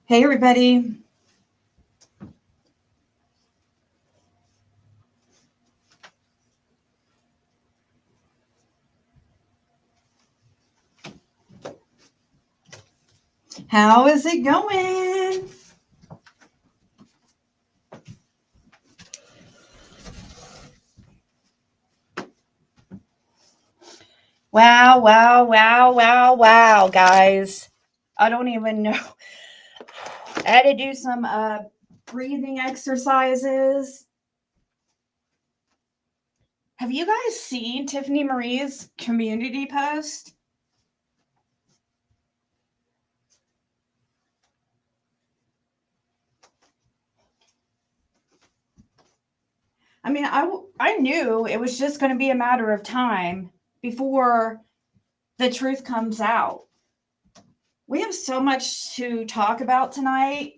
Hey, everybody. How is it going? Wow, wow, wow, wow, wow, guys. I don't even know. I had to do some breathing exercises. Have you guys seen Tiffany Marie's community post? I mean, I knew it was just going to be a matter of time before the truth comes out. We have so much to talk about tonight.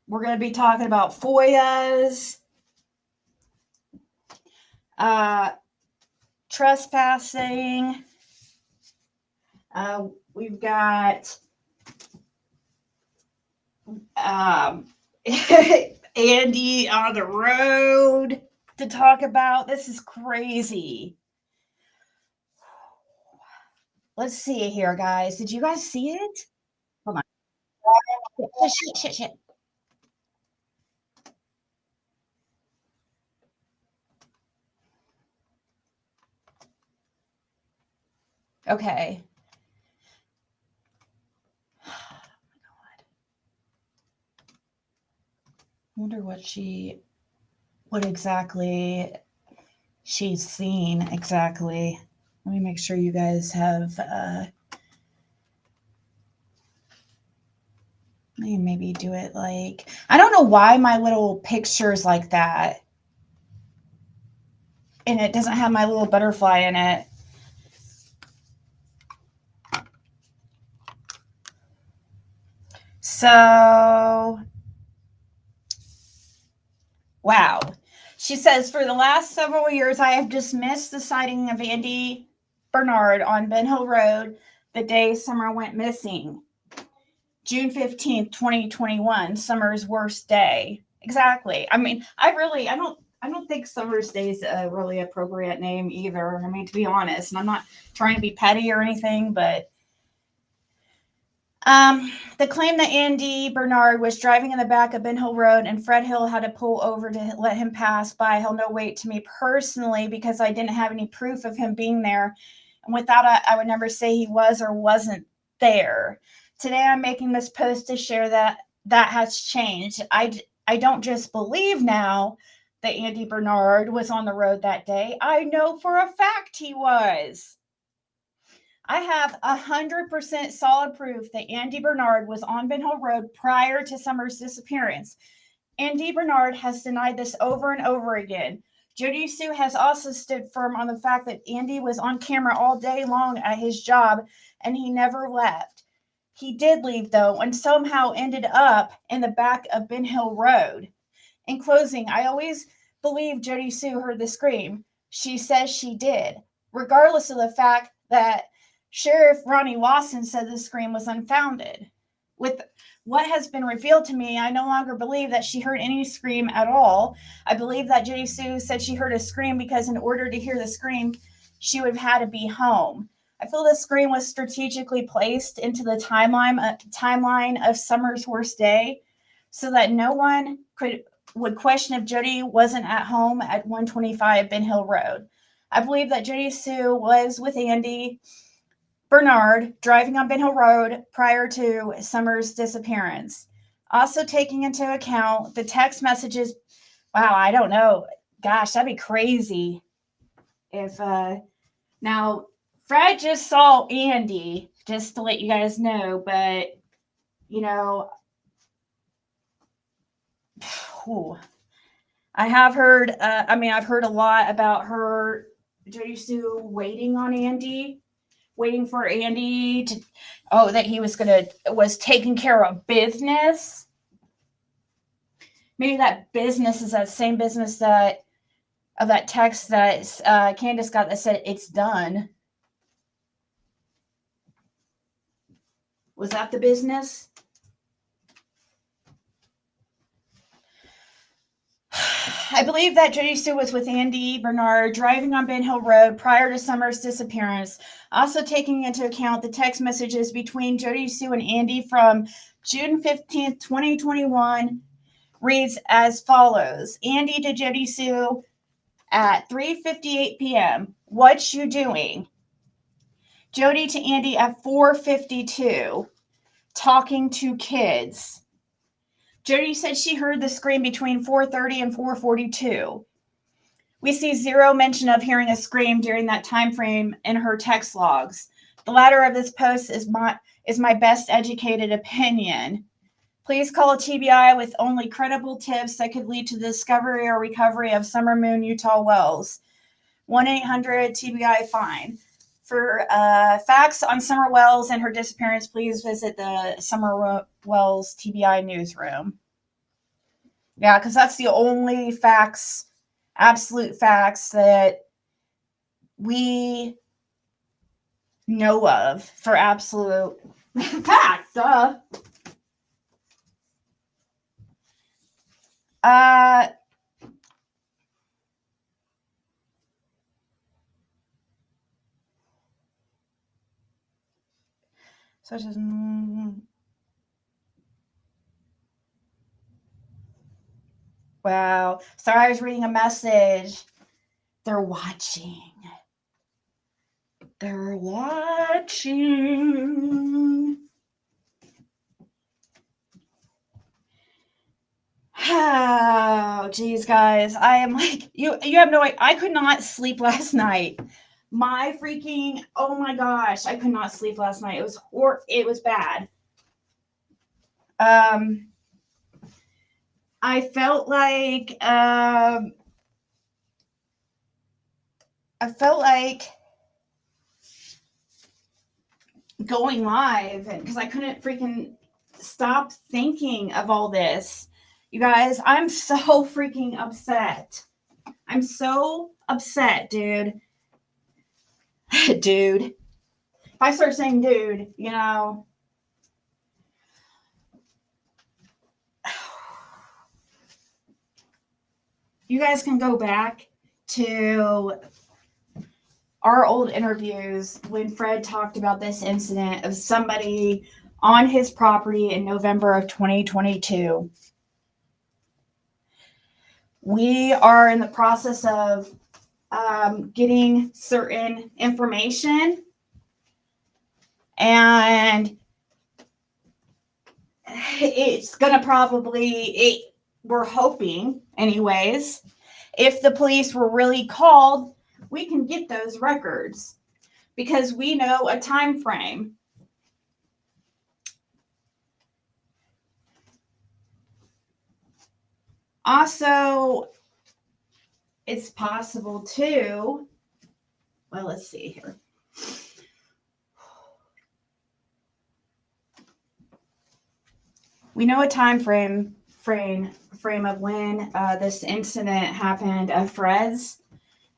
We're going to be talking about FOIAs, uh, trespassing. We've got um, Andy on the road to talk about. This is crazy. Let's see here, guys. Did you guys see it? Hold on. Shit, shit, shit. Okay. I wonder what exactly she's seen exactly. Let me make sure you guys have, maybe do it like, I don't know why my little picture's like that. And it doesn't have my little butterfly in it. So, wow. She says, for the last several years, I have dismissed the sighting of Andy Bernard on Ben Hill Road the day Summer went missing. June 15th, 2021, Summer's worst day. Exactly. I mean, I don't think Summer's Day is a really appropriate name either. I mean, to be honest, and I'm not trying to be petty or anything, but the claim that Andy Bernard was driving in the back of Ben Hill Road and Fred Hill had to pull over to let him pass by held no weight to me personally because I didn't have any proof of him being there. And without it, I would never say he was or wasn't there. Today, I'm making this post to share that has changed. I don't just believe now that Andy Bernard was on the road that day. I know for a fact he was. I have 100% solid proof that Andy Bernard was on Ben Hill Road prior to Summer's disappearance. Andy Bernard has denied this over and over again. Jody Sue has also stood firm on the fact that Andy was on camera all day long at his job and he never left. He did leave, though, and somehow ended up in the back of Ben Hill Road. In closing, I always believe Jody Sue heard the scream. She says she did, regardless of the fact that Sheriff Ronnie Lawson said the scream was unfounded. With what has been revealed to me, I no longer believe that she heard any scream at all. I believe that Jody Sue said she heard a scream because, in order to hear the scream, she would have had to be home. I feel the scream was strategically placed into the timeline of Summer's worst day so that no one would question if Jody wasn't at home at 125 Ben Hill Road. I believe that Jody Sue was with Andy Bernard driving on Ben Hill Road prior to Summer's disappearance. Also taking into account the text messages. Wow, I don't know. Gosh, that'd be crazy if now Fred just saw Andy, just to let you guys know, but you know, whew, I have heard. I've heard a lot about her, Jody Sue, waiting on Andy, waiting for Andy to. Oh, that he was taking care of business. Maybe that business is that same business that of that text that Candace got that said it's done. Was that the business? I believe that Jody Sue was with Andy Bernard driving on Ben Hill Road prior to Summer's disappearance. Also taking into account the text messages between Jody Sue and Andy from June 15th, 2021 reads as follows. Andy to Jody Sue at 3:58 p.m. What you doing? Jody to Andy at 4:52. Talking to kids. Jody said she heard the scream between 4:30 and 4:42. We see zero mention of hearing a scream during that time frame in her text logs. The latter of this post is my best educated opinion. Please call a TBI with only credible tips that could lead to the discovery or recovery of Summer Moon Utah Wells. 1-800-TBI-FINE. For facts on Summer Wells and her disappearance, please visit the Summer Wells TBI newsroom. Yeah, because that's the only facts, absolute facts that we know of for absolute facts. Such as wow. Sorry, I was reading a message. They're watching. They're watching. Oh, geez, guys. I am like, you have no idea. I could not sleep last night. My freaking, oh my gosh, I could not sleep last night. It was bad. I felt like going live because I couldn't freaking stop thinking of all this. You guys, I'm so freaking upset. I'm so upset, dude. Dude. If I start saying dude, you know. You guys can go back to our old interviews when Fred talked about this incident of somebody on his property in November of 2022. We are in the process of getting certain information, and it's going to we're hoping anyways, if the police were really called, we can get those records because we know a time frame. Also, it's possible too. Well, let's see here. We know a time frame of when this incident happened at Fred's,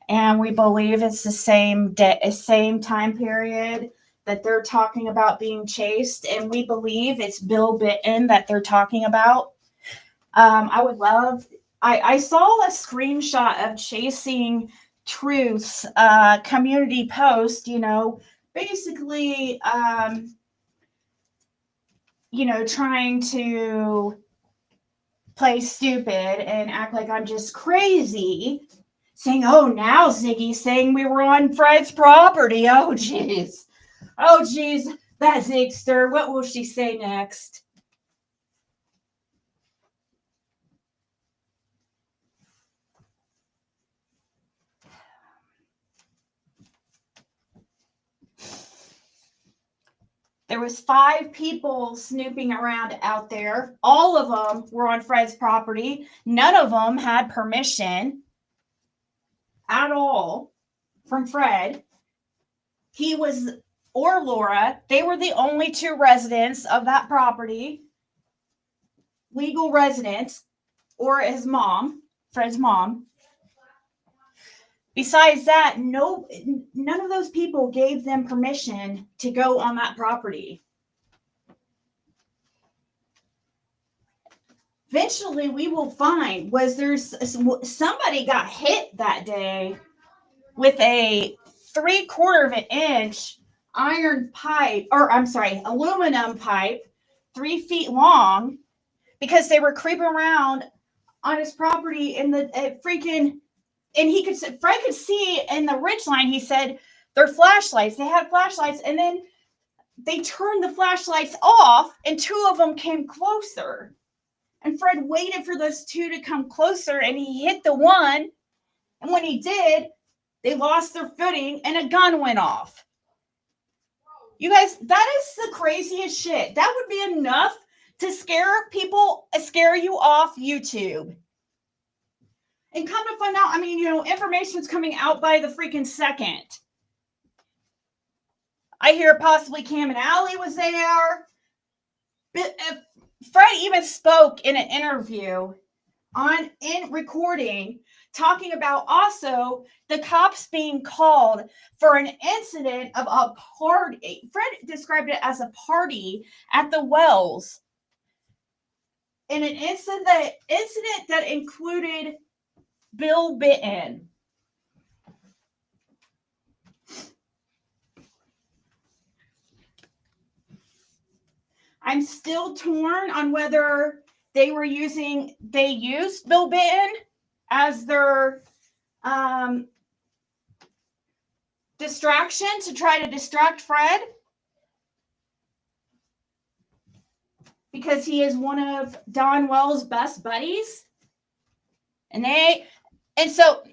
and we believe it's the same time period that they're talking about being chased, and we believe it's Bill Bitton that they're talking about. I saw a screenshot of Chasing Truth's community post, basically, trying to play stupid and act like I'm just crazy, saying, oh, now Ziggy's saying we were on Fred's property. Oh, geez. That Zigster. What will she say next? There was 5 people snooping around out there. All of them were on Fred's property. None of them had permission at all from Fred. Or Laura. They were the only 2 residents of that property. Legal residents, or his mom, Fred's mom. Besides that, none of those people gave them permission to go on that property. eventually we will find was there's somebody got hit that day with a 3/4 of an inch iron pipe, or I'm sorry, aluminum pipe, 3 feet long, because they were creeping around on his property in the freaking, and Fred could see in the ridge line. He said their flashlights. They had flashlights, and then they turned the flashlights off, and 2 of them came closer. And Fred waited for those 2 to come closer, and he hit the one. And when he did, they lost their footing, and a gun went off. You guys, that is the craziest shit. That would be enough to scare you off YouTube. And come to find out, I mean, information's coming out by the freaking second. I hear possibly Cam and Allie was there. Fred even spoke in an interview in recording, talking about also the cops being called for an incident of a party. Fred described it as a party at the Wells. And an incident that included Bill Bitten. I'm still torn on whether they used Bill Bitten as their distraction to try to distract Fred, because he is one of Don Wells' best buddies. And so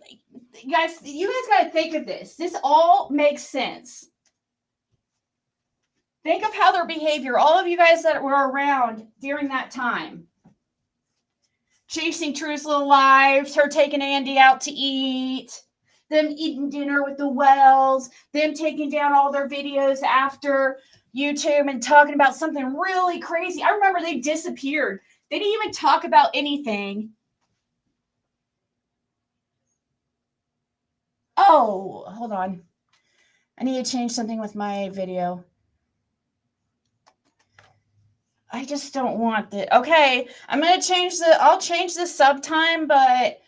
you guys got to think of this. This all makes sense. Think of how their behavior, all of you guys that were around during that time. Chasing True's Little Lives, her taking Andy out to eat, them eating dinner with the Wells, them taking down all their videos after YouTube and talking about something really crazy. I remember they disappeared. They didn't even talk about anything. Oh, hold on. I need to change something with my video. I just don't want that. Okay, I'll change the sub time, but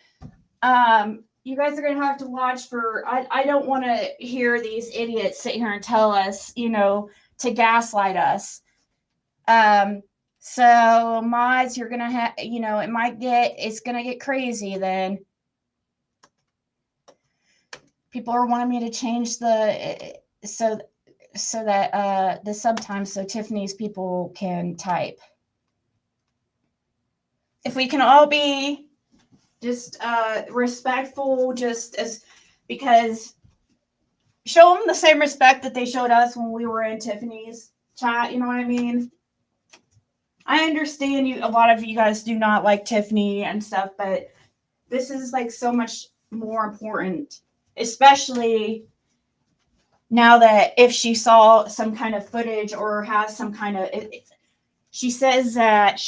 you guys are gonna have to watch for. I don't want to hear these idiots sit here and tell us, to gaslight us. So mods, you're gonna have, it's gonna get crazy then. People are wanting me to change so that the sub time so Tiffany's people can type. If we can all be just respectful, because show them the same respect that they showed us when we were in Tiffany's chat. You know what I mean? I understand a lot of you guys do not like Tiffany and stuff, but this is like so much more important, especially now that if she saw some kind of footage or has some kind of, she says that let's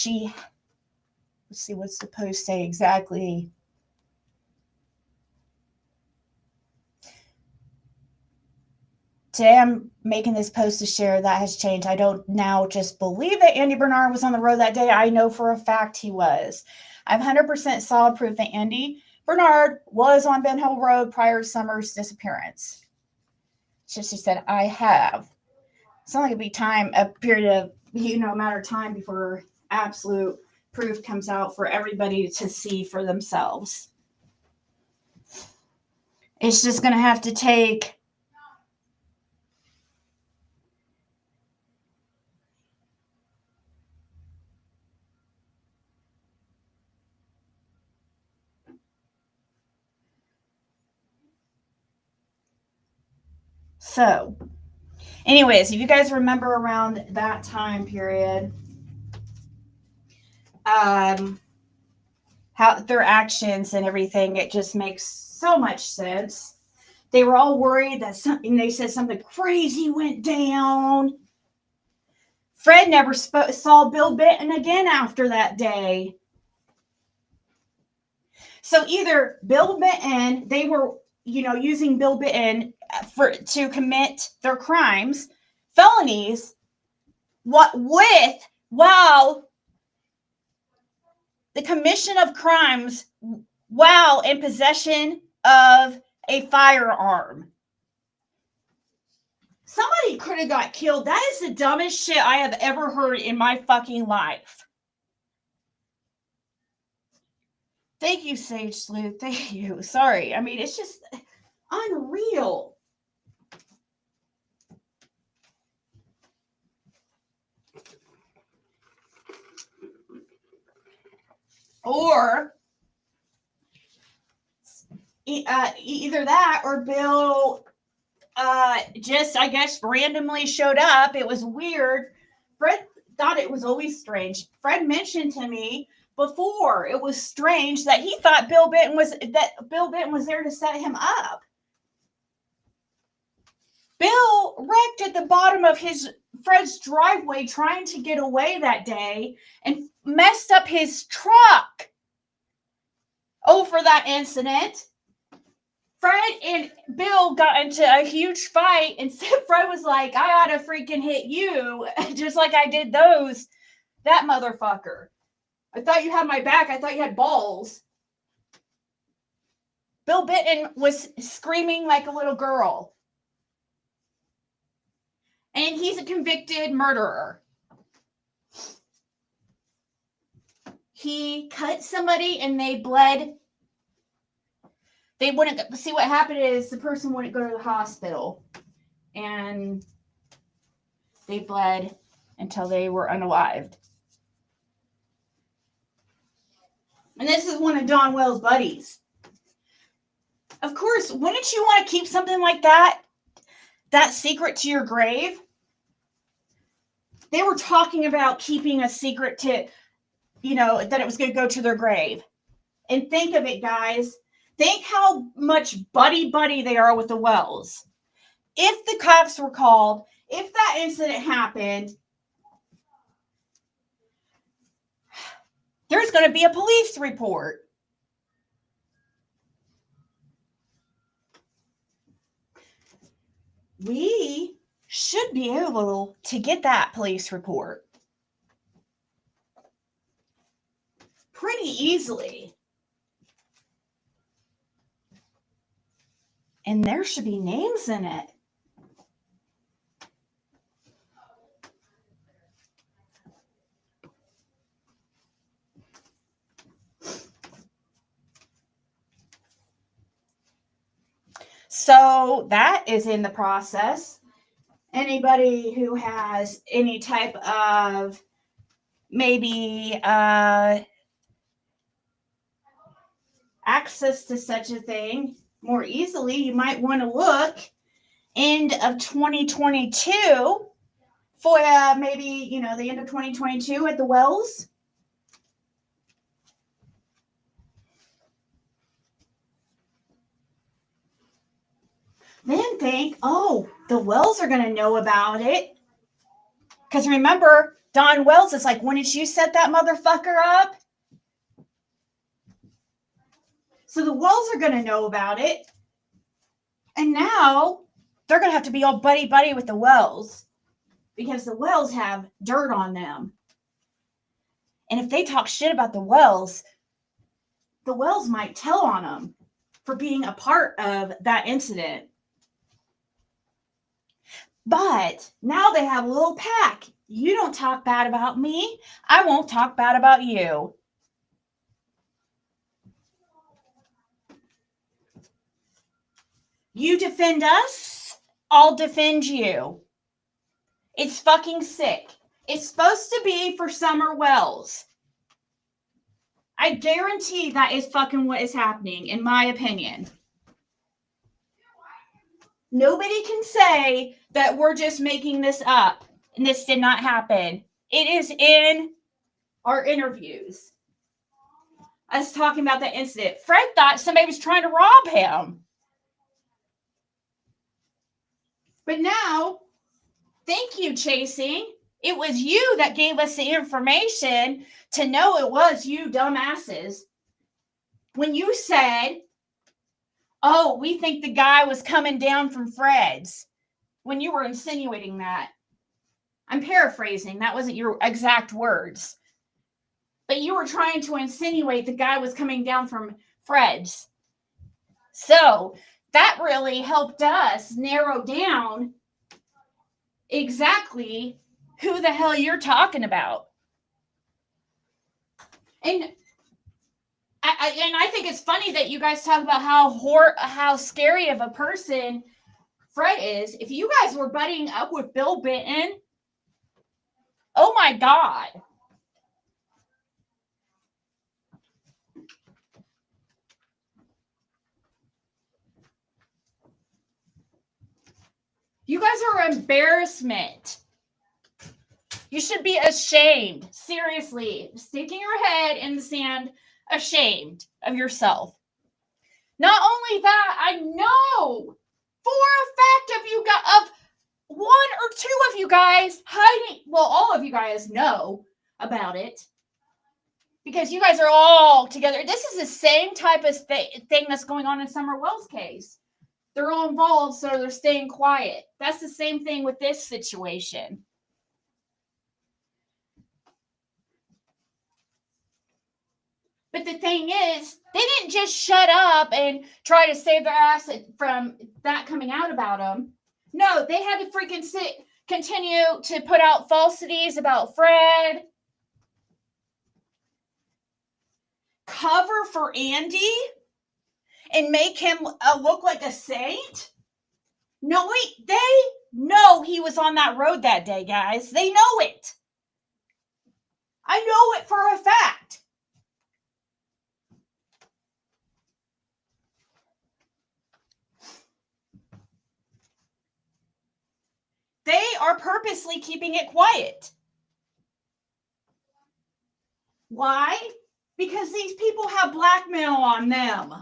see what's the post say exactly. Today I'm making this post to share that has changed. I don't now just believe that Andy Bernard was on the road that day. I know for a fact he was. I have 100% solid proof that Andy Bernard was on Ben Hill Road prior to Summer's disappearance. She said, I have. It's not like it'd be a period of, a matter of time before absolute proof comes out for everybody to see for themselves. It's just going to have to take So, anyways, if you guys remember around that time period, how their actions and everything, it just makes so much sense. They were all worried that they said something crazy went down. Fred never saw Bill Bitten again after that day. So either Bill Bitten, they were, using Bill Bitten to commit their crimes, felonies, while the commission of crimes while in possession of a firearm. Somebody could have got killed. That is the dumbest shit I have ever heard in my fucking life. Thank you, Sage Sleuth. Thank you. Sorry. I mean, it's just unreal. Or either that or Bill just, I guess, randomly showed up. It was weird. Fred thought it was always strange. Fred mentioned to me before it was strange that he thought Bill Benton was there to set him up. Bill wrecked at the bottom of Fred's driveway trying to get away that day and messed up his truck over that incident. Fred and Bill got into a huge fight, and Fred was like, I ought to freaking hit you, just like I did that motherfucker. I thought you had my back. I thought you had balls. Bill Benton was screaming like a little girl. And he's a convicted murderer. He cut somebody and they bled. They wouldn't see what happened is the person wouldn't go to the hospital. And they bled until they were unalived. And this is one of Don Wells' buddies. Of course, wouldn't you want to keep something like that secret to your grave? They were talking about keeping a secret to, that it was going to go to their grave. And think of it, guys. Think how much buddy they are with the Wells. If the cops were called, if that incident happened, there's going to be a police report. We should be able to get that police report pretty easily. And there should be names in it. So that is in the process. Anybody who has any type of maybe access to such a thing more easily, you might want to look end of 2022 for maybe, the end of 2022 at the Wells. Then think, the Wells are going to know about it. Because remember, Don Wells is like, when did you set that motherfucker up? So the Wells are going to know about it. And now they're going to have to be all buddy with the Wells. Because the Wells have dirt on them. And if they talk shit about the Wells might tell on them for being a part of that incident. But now they have a little pack. You don't talk bad about me. I won't talk bad about you. You defend us, I'll defend you. It's fucking sick. It's supposed to be for Summer Wells. I guarantee that is fucking what is happening, in my opinion. Nobody can say that we're just making this up and this did not happen. It is in our interviews. Us talking about that incident. Fred thought somebody was trying to rob him. But now, thank you, Chasing. It was you that gave us the information to know it was you dumbasses. When you said, we think the guy was coming down from Fred's. When you were insinuating that. I'm paraphrasing. That wasn't your exact words. but you were trying to insinuate the guy was coming down from Fred's. So that really helped us narrow down exactly who the hell you're talking about. And I think it's funny that you guys talk about how scary of a person Fred is. If you guys were buddying up with Bill Benton, oh my God. You guys are an embarrassment. You should be ashamed. Seriously. Sticking your head in the sand, ashamed of yourself. Not only that, I know for a fact of one or two of you guys hiding. Well, all of you guys know about it. Because you guys are all together. This is the same type of thing that's going on in Summer Wells' case. They're all involved, so they're staying quiet. That's the same thing with this situation. But the thing is, they didn't just shut up and try to save their ass from that coming out about them. No, they had to freaking continue to put out falsities about Fred. Cover for Andy and make him look like a saint? No, wait, they know he was on that road that day, guys. They know it. I know it for a fact. They are purposely keeping it quiet. Why? Because these people have blackmail on them.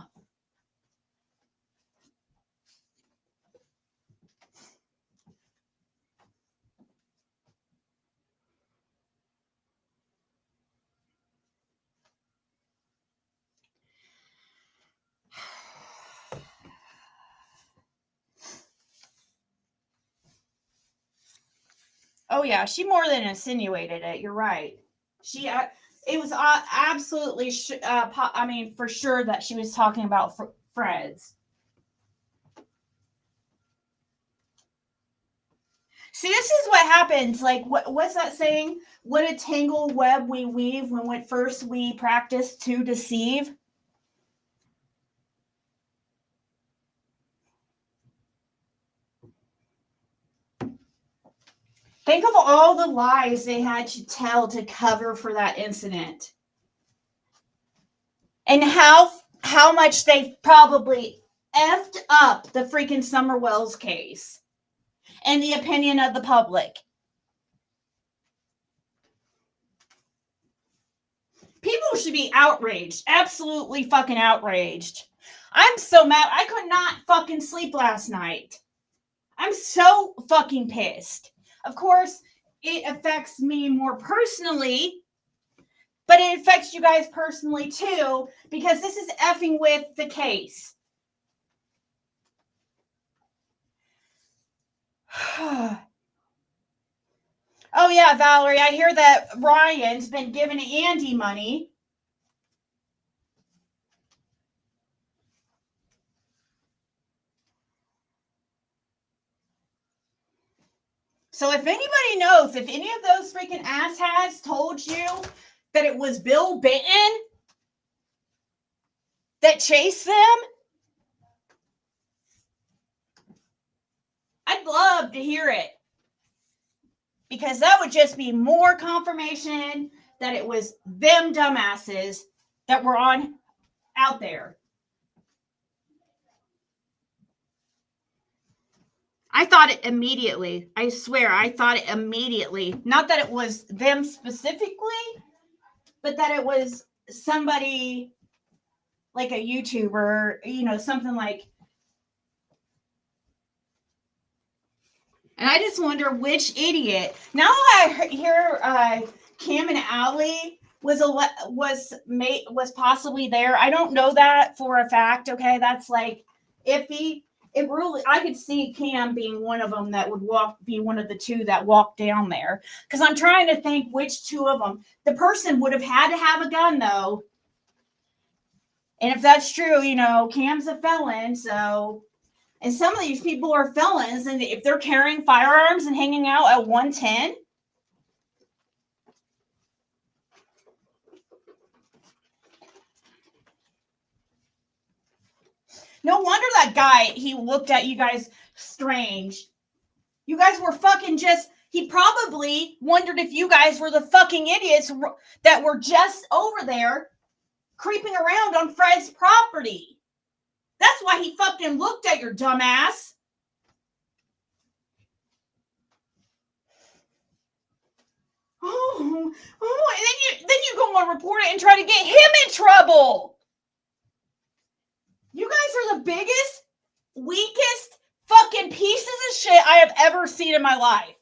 Oh yeah, she more than insinuated it. You're right. It was absolutely, for sure that she was talking about Fred's. See, this is what happens. Like, what's that saying? What a tangled web we weave when first we practice to deceive. Think of all the lies they had to tell to cover for that incident. And how much they probably effed up the freaking Summer Wells case. And the opinion of the public. People should be outraged. Absolutely fucking outraged. I'm so mad. I could not fucking sleep last night. I'm so fucking pissed. Of course, it affects me more personally, but it affects you guys personally too, because this is effing with the case. Oh yeah, Valerie, I hear that Ryan's been giving Andy money. So if anybody knows, if any of those freaking asshats told you that it was Bill Benton that chased them, I'd love to hear it. Because that would just be more confirmation that it was them dumbasses that were out there. I thought it immediately. I swear, I thought it immediately. Not that it was them specifically, but that it was somebody like a YouTuber, something like. And I just wonder which idiot. Now I hear Cam and Allie was possibly there. I don't know that for a fact. Okay, that's like iffy. it really, I could see Cam being one of them that would be one of the two that walked down there. Because I'm trying to think which two of them. The person would have had to have a gun, though. And if that's true, Cam's a felon, so. And some of these people are felons, and if they're carrying firearms and hanging out at 110. No wonder that guy, he looked at you guys strange. You guys were fucking he probably wondered if you guys were the fucking idiots that were just over there creeping around on Fred's property. That's why he fucking looked at your dumb ass. Oh, and then you go and report it and try to get him in trouble. You guys are the biggest, weakest fucking pieces of shit I have ever seen in my life.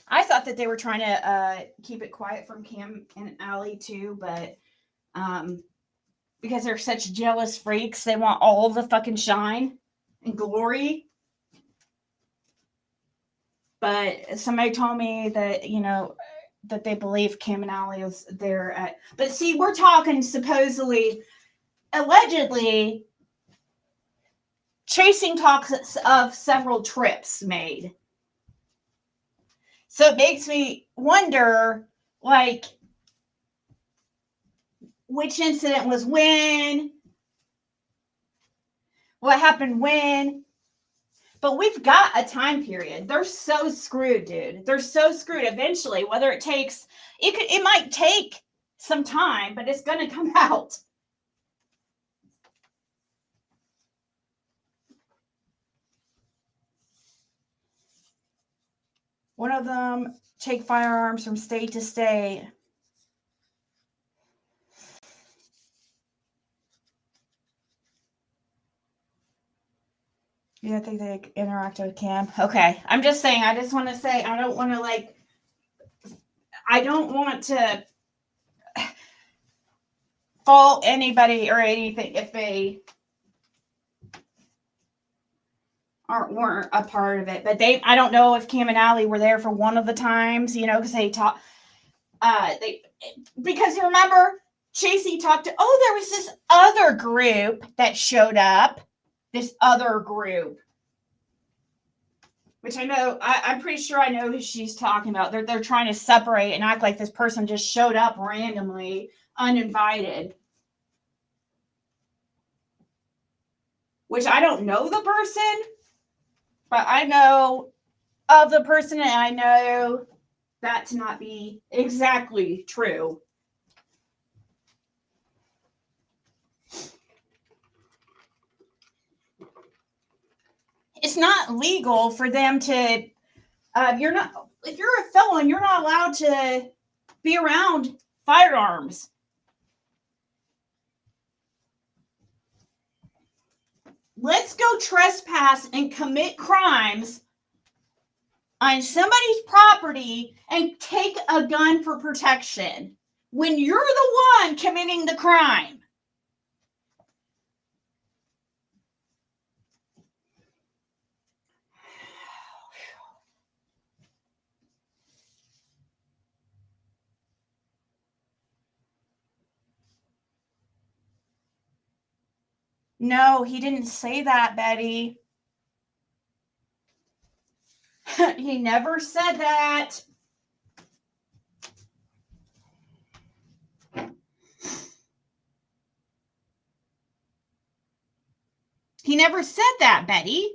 I thought that they were trying to keep it quiet from Cam and Allie too, but because they're such jealous freaks, they want all the fucking shine and glory. But somebody told me that, that they believe Cam and Allie is there at. But see, we're talking supposedly, allegedly, chasing talks of several trips made. So it makes me wonder, like, which incident was when, what happened when. But we've got a time period. They're so screwed, dude. They're so screwed. Eventually, whether it might take some time, but it's going to come out. One of them take firearms from state to state. You don't think they interact with Cam? Okay. I'm just saying, I just want to say, I don't want to fault anybody or anything if they weren't a part of it. But I don't know if Cam and Allie were there for one of the times, because they talked, because you remember, Chasey talked to, there was this other group that showed up. This other group. Which I know, I'm pretty sure I know who she's talking about. They're trying to separate and act like this person just showed up randomly, uninvited. Which I don't know the person, but I know of the person, and I know that to not be exactly true. It's not legal for them to, if you're a felon, you're not allowed to be around firearms. Let's go trespass and commit crimes on somebody's property and take a gun for protection when you're the one committing the crime. No, he didn't say that, Betty. He never said that. He never said that, Betty.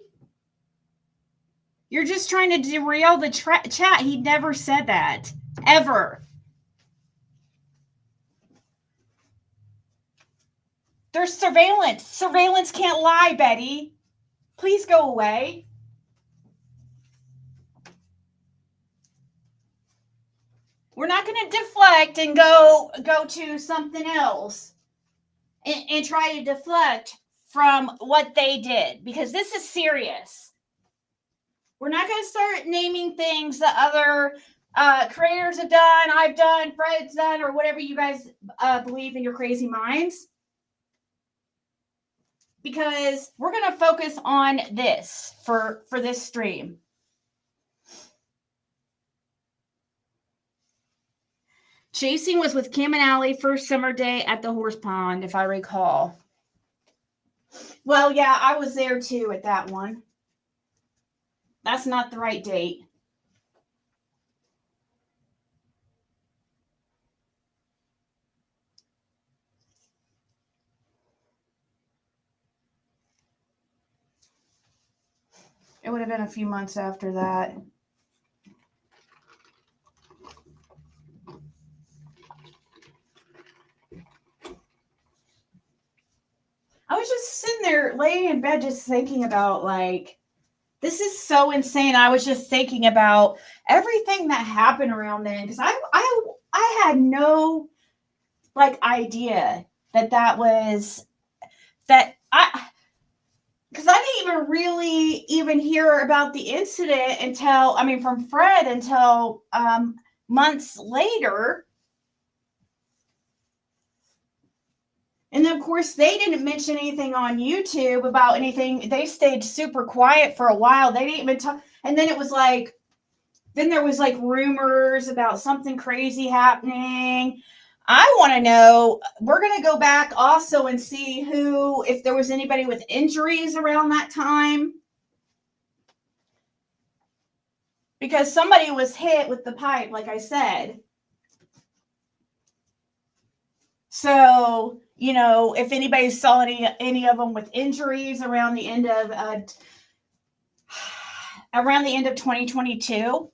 You're just trying to derail the chat. He never said that. Ever. There's surveillance. Surveillance can't lie, Betty. Please go away. We're not going to deflect and go to something else and try to deflect from what they did, because this is serious. We're not going to start naming things that other creators have done, I've done, Fred's done, or whatever you guys believe in your crazy minds. Because we're going to focus on this for this stream. Chasing was with Kim and Allie first summer day at the horse pond, if I recall. Well, yeah, I was there too at that one. That's not the right date. It would have been a few months after that. I was just sitting there laying in bed just thinking about, like, this is so insane. I was just thinking about everything that happened around then, because I had no like idea that was that because I didn't even really even hear about the incident until, I mean, from Fred until months later. And then, of course, they didn't mention anything on YouTube about anything. They stayed super quiet for a while. They didn't even talk. And then it was like, then there was like rumors about something crazy happening. I want to know, we're going to go back also and see if there was anybody with injuries around that time. Because somebody was hit with the pipe, like I said. So, you know, if anybody saw any of them with injuries around the end of 2022.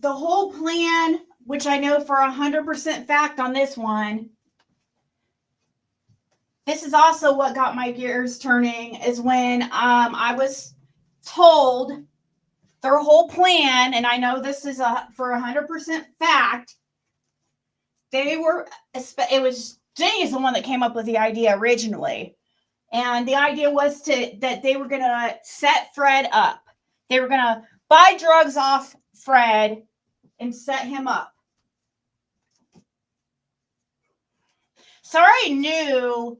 The whole plan, which I know for 100% fact on this one, this is also what got my gears turning, is when I was told their whole plan, and I know this is for 100% fact, it was Jenny's the one that came up with the idea originally. And the idea was that they were going to set Fred up. They were going to buy drugs off Fred and set him up. So I already knew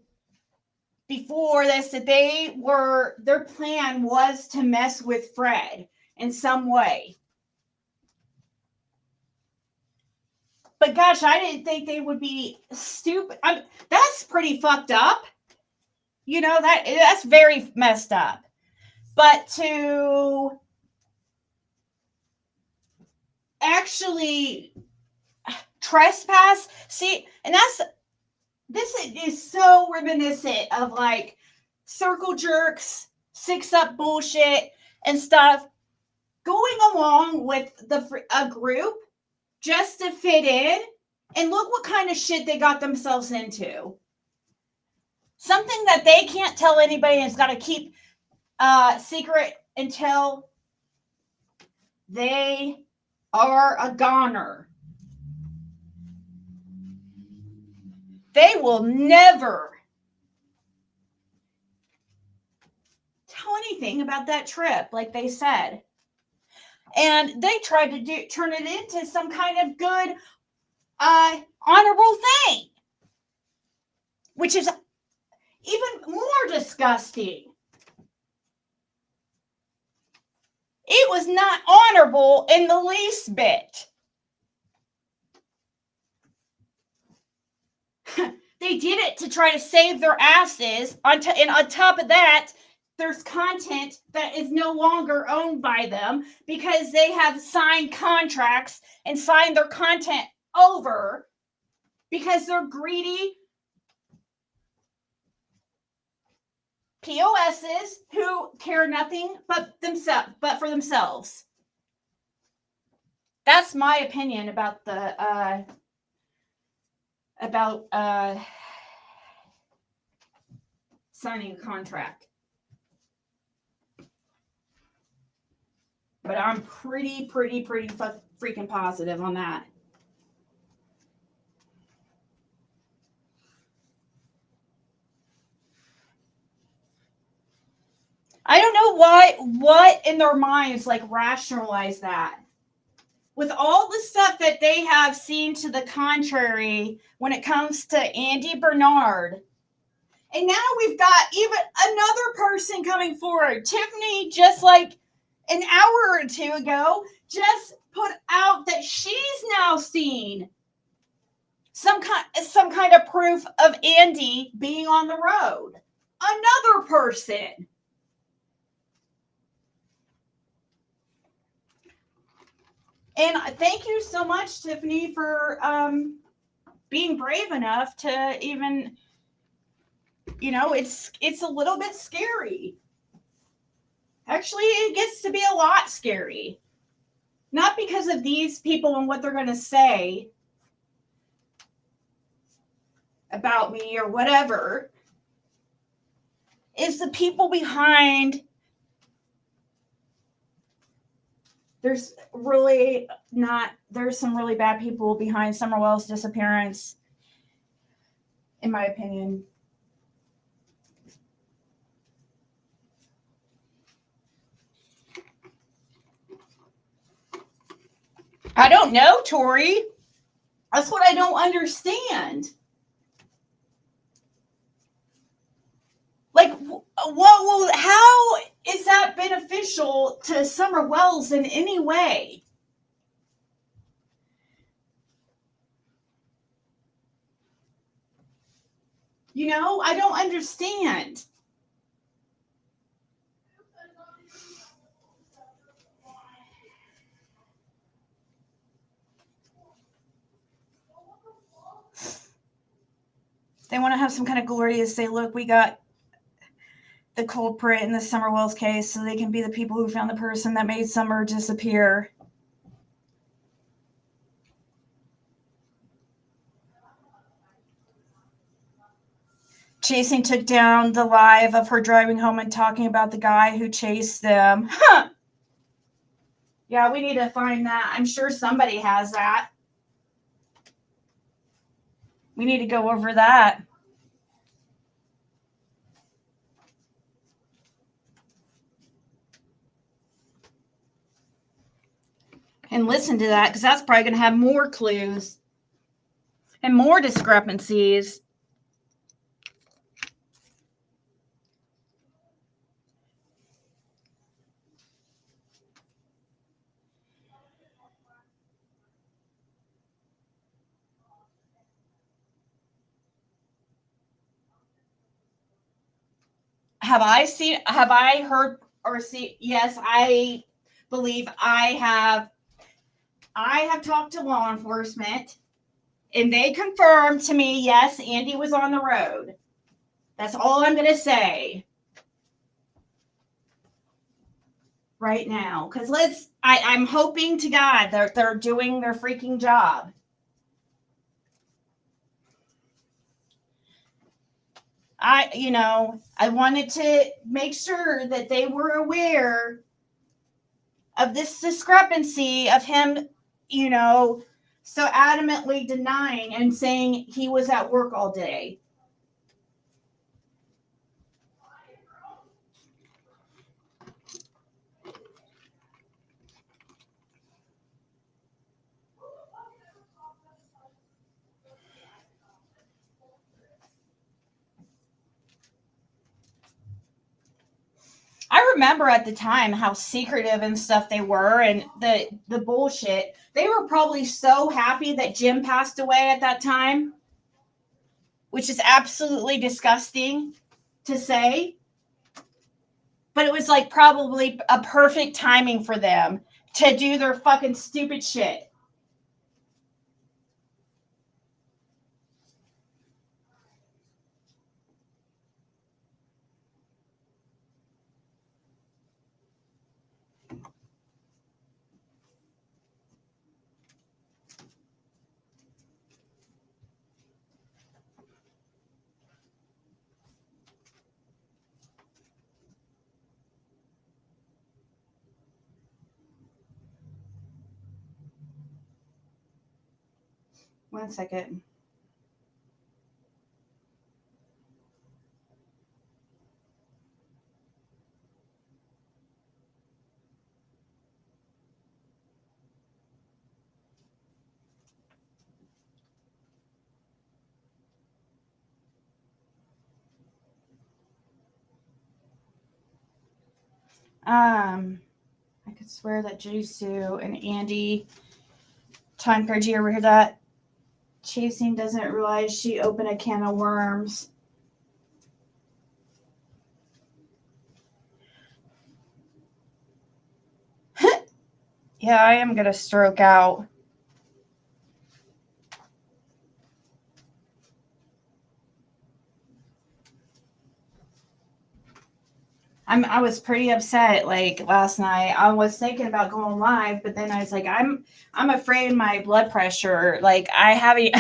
before this that their plan was to mess with Fred in some way. But gosh, I didn't think they would be stupid. That's pretty fucked up. You know, that's very messed up. But to actually trespass, see, and this is so reminiscent of like circle jerks, 6-up bullshit and stuff, going along with a group just to fit in, and look what kind of shit they got themselves into. Something that they can't tell anybody and has got to keep secret until they are a goner. They will never tell anything about that trip, like they said. And they tried to turn it into some kind of good, honorable thing, which is even more disgusting. It was not honorable in the least bit. They did it to try to save their asses. And on top of that, there's content that is no longer owned by them because they have signed contracts and signed their content over because they're greedy POSs who care nothing but for themselves. That's my opinion about signing a contract. But I'm pretty freaking positive on that. what in their minds like rationalize that? With all the stuff that they have seen to the contrary when it comes to Andy Bernard. And now we've got even another person coming forward. Tiffany, just like an hour or two ago, just put out that she's now seen some kind of proof of Andy being on the road. Another person. And thank you so much, Tiffany, for being brave enough to even, it's a little bit scary. Actually, it gets to be a lot scary. Not because of these people and what they're going to say about me or whatever. It's the people behind. There's some really bad people behind Summer Wells' disappearance, in my opinion. I don't know, Tori. That's what I don't understand. Like, how is that beneficial to Summer Wells in any way? I don't understand. They want to have some kind of glory to say, look, we got the culprit in the Summer Wells case, so they can be the people who found the person that made Summer disappear. Chasing took down the live of her driving home and talking about the guy who chased them. Huh. Yeah, we need to find that. I'm sure somebody has that. We need to go over that. And listen to that, because that's probably going to have more clues and more discrepancies. Have I heard or seen? Yes, I believe I have. I have talked to law enforcement, and they confirmed to me, yes, Andy was on the road. That's all I'm going to say right now. Because I'm hoping to God they're doing their freaking job. I wanted to make sure that they were aware of this discrepancy of him, so adamantly denying and saying he was at work all day. I remember at the time how secretive and stuff they were, and the bullshit. They were probably so happy that Jim passed away at that time, which is absolutely disgusting to say. But it was like probably a perfect timing for them to do their fucking stupid shit. One second. I could swear that Jisoo and Andy time card. Do you ever hear that? Chasing doesn't realize she opened a can of worms. Yeah, I am gonna stroke out. I was pretty upset like last night. I was thinking about going live, but then I was like, I'm afraid my blood pressure. Like I have a,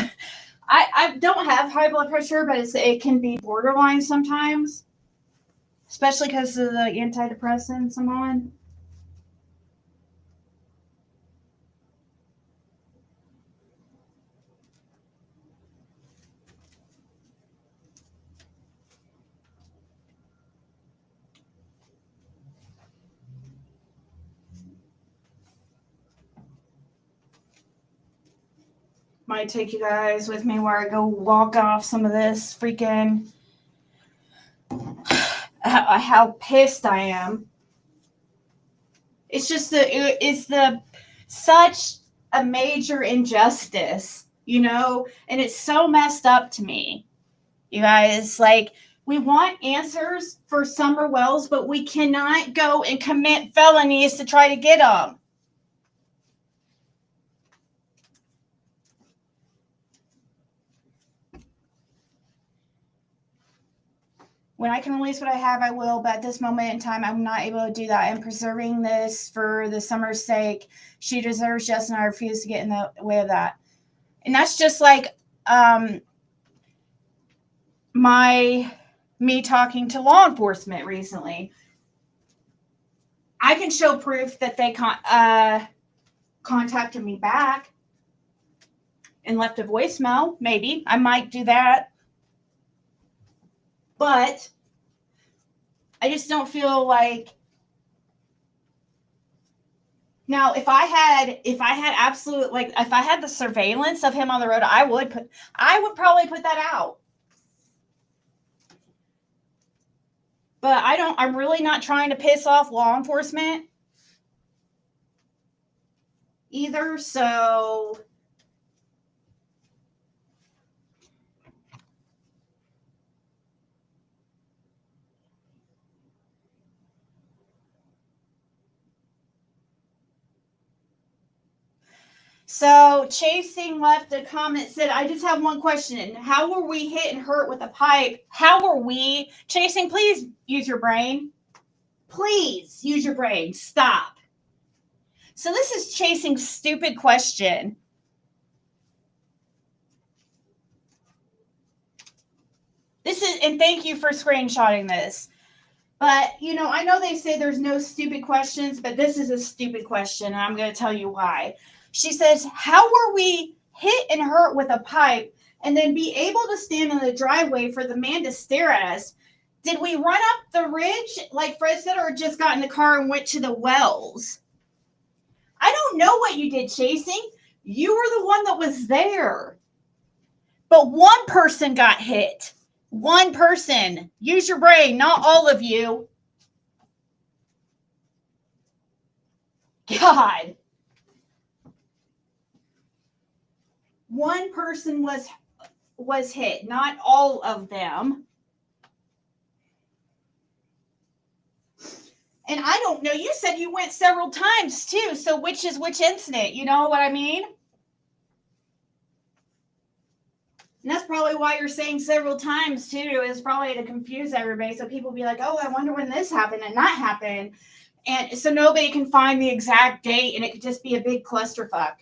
I don't have high blood pressure, but it can be borderline sometimes, especially because of the antidepressants I'm on. Might take you guys with me where I go walk off some of this freaking how pissed I am. It's just it's the such a major injustice, you know, and it's so messed up to me. You guys, like we want answers for Summer Wells, but we cannot go and commit felonies to try to get them. When I can release what I have, I will. But at this moment in time, I'm not able to do that. I'm preserving this for the Summer's sake. She deserves justice, and I refuse to get in the way of that. And that's just like me talking to law enforcement recently. I can show proof that they contacted me back and left a voicemail. Maybe I might do that. But I just don't feel like now if I had absolute like if I had the surveillance of him on the road, I would probably put that out. But I'm really not trying to piss off law enforcement either, so Chasing left a comment, said, I just have one question. How were we hit and hurt with a pipe? How were we? Chasing, please use your brain. Please use your brain. Stop. So this is Chasing's stupid question. And thank you for screenshotting this. But, I know they say there's no stupid questions, but this is a stupid question, and I'm going to tell you why. She says, how were we hit and hurt with a pipe and then be able to stand in the driveway for the man to stare at us? Did we run up the ridge, like Fred said, or just got in the car and went to the wells? I don't know what you did, Chasing. You were the one that was there. But one person got hit. One person. Use your brain, not all of you. God. One person was hit, not all of them. And I don't know. You said you went several times too. So which is which incident? You know what I mean? And that's probably why you're saying several times too, is probably to confuse everybody. So people be like, oh, I wonder when this happened and that happened. And so nobody can find the exact date and it could just be a big clusterfuck.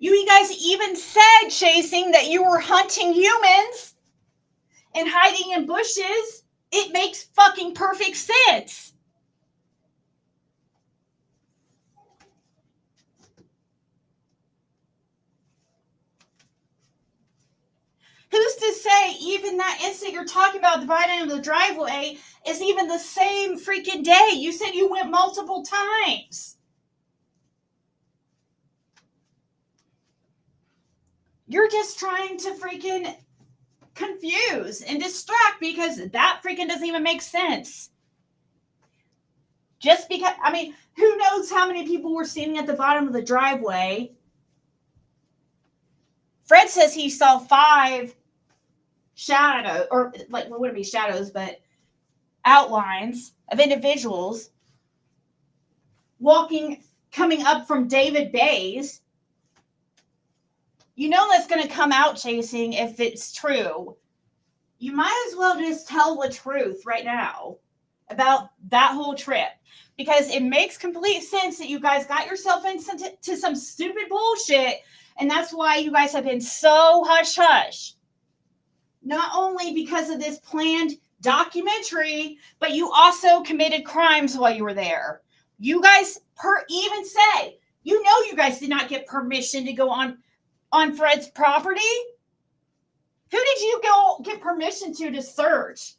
You guys even said, Chasing, that you were hunting humans and hiding in bushes. It makes fucking perfect sense. Who's to say even that instant you're talking about dividing the driveway is even the same freaking day? You said you went multiple times. You're just trying to freaking confuse and distract because that freaking doesn't even make sense. Just because, I mean, who knows how many people were standing at the bottom of the driveway? Fred says he saw 5 shadows, or like, what would it be, shadows, but outlines of individuals walking, coming up from David Bay's. You know that's going to come out, Chasing, if it's true. You might as well just tell the truth right now about that whole trip, because it makes complete sense that you guys got yourself into some stupid bullshit, and that's why you guys have been so hush-hush. Not only because of this planned documentary, but you also committed crimes while you were there. You guys even say, you know you guys did not get permission to go on Fred's property. Who did you go get permission to search?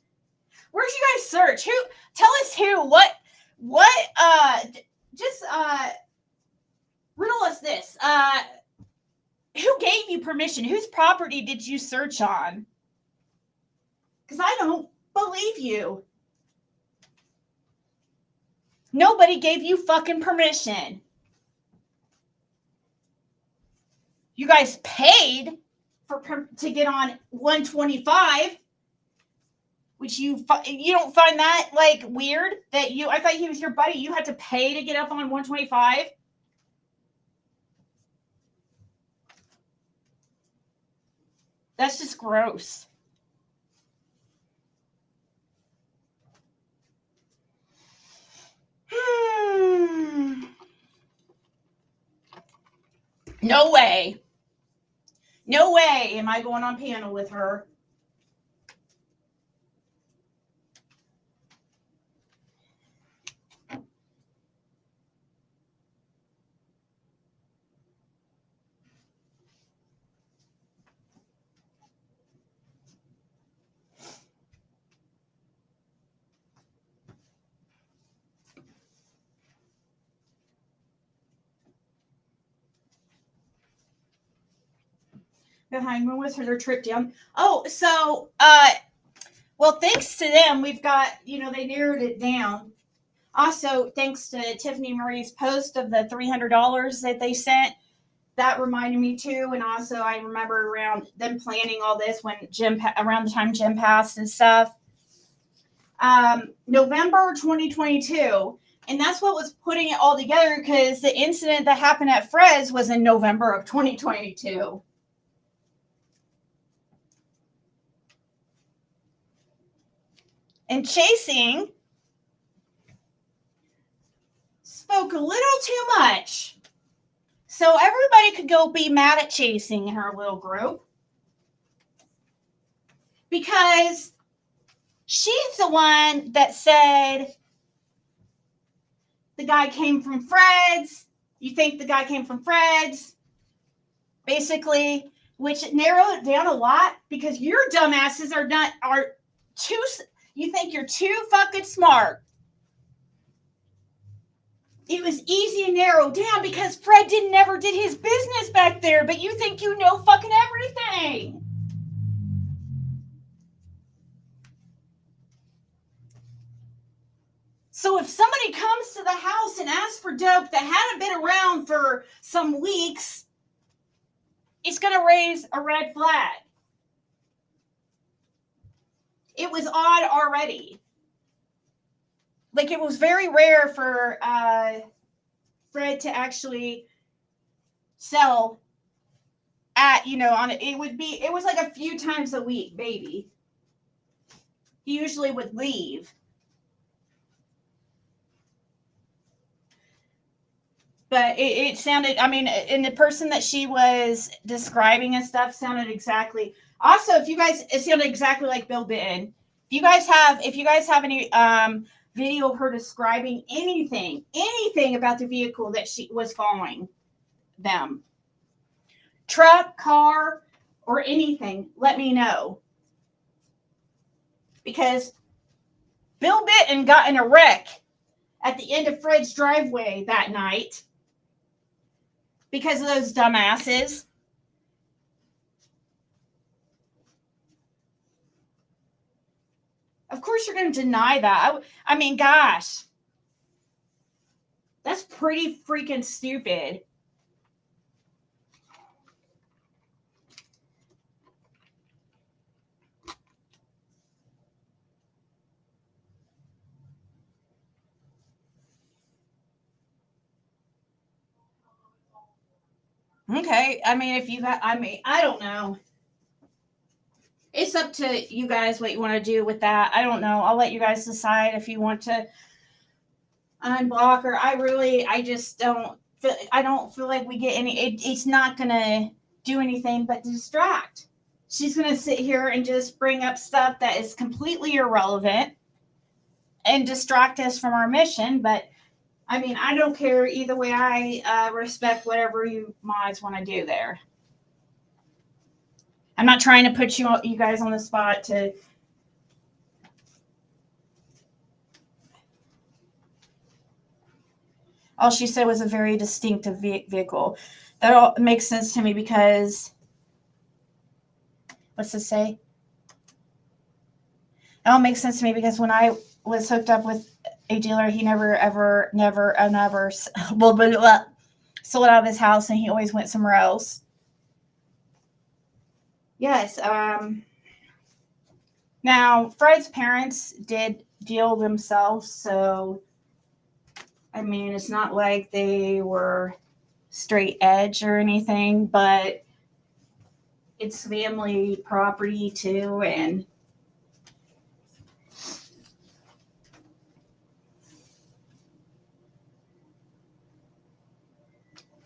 Where'd you guys search? Who? Tell us who. What? Just riddle us this. Who gave you permission? Whose property did you search on? Because I don't believe you. Nobody gave you fucking permission. You guys paid to get on 125, which you don't find that like weird that I thought he was your buddy. You had to pay to get up on 125. That's just gross. No way. No way am I going on panel with her. Behind when was her trip down? Oh, so well, thanks to them, we've got, they narrowed it down. Also, thanks to Tiffany Marie's post of the $300 that they sent, that reminded me too. And also, I remember around them planning all this when around the time Jim passed and stuff. November 2022. And that's what was putting it all together, because the incident that happened at Fred's was in November of 2022. And Chasing spoke a little too much. So everybody could go be mad at Chasing in her little group. Because she's the one that said the guy came from Fred's. You think the guy came from Fred's? Basically, which narrowed it down a lot, because your dumbasses are too. You think you're too fucking smart. It was easy to narrow down because Fred never did his business back there, but you think you know fucking everything. So if somebody comes to the house and asks for dope that hadn't been around for some weeks, it's going to raise a red flag. It was odd already. Like, it was very rare for Fred to actually sell at, it was like a few times a week, baby. He usually would leave. But it sounded, and the person that she was describing and stuff sounded exactly. Also, it sounded exactly like Bill Bitton. If you guys have any video of her describing anything about the vehicle that she was following them, truck, car, or anything, let me know. Because Bill Bitten got in a wreck at the end of Fred's driveway that night because of those dumbasses. Of course you're going to deny that. I mean, gosh. That's pretty freaking stupid. Okay. I mean, if you got, I mean, I don't know. It's up to you guys what you want to do with that. I don't know. I'll let you guys decide if you want to unblock or I just don't feel, I don't feel like we get any, it's not going to do anything but distract. She's going to sit here and just bring up stuff that is completely irrelevant and distract us from our mission. But I mean, I don't care either way. I respect whatever you mods want to do there. I'm not trying to put you guys on the spot to. All she said was a very distinctive vehicle. That all makes sense to me because, what's this say? It all makes sense to me because when I was hooked up with a dealer, he never sold out of his house, and he always went somewhere else. Yes. Now, Fred's parents did deal themselves, so I mean, it's not like they were straight edge or anything, but it's family property too, and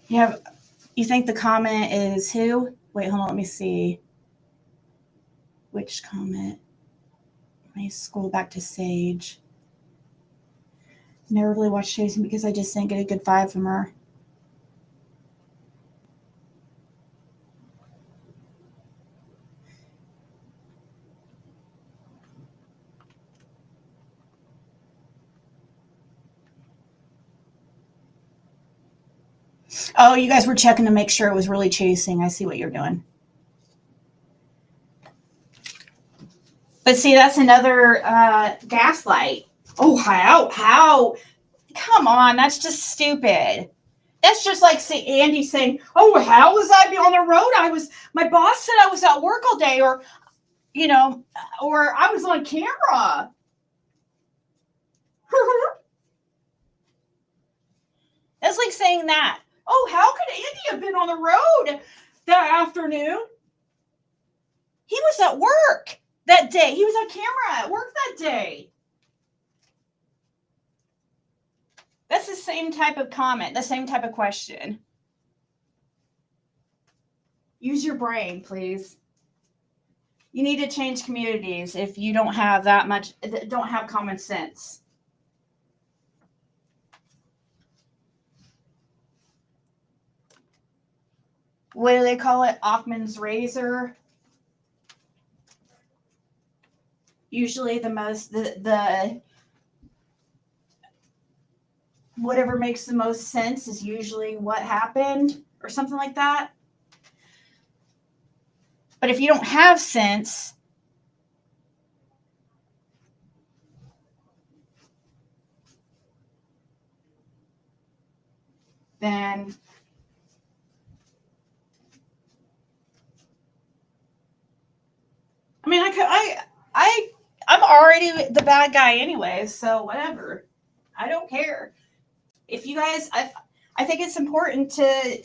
you think the comment is who? Wait, hold on, let me see. Which comment? Let me scroll back to Sage. Never really watched Chasing because I just didn't get a good vibe from her. Oh, you guys were checking to make sure it was really Chasing. I see what you're doing. But see, that's another gaslight. Oh, how? Come on, that's just stupid. That's just like Andy saying, "Oh, how was I on the road? My boss said I was at work all day, or or I was on camera." That's like saying that. Oh, how could Andy have been on the road that afternoon? He was at work that day. He was on camera at work that day. That's the same type of comment, the same type of question. Use your brain, please. You need to change communities if you don't have that much, don't have common sense. What do they call it? Occam's razor. Usually the whatever makes the most sense is usually what happened or something like that. But if you don't have sense, then I mean, I'm already the bad guy anyway, so whatever. I don't care. If you guys, I think it's important to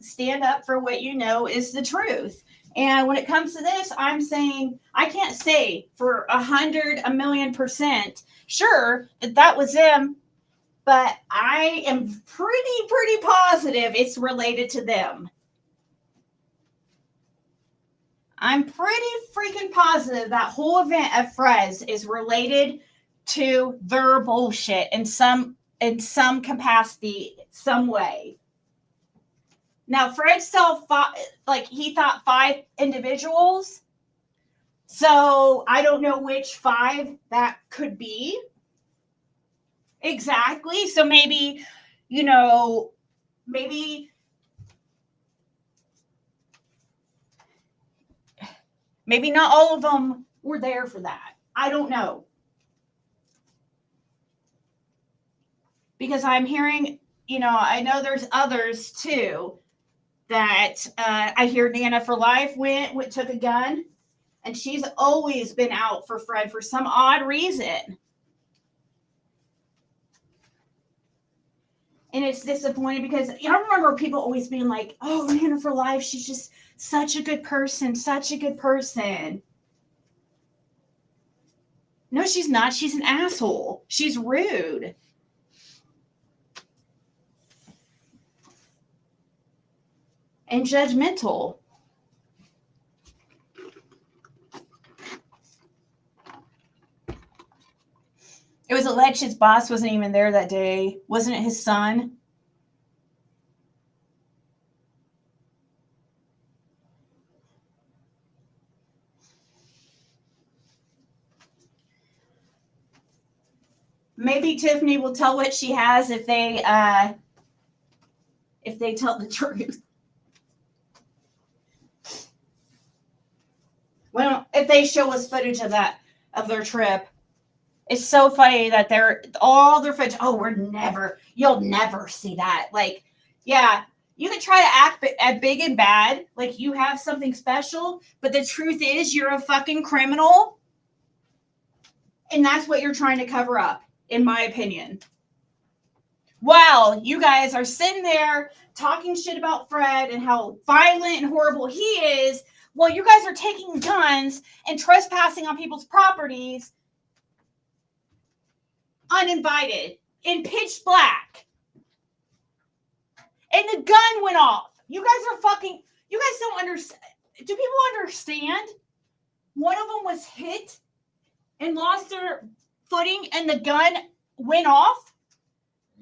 stand up for what you know is the truth. And when it comes to this, I'm saying I can't say for 1,000,000% sure that was them, but I am pretty positive it's related to them. I'm pretty freaking positive that whole event at Frez is related to their bullshit in some capacity, some way. Now, Fred saw five, like he thought 5 individuals. So I don't know which 5 that could be. Exactly. So maybe, you know, maybe not all of them were there for that. I don't know. Because I'm hearing, I know there's others too that I hear Nana for Life went took a gun, and she's always been out for Fred for some odd reason. And it's disappointing because I remember people always being like, "Oh, Nana for Life, she's just such a good person, such a good person." No, she's not. She's an asshole. She's rude. And judgmental. It was alleged his boss wasn't even there that day. Wasn't it his son? Maybe Tiffany will tell what she has if they tell the truth. Well, if they show us footage of their trip. It's so funny that they're all their footage. Oh, you'll never see that. Like, yeah, you can try to act big and bad, like you have something special, but the truth is you're a fucking criminal, and that's what you're trying to cover up, in my opinion. While you guys are sitting there talking shit about Fred and how violent and horrible he is, while you guys are taking guns and trespassing on people's properties uninvited in pitch black. And the gun went off. You guys don't understand. Do people understand? One of them was hit and lost their footing and the gun went off.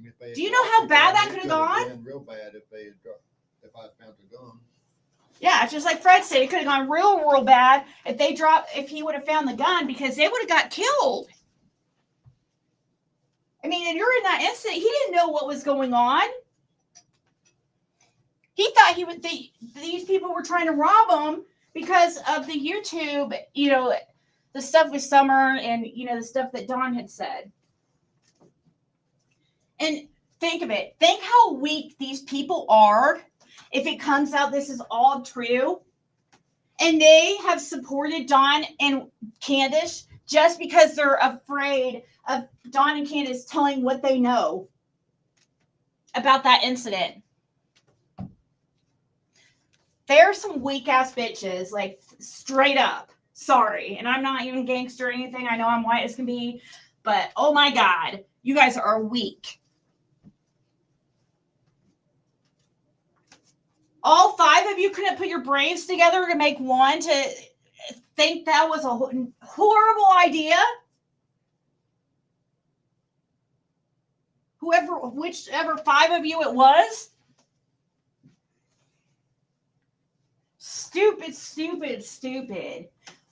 Do you know how bad that could have gone? Real bad if I found the gun. Yeah, just like Fred said, it could have gone real bad if he would have found the gun, because they would have got killed. I mean, and you're in that incident, he didn't know what was going on. He thought these people were trying to rob him because of the YouTube, the stuff with Summer and, the stuff that Dawn had said. And think of it. Think how weak these people are if it comes out this is all true. And they have supported Dawn and Candace just because they're afraid of Dawn and Candace telling what they know about that incident. They're some weak ass bitches, like straight up. Sorry. And I'm not even gangster or anything. I know I'm white as can be, but oh my God, you guys are weak. All 5 of you couldn't put your brains together to make one to think that was a horrible idea? Whichever 5 of you it was? Stupid.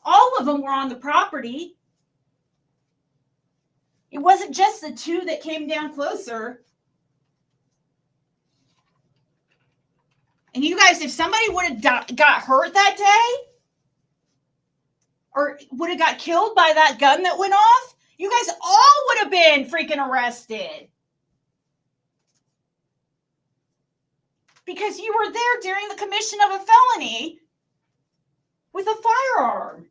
All of them were on the property. It wasn't just the 2 that came down closer. And you guys, if somebody would have got hurt that day, or would have got killed by that gun that went off, you guys all would have been freaking arrested. Because you were there during the commission of a felony with a firearm.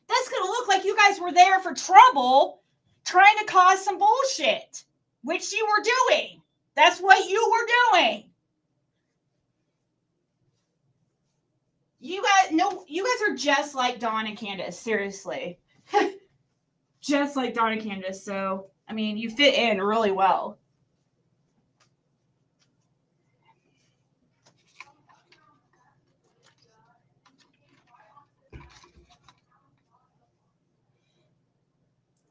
That's going to look like you guys were there for trouble, trying to cause some bullshit, which you were doing. That's what you were doing. You guys are just like Dawn and Candace, seriously. Just like Dawn and Candace. So, I mean, you fit in really well.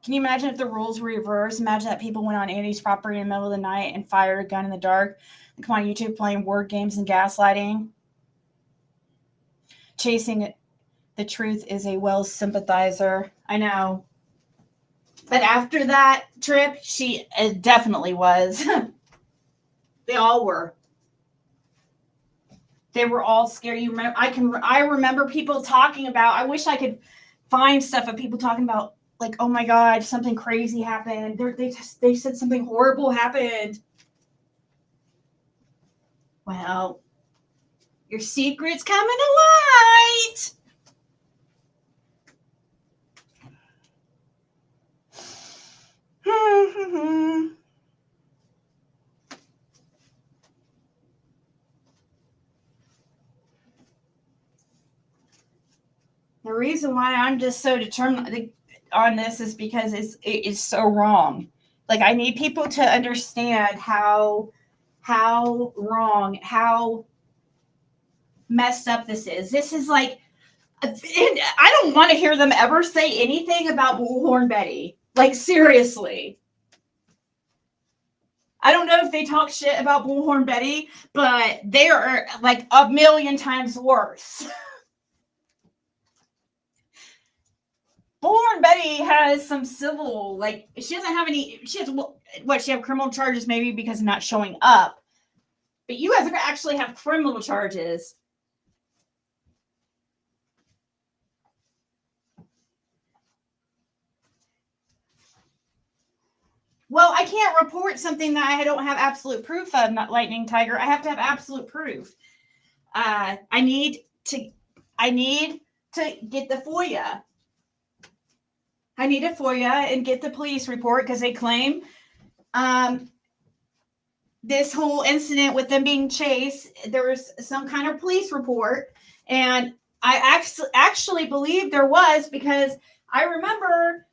Can you imagine if the rules were reversed? Imagine that people went on Andy's property in the middle of the night and fired a gun in the dark. They come on YouTube playing word games and gaslighting. Chasing the truth is a Wells sympathizer. I know. But after that trip, she definitely was. They all were. They were all scared. You remember? I remember people talking about. I wish I could find stuff of people talking about, like, oh my God, something crazy happened. They said something horrible happened. Well, your secret's coming to light. The reason why I'm just so determined on this is because it is so wrong. Like, I need people to understand how wrong, how messed up this is. This is like, I don't want to hear them ever say anything about Bullhorn Betty. Like, seriously. I don't know if they talk shit about Bullhorn Betty, but they are like a million times worse. Bullhorn Betty has some civil, like, she doesn't have any, she has, what, she have criminal charges maybe because of not showing up. But you guys actually have criminal charges. Well, I can't report something that I don't have absolute proof of, not Lightning Tiger. I have to have absolute proof. I need to get the FOIA. I need a FOIA and get the police report because they claim this whole incident with them being chased, there was some kind of police report. And I actually believe there was, because I remember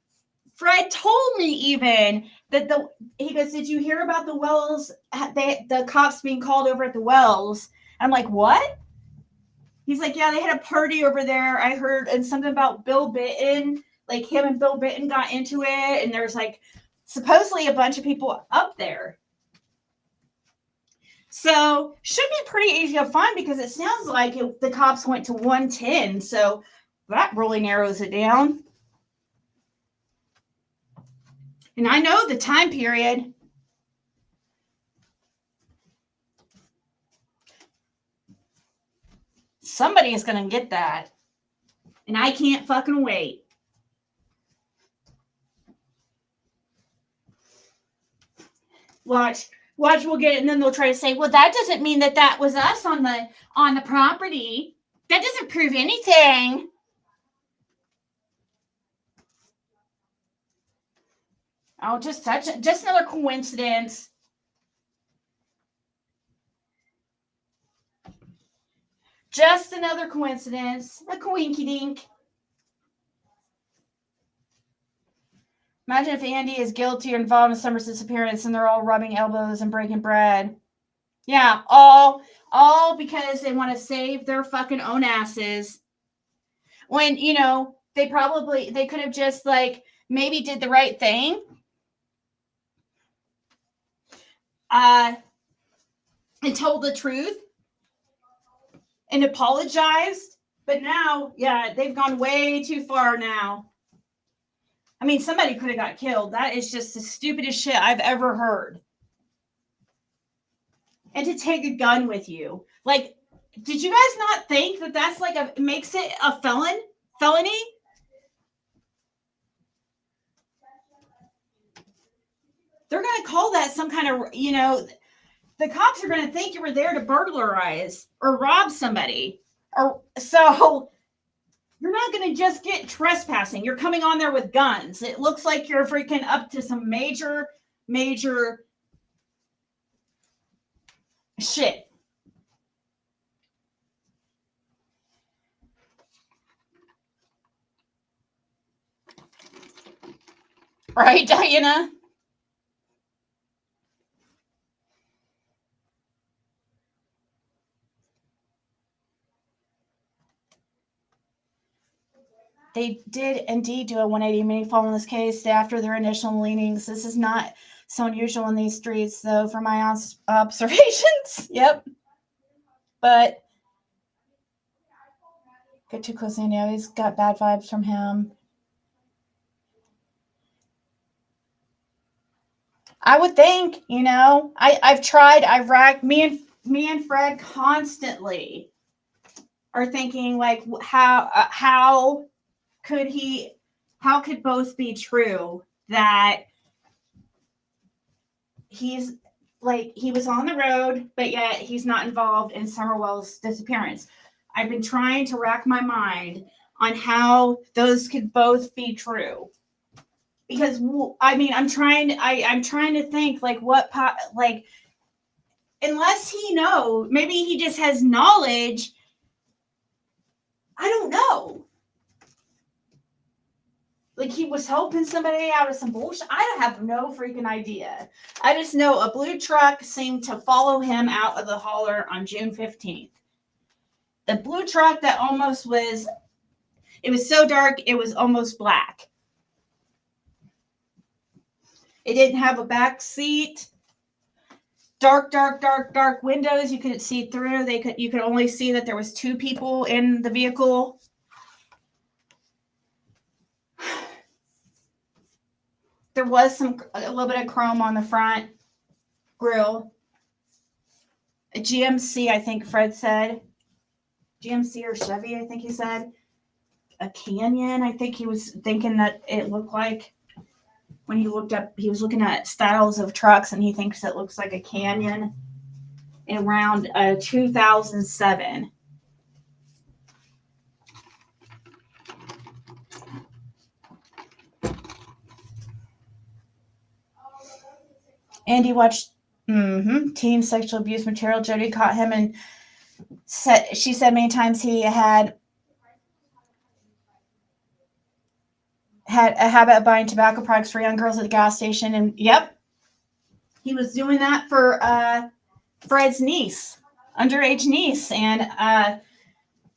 Fred told me even that he goes, did you hear about the Wells, the cops being called over at the Wells? I'm like, what? He's like, yeah, they had a party over there. I heard, and something about Bill Bitton, like him and Bill Bitton got into it. And there's like supposedly a bunch of people up there. So should be pretty easy to find because it sounds like the cops went to 110. So that really narrows it down. And I know the time period. Somebody is going to get that. And I can't fucking wait. Watch, we'll get it, and then they'll try to say, well, that doesn't mean that was us on the property. That doesn't prove anything. Oh, just another coincidence. Just another coincidence. A coinky dink. Imagine if Andy is guilty or involved in Summer's disappearance and they're all rubbing elbows and breaking bread. Yeah, all because they want to save their fucking own asses. When, they could have just like maybe did the right thing. And told the truth and apologized. But now, yeah, they've gone way too far now. I mean, somebody could have got killed. That is just the stupidest shit I've ever heard. And to take a gun with you. Like, did you guys not think that that's like makes it a felony? They're going to call that some kind of, the cops are going to think you were there to burglarize or rob somebody. So you're not going to just get trespassing. You're coming on there with guns. It looks like you're freaking up to some major shit. Right, Diana? They did indeed do a 180 mini fall in this case after their initial leanings. This is not so unusual in these streets, though, from my observations. Yep. But get too close, Andy. I always got bad vibes from him. I would think, I've tried. I've racked me and Fred constantly are thinking like, how could both be true that he's like he was on the road, but yet he's not involved in Summerwell's disappearance. I've been trying to rack my mind on how those could both be true. Because I'm trying to think like like unless maybe he just has knowledge. I don't know. Like he was helping somebody out of some bullshit. I have no freaking idea. I just know a blue truck seemed to follow him out of the holler on June 15th. The blue truck that it was so dark, it was almost black. It didn't have a back seat. Dark windows. You couldn't see through. You could only see that there was 2 people in the vehicle. There was a little bit of chrome on the front grill. A GMC, I think Fred said. GMC or Chevy, I think he said. A Canyon, I think he was thinking that it looked like. When he looked up, he was looking at styles of trucks, and he thinks it looks like a Canyon around 2007. Andy watched teen sexual abuse material. Jody caught him and she said many times he had a habit of buying tobacco products for young girls at the gas station. And yep, he was doing that for Fred's niece, underage niece. And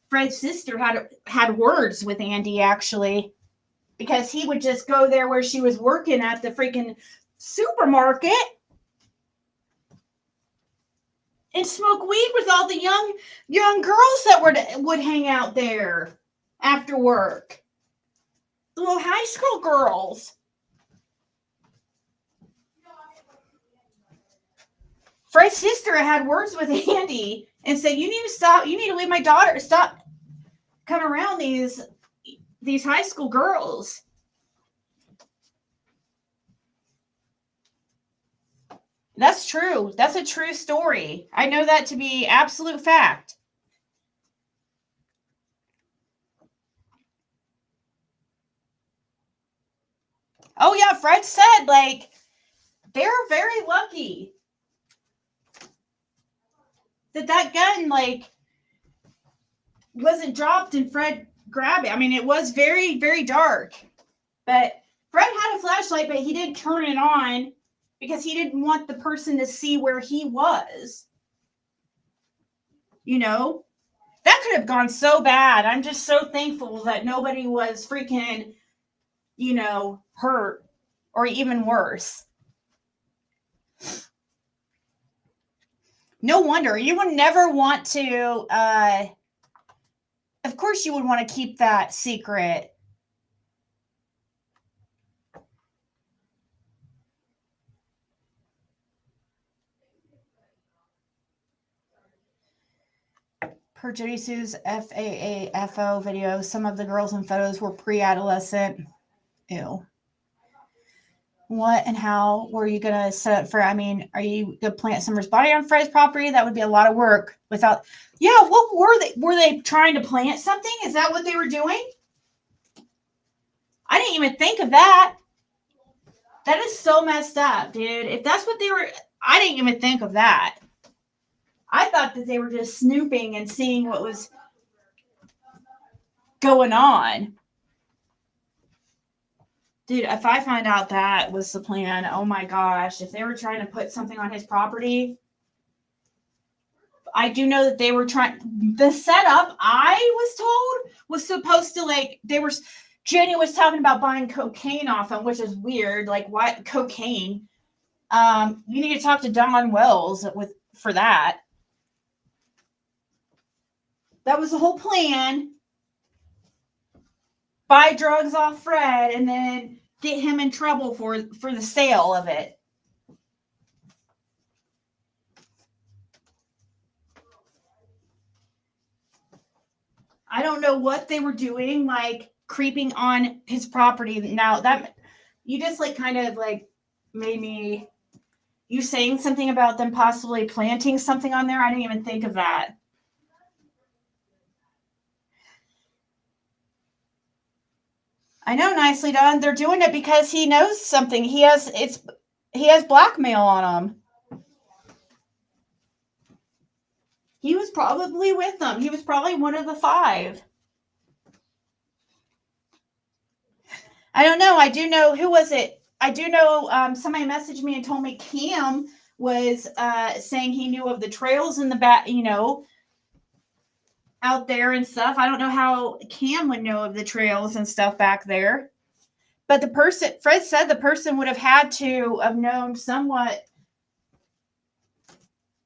Fred's sister had words with Andy, actually, because he would just go there where she was working at the freaking supermarket and smoke weed with all the young girls that would hang out there after work. The little high school girls. Fred's sister had words with Andy and said, "You need to stop. You need to leave my daughter. Stop coming around these high school girls." That's true. That's a true story. I know that to be absolute fact. Oh yeah, Fred said like they're very lucky that gun like wasn't dropped and Fred grabbed it. I mean, it was very, very dark, but Fred had a flashlight, but he didn't turn it on because he didn't want the person to see where he was. That could have gone so bad. I'm just so thankful that nobody was freaking, hurt or even worse. No wonder you would never want to, of course you would want to keep that secret. Per Jody Sue's FAAFO video, some of the girls in photos were pre-adolescent. Ew. What and how were you going to set up for, are you going to plant Summer's body on Fred's property? That would be a lot of work without, what were they? Were they trying to plant something? Is that what they were doing? I didn't even think of that. That is so messed up, dude. If that's what they were, I didn't even think of that. I thought that they were just snooping and seeing what was going on. Dude, if I find out that was the plan, oh my gosh, if they were trying to put something on his property, I do know that they were trying, the setup, I was told, was supposed to Jenny was talking about buying cocaine off him, which is weird. Like, what cocaine? You need to talk to Don Wells for that. That was the whole plan. Buy drugs off Fred and then get him in trouble for the sale of it. I don't know what they were doing, like creeping on his property. Now that you just like kind of like made me, you saying something about them possibly planting something on there. I didn't even think of that. I know, nicely done. They're doing it because he knows something. He has blackmail on him. He was probably with them. He was probably one of the 5. I don't know. I do know, who was it? I do know somebody messaged me and told me Cam was saying he knew of the trails in the back, out there and stuff. I don't know how Cam would know of the trails and stuff back there. But Fred said the person would have had to have known somewhat.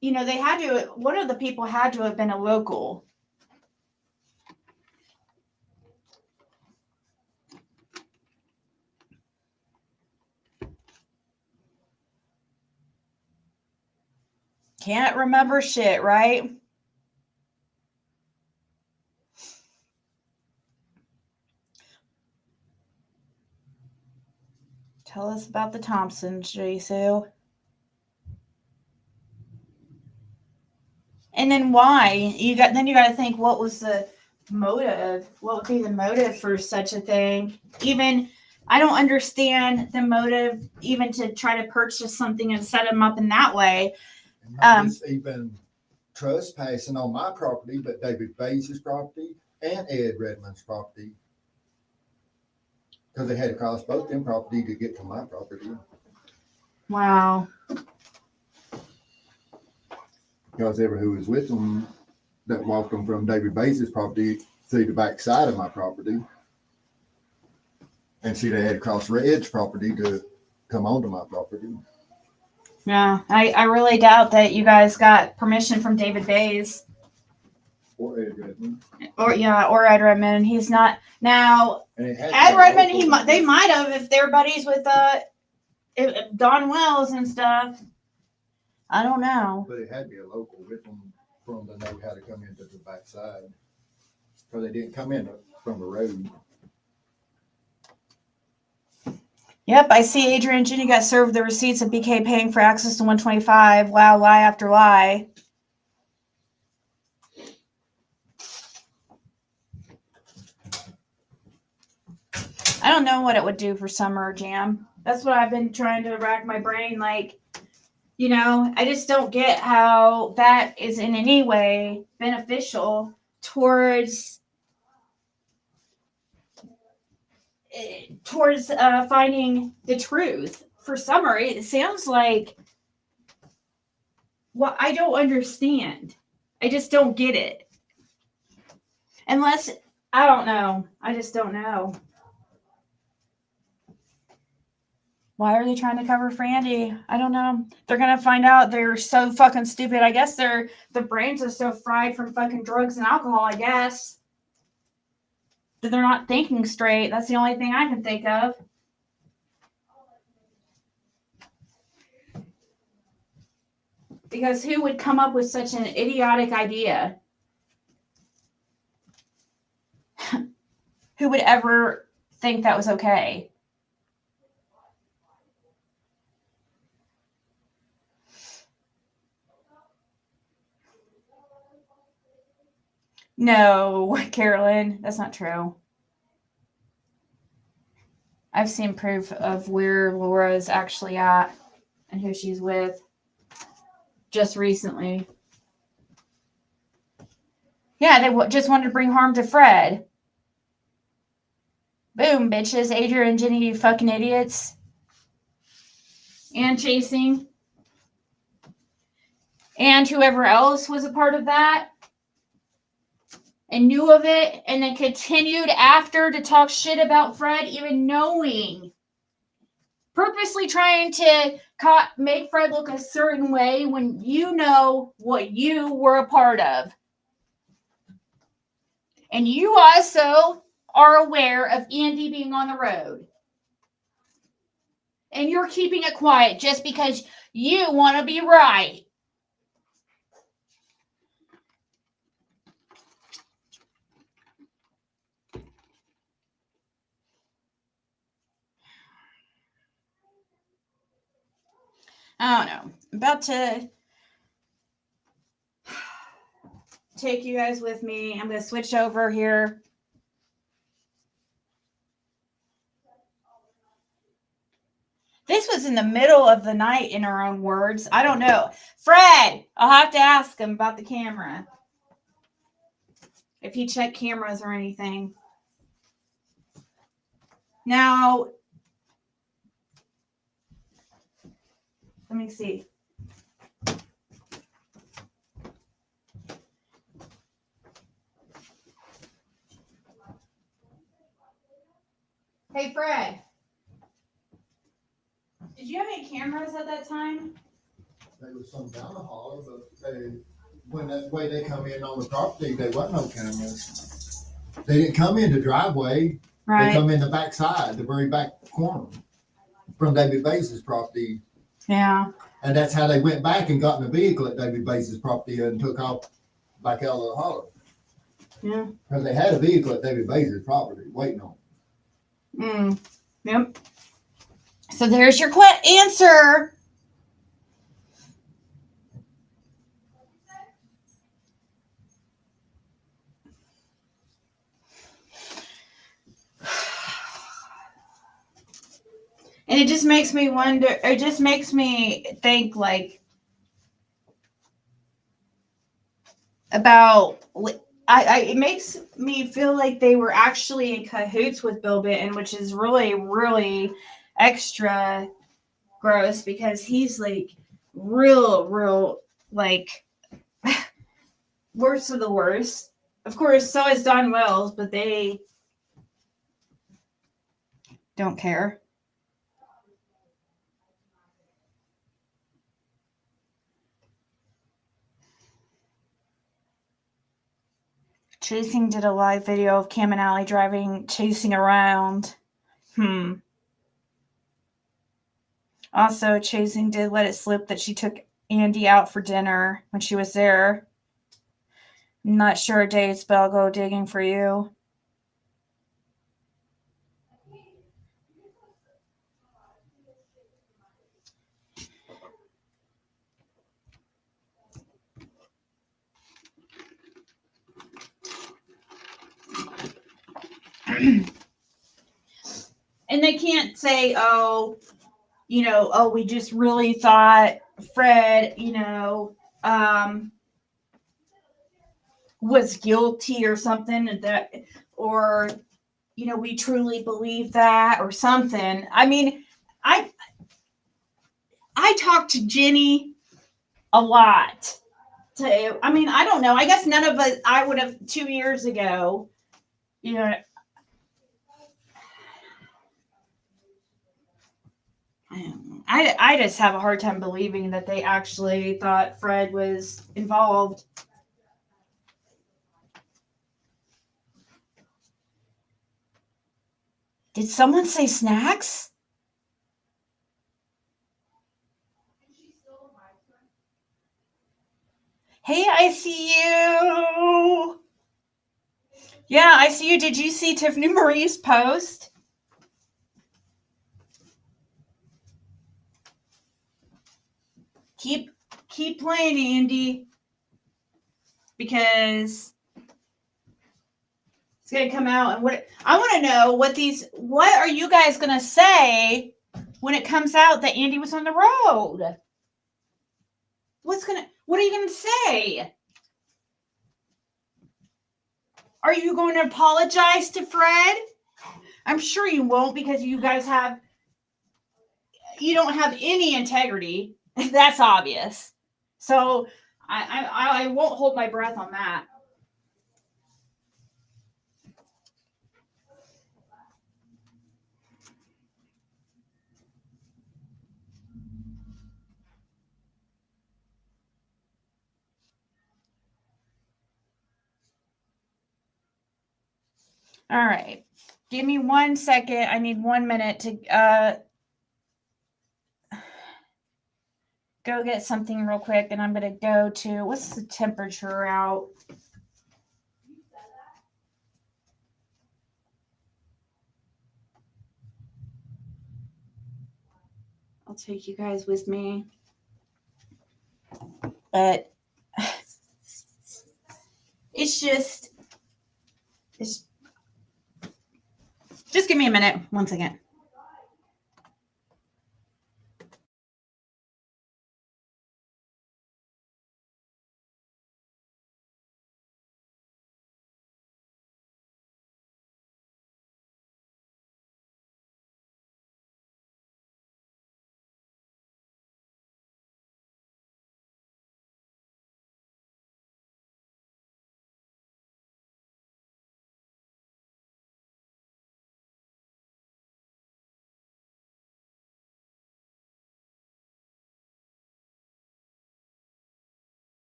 One of the people had to have been a local. Can't remember shit, right? Tell us about the Thompsons, Jisoo. And then why? You got to think, what was the motive? What would be the motive for such a thing? Even I don't understand the motive even to try to purchase something and set them up in that way. It's even trespassing on my property, but David Bays' property and Ed Redmond's property. Because they had to cross both them property to get to my property. Wow. Because ever who was with them that walked them from David Bays' property to the back side of my property. And see, they had to cross Ed's property to come onto my property. Yeah, I really doubt that you guys got permission from David Bays. Or Ed Redmond. Or Ed Redmond. He's not now. Ed Redmond, they might have if they're buddies with Don Wells and stuff. I don't know. But it had to be a local with them from to know how to come into the backside. Because they didn't come in from the road. Yep, I see Adrian and Ginny got served the receipts of BK paying for access to 125. Wow, lie after lie. I don't know what it would do for Summer Jam. That's what I've been trying to rack my brain. Like, I just don't get how that is in any way beneficial towards finding the truth. For Summer, it sounds like, well, I don't understand. I just don't get it. Unless, I don't know. I just don't know. Why are they trying to cover for Andy? I don't know. They're going to find out they're so fucking stupid. I guess the brains are so fried from fucking drugs and alcohol, I guess. That they're not thinking straight. That's the only thing I can think of. Because who would come up with such an idiotic idea? Who would ever think that was okay? No, Carolyn, that's not true. I've seen proof of where Laura is actually at and who she's with just recently. Yeah, they just wanted to bring harm to Fred. Boom, bitches. Adrian and Ginny, you fucking idiots. And chasing. And whoever else was a part of that. and knew of it and then continued after to talk shit about Fred, even knowing, purposely trying to make Fred look a certain way when you know what you were a part of. And you also are aware of Andy being on the road. And you're keeping it quiet just because you want to be right. I don't know. I'm about to take you guys with me. I'm going to switch over here. This was in the middle of the night, in her own words. I don't know. Fred, I'll have to ask him about the camera. If he checked cameras or anything. Now, let me see. Hey, Fred. Did you have any cameras at that time? There was some down the hall, but when that way they come in on the property, there wasn't no cameras. They didn't come in the driveway. Right. They come in the back side, the very back corner from David Bass's property. Yeah. And that's how they went back and got in the vehicle at David Bass's property and took off back out of the holler. Yeah. Because they had a vehicle at David Bass's property waiting on them. Yep. So there's your answer. And it just makes me wonder, it just makes me think like about, it makes me feel like they were actually in cahoots with Bill Benton, which is really, really extra gross because he's like real, like worst of the worst. Of course, so is Don Wells, but they don't care. Chasing did a live video of Cam and Allie chasing around. Also, Chasing did let it slip that she took Andy out for dinner when she was there. I'm not sure dates, but I'll go digging for you. And they can't say, we just really thought Fred, was guilty or something, or we truly believe that or something. I mean, I talked to Jenny a lot. I don't know. I guess none of us, I would have 2 years ago, I just have a hard time believing that they actually thought Fred was involved. Did someone say snacks? Hey, I see you. Yeah, I see you. Did you see Tiffany Marie's post? Keep playing, Andy, because it's gonna come out. And what I want to know, what are you guys gonna say when it comes out that Andy was on the road? What are you gonna say? Are you going to apologize to Fred? I'm sure you won't, because you don't have any integrity. That's obvious. So I won't hold my breath on that. All right. Give me 1 second. I need 1 minute to go get something real quick, and I'm going to go to, what's the temperature out? I'll take you guys with me. But it's just give me a minute. 1 second.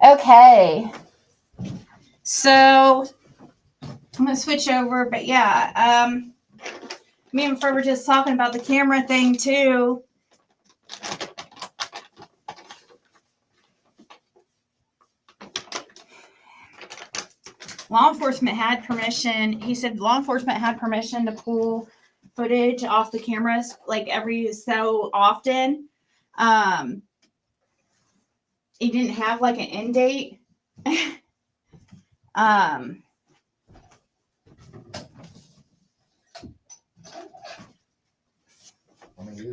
Okay. So I'm going to switch over, but yeah, me and Fred were just talking about the camera thing too. Law enforcement had permission. He said law enforcement had permission to pull footage off the cameras like every so often. He didn't have like an end date. But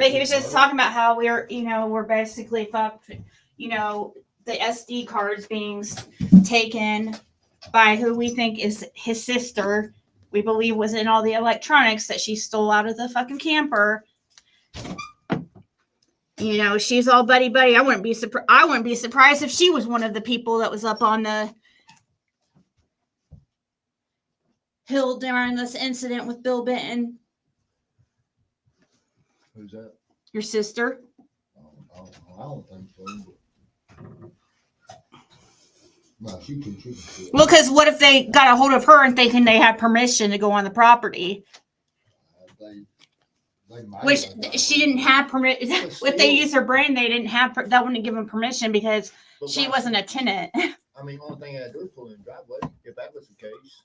he was just talking about how we're basically fucked, the SD cards being taken by who we think is his sister. We believe was in all the electronics that she stole out of the fucking camper. She's all buddy buddy. I wouldn't be surprised if she was one of the people that was up on the hill during this incident with Bill Benton. Who's that? Your sister. I don't think so. No, she can. Well, because what if they got a hold of her and thinking they had permission to go on the property? Which she didn't have permission. If they use her brain, they didn't have. That wouldn't give them permission because she wasn't a tenant. I mean, only thing I do is pull in the driveway. If that was the case,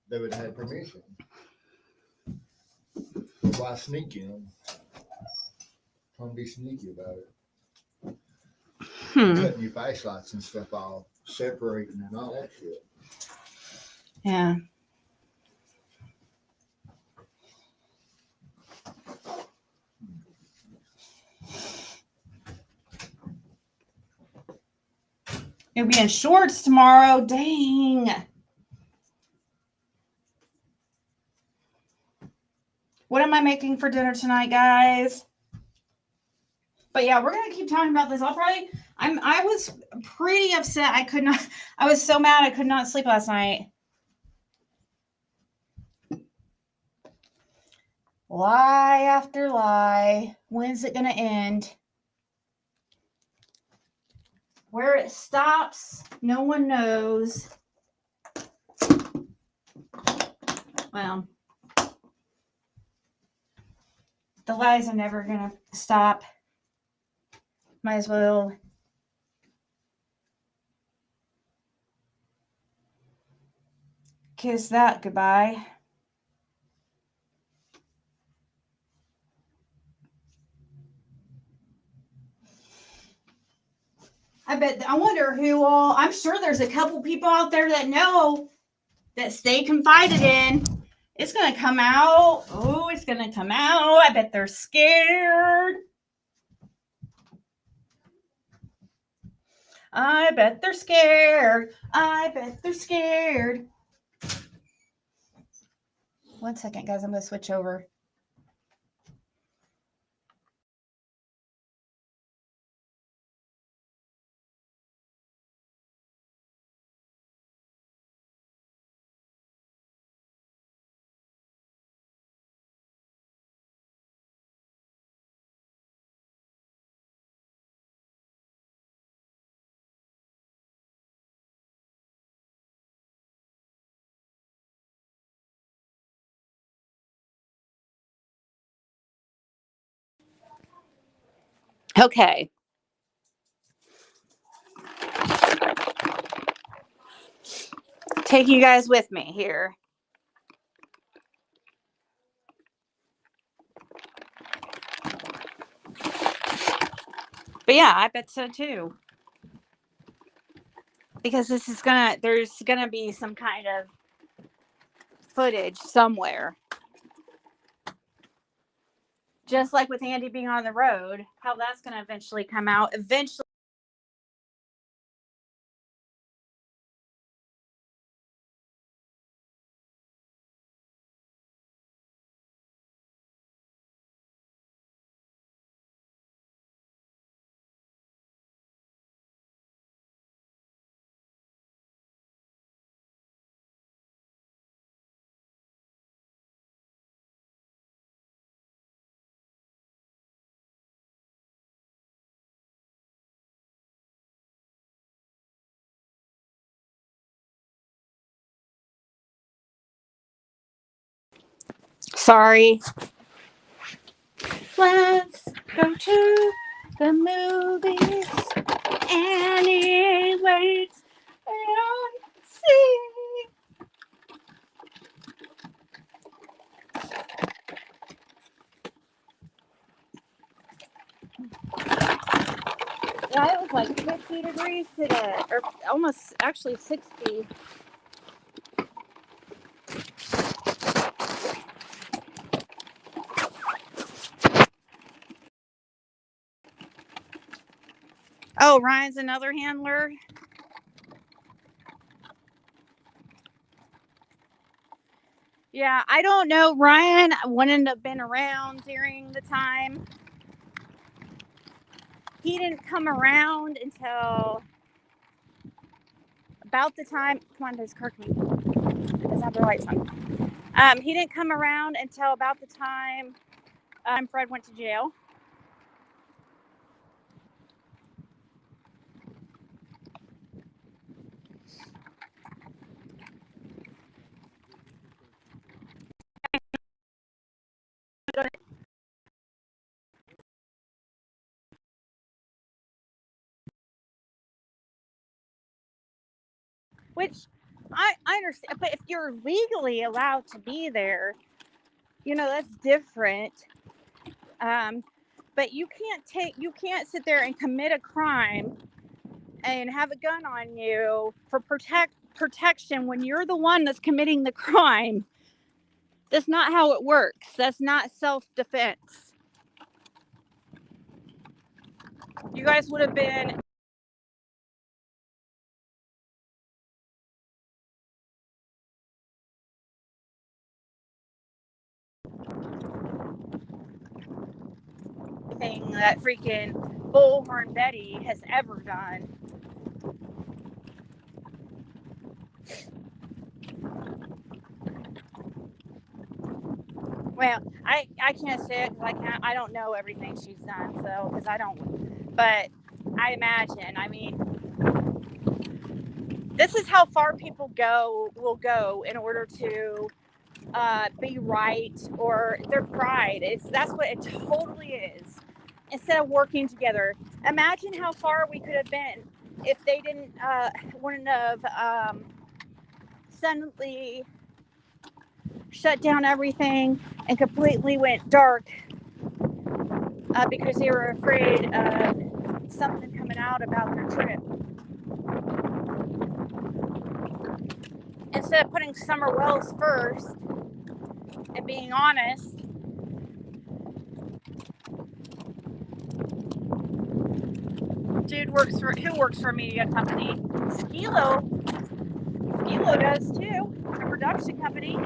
they would have had permission. But why sneak in? Trying to be sneaky about it. Cutting your flashlights and stuff off, separating and all that shit. Yeah. You'll be in shorts tomorrow. Dang. What am I making for dinner tonight, guys? But yeah, we're gonna keep talking about this. I was pretty upset. I was so mad I could not sleep last night. Lie after lie. When's it gonna end? Where it stops, no one knows. Well, the lies are never gonna stop. Might as well kiss that goodbye. I wonder who all, I'm sure there's a couple people out there that know that Stay confided in. It's going to come out. Oh, it's going to come out. I bet they're scared. I bet they're scared. I bet they're scared. 1 second, guys. I'm going to switch over. Okay. Taking you guys with me here. But yeah, I bet so too. Because there's gonna be some kind of footage somewhere. Just like with Andy being on the road, how that's gonna eventually come out. Eventually. Sorry. Let's go to the movies. Anyways, see. Yeah, it was like 50 degrees today, or almost actually 60. Oh, Ryan's another handler. Yeah, I don't know. Ryan wouldn't have been around during the time. He didn't come around until about the time. Come on, there's Kirkman. It doesn't have the lights on. He didn't come around until about the time Fred went to jail. Which I understand, but if you're legally allowed to be there, that's different. But you can't sit there and commit a crime and have a gun on you for protection when you're the one that's committing the crime. That's not how it works. That's not self-defense. You guys would have been thing that freaking Bullhorn Betty has ever done. Well, I can't say it because I don't know everything she's done, so because I don't, but I imagine. I mean, this is how far people will go in order to be right, or their pride. That's what it totally is. Instead of working together, imagine how far we could have been if they wouldn't have suddenly shut down everything and completely went dark because they were afraid of something coming out about their trip. Instead of putting Summer Wells first and being honest, who works for a media company? Skilo does too, a production company.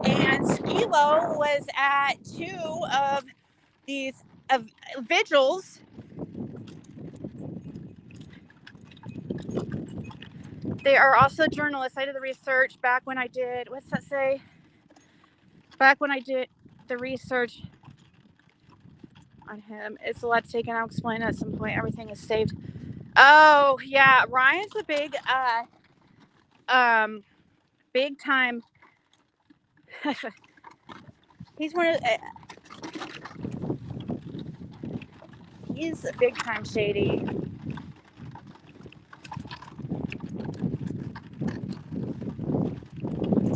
And Skilo was at 2 of these vigils. They are also journalists. I did the research back when I did, what's that say? Back when I did the research on him. It's a lot taken. I'll explain at some point. Everything is saved. Oh, yeah. Ryan's a big time. He's he's a big time shady.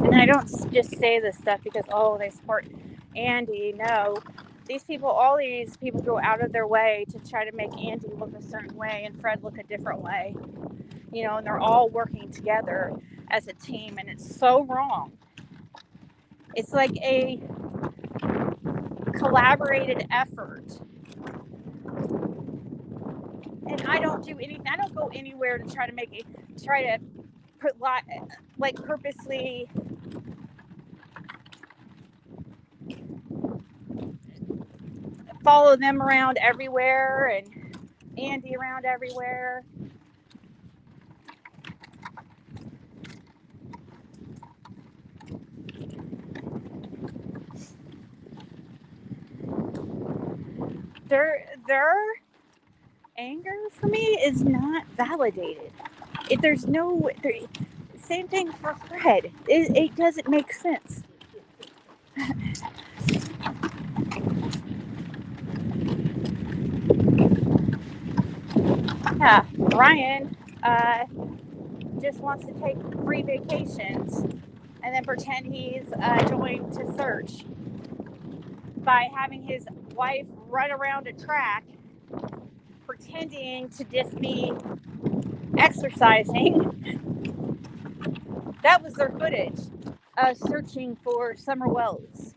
And I don't just say this stuff because, they support Andy. No. All these people go out of their way to try to make Andy look a certain way and Fred look a different way. And they're all working together as a team, and it's so wrong. It's like a collaborated effort. And I don't do anything. I don't go anywhere to try to purposely follow them around everywhere and Andy around everywhere. Their anger for me is not validated. Same thing for Fred. It doesn't make sense. Yeah, Ryan just wants to take free vacations and then pretend he's going to search by having his wife run around a track pretending to just be exercising. That was their footage searching for Summer Wells.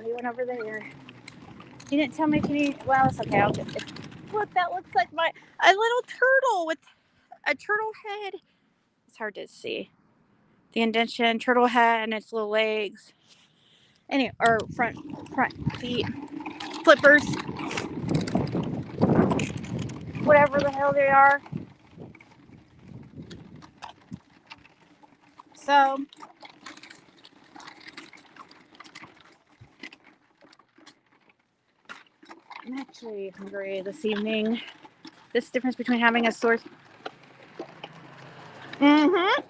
He went over there. He didn't tell me if he needed. Well, it's okay. I'll get it. Look, that looks like a little turtle with a turtle head. It's hard to see. The indentation, turtle head, and its little legs. Or front feet, flippers, whatever the hell they are. So actually hungry this evening. This difference between having a source. Mm-hmm.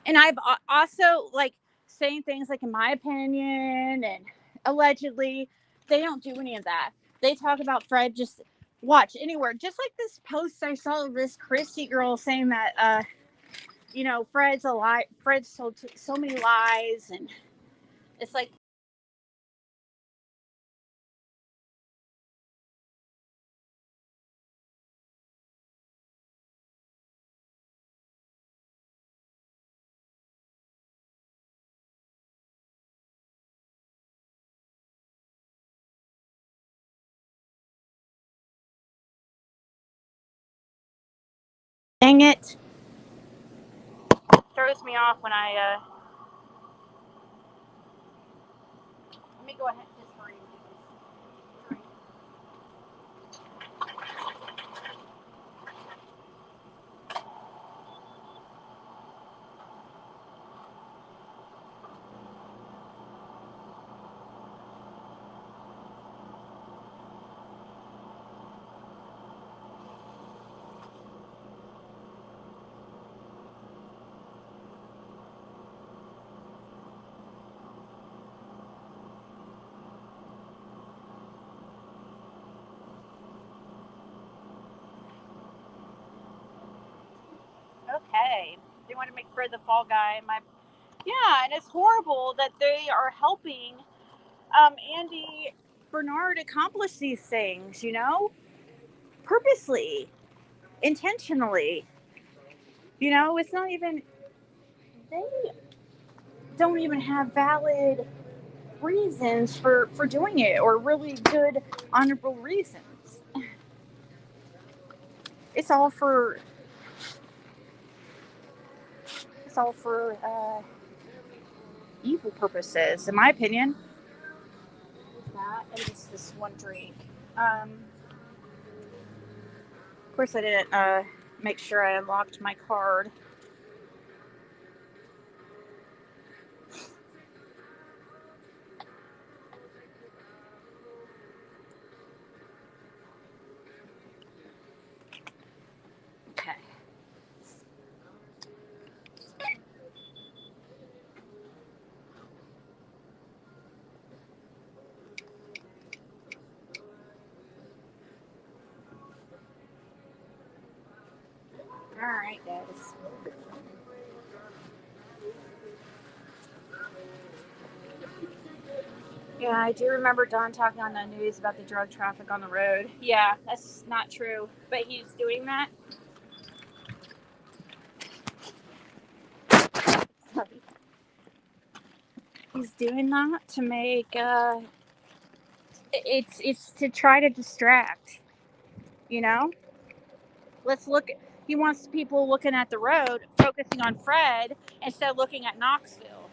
And I've also, like, saying things like, in my opinion, and allegedly, they don't do any of that. They talk about Fred, just watch anywhere. Just like this post I saw of this Christy girl saying that, Fred's a lie. Fred's told so many lies, and it's like, dang it. Throws me off when I, let me go ahead and just hurry. Okay. They want to make Fred the fall guy. Yeah, and it's horrible that they are helping Andy Bernard accomplish these things, purposely, intentionally. It's not even, they don't even have valid reasons for doing it, or really good, honorable reasons. It's all for evil purposes, in my opinion. That and just this one drink. Of course, I didn't make sure I unlocked my card. Okay. All right, guys. Yeah, I do remember Don talking on the news about the drug traffic on the road. Yeah, that's not true. But he's doing that. Sorry. He's doing that to make it's to try to distract. Let's look. He wants people looking at the road, focusing on Fred instead of looking at Knoxville.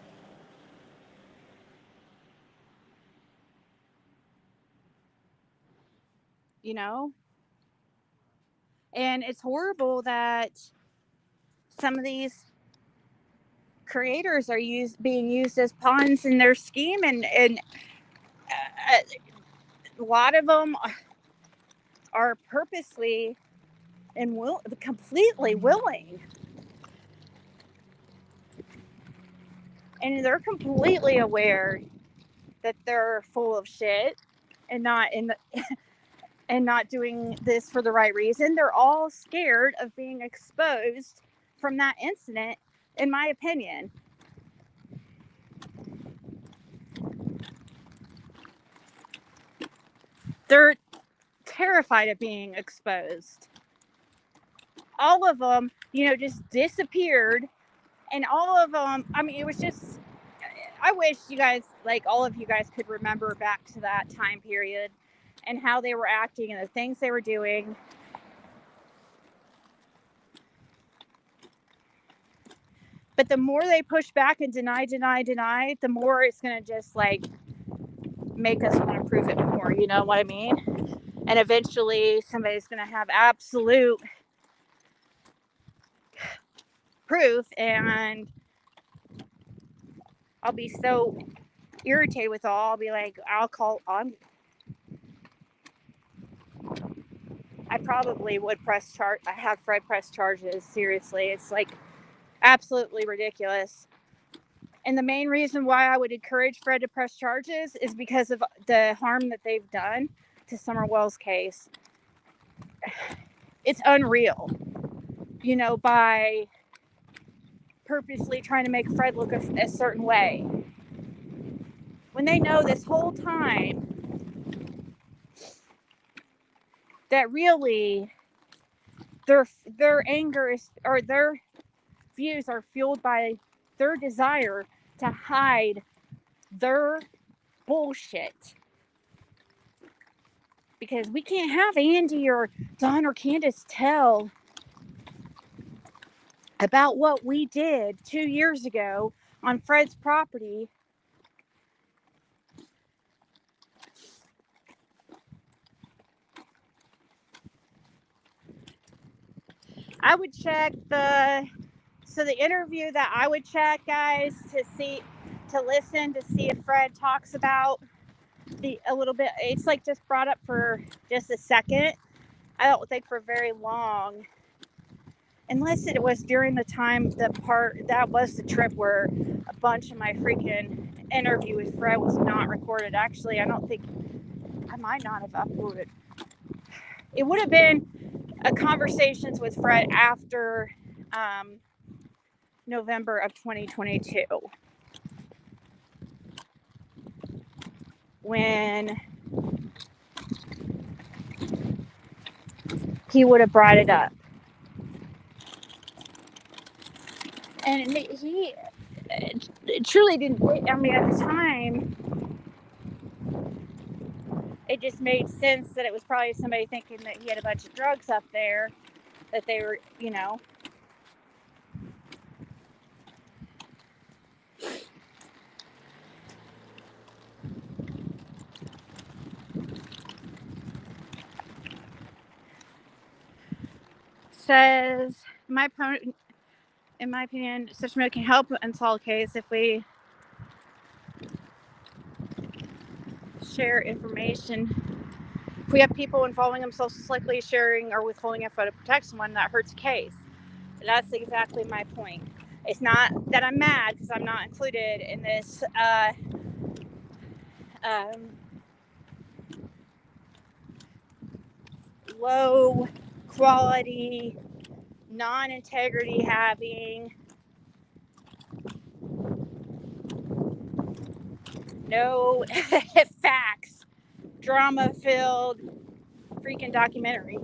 And it's horrible that some of these creators are being used as pawns in their scheme, and a lot of them are purposely and completely willing, and they're completely aware that they're full of shit and not doing this for the right reason. They're all scared of being exposed from that incident, in my opinion. They're terrified of being exposed. All of them, just disappeared. And all of them, it was just, I wish you guys, all of you guys could remember back to that time period and how they were acting and the things they were doing. But the more they push back and deny, the more it's going to just make us want to prove it more. You know what I mean? And eventually somebody's going to have absolute proof, and I'll be so irritated with all. I'll be like, I probably would have Fred press charges. Seriously, it's like absolutely ridiculous. And the main reason why I would encourage Fred to press charges is because of the harm that they've done to Summer Wells' case. It's unreal, by purposely trying to make Fred look a certain way. When they know this whole time that really their anger is, or their views are fueled by their desire to hide their bullshit. Because we can't have Andy or Don or Candace tell about what we did 2 years ago on Fred's property. I would check the interview that I would check, guys, to listen to see if Fred talks about a little bit. It's like just brought up for just a second. I don't think for very long, unless it was during the time that was the trip where a bunch of my freaking interview with Fred was not recorded. Actually, I don't think I might not have uploaded. It would have been conversations with Fred after November of 2022, when he would have brought it up. And he truly didn't. I mean, at the time, it just made sense that it was probably somebody thinking that he had a bunch of drugs up there, that they were, Says, in my opinion, such media can help unsolve a case if we share information. If we have people involving themselves likely sharing or withholding info to protect someone, that hurts a case. And that's exactly my point. It's not that I'm mad because I'm not included in this low quality, non-integrity having, no facts, drama filled freaking documentary.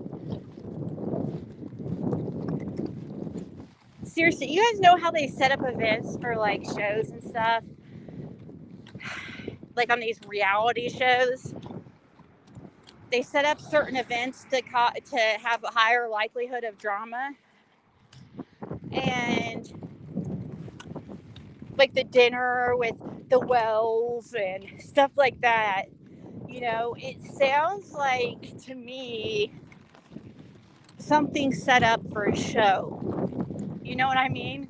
Seriously, you guys know how they set up events for like shows and stuff? Like on these reality shows, they set up certain events to have a higher likelihood of drama. And like the dinner with the Wells and stuff like that, it sounds like to me something set up for a show. You know what I mean?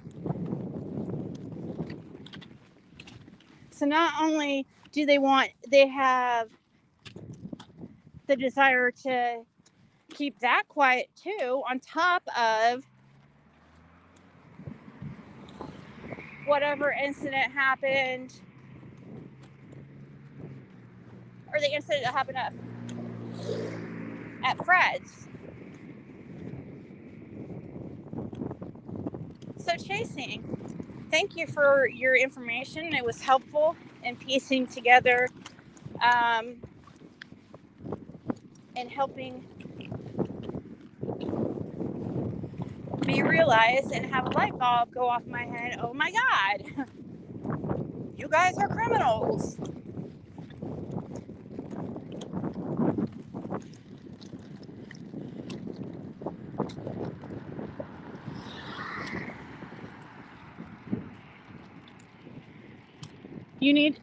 So not only do they have the desire to keep that quiet too, on top of whatever incident happened, or the incident that happened at Fred's. So Chasing, thank you for your information. It was helpful in piecing together and helping me realize and have a light bulb go off my head. Oh my God, you guys are criminals. You need,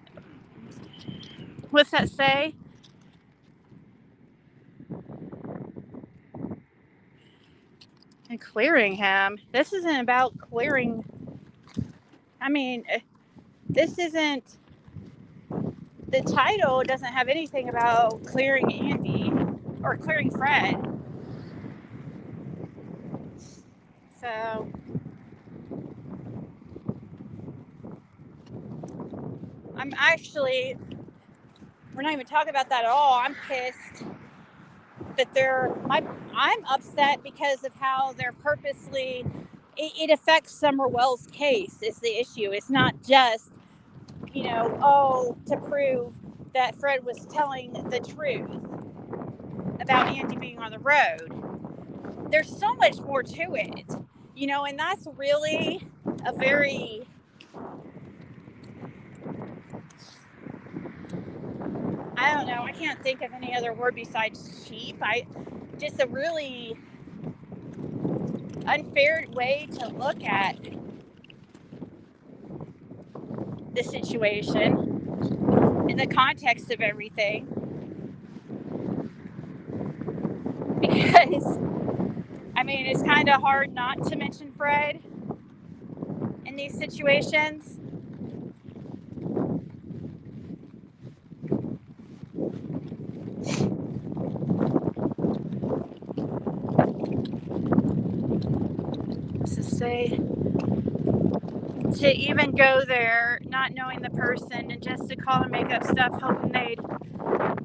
what's that say? And clearing him. This isn't about clearing. I mean, this isn't, the title doesn't have anything about clearing Andy or clearing Fred. So I'm actually, we're not even talking about that at all. I'm pissed that I'm upset because of how they're purposely, it affects Summer Wells' case is the issue. It's not just, to prove that Fred was telling the truth about Andy being on the road. There's so much more to it, and that's really a very, I don't know, I can't think of any other word besides cheap. Just a really unfair way to look at the situation in the context of everything. Because, it's kind of hard not to mention Fred in these situations. To say, to even go there not knowing the person and just to call and make up stuff hoping they'd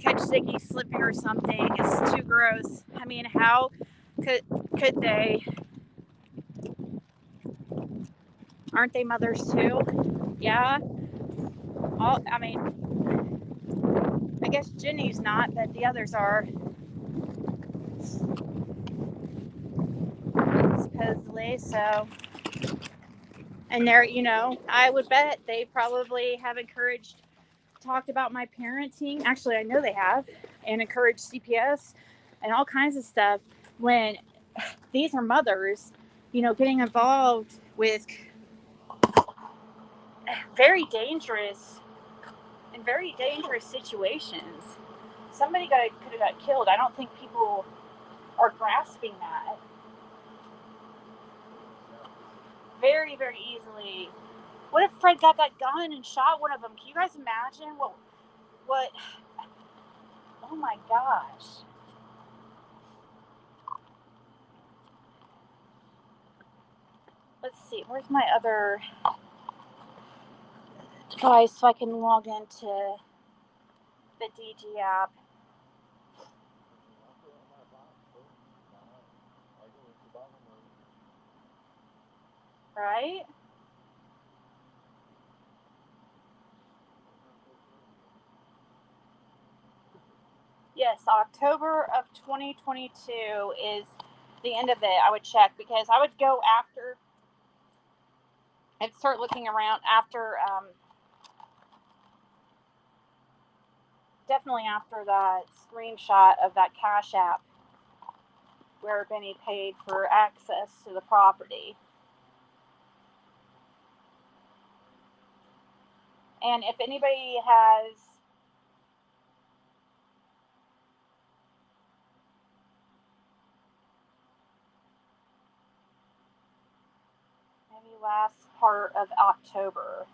catch Ziggy slipping or something is too gross. How could they? Aren't they mothers too? Yeah. I guess Jenny's not, but the others are. Supposedly, so. And they're, I would bet they probably have talked about my parenting. Actually, I know they have, and encouraged CPS and all kinds of stuff when these are mothers, getting involved with very dangerous situations. Somebody could have got killed. I don't think people are grasping that very, very easily. What if Fred got that gun and shot one of them? Can you guys imagine what? Oh my gosh. Let's see, where's my other device so I can log into the DG app? Right? Yes, October of 2022 is the end of it. I would check because I would go after and start looking around after, definitely after that screenshot of that Cash App where Benny paid for access to the property. And if anybody has maybe last part of October,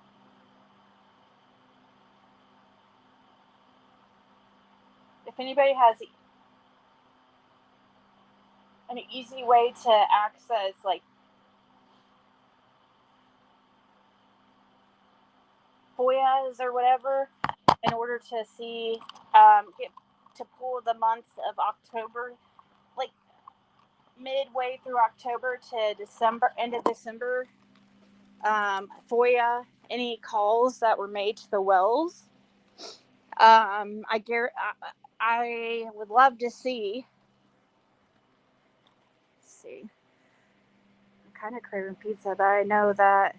if anybody has an easy way to access like FOIAs or whatever in order to see, get to pull the months of October, like midway through October to December, end of December, FOIA any calls that were made to the Wells. I would love to see. Let's see. I'm kind of craving pizza, but I know that.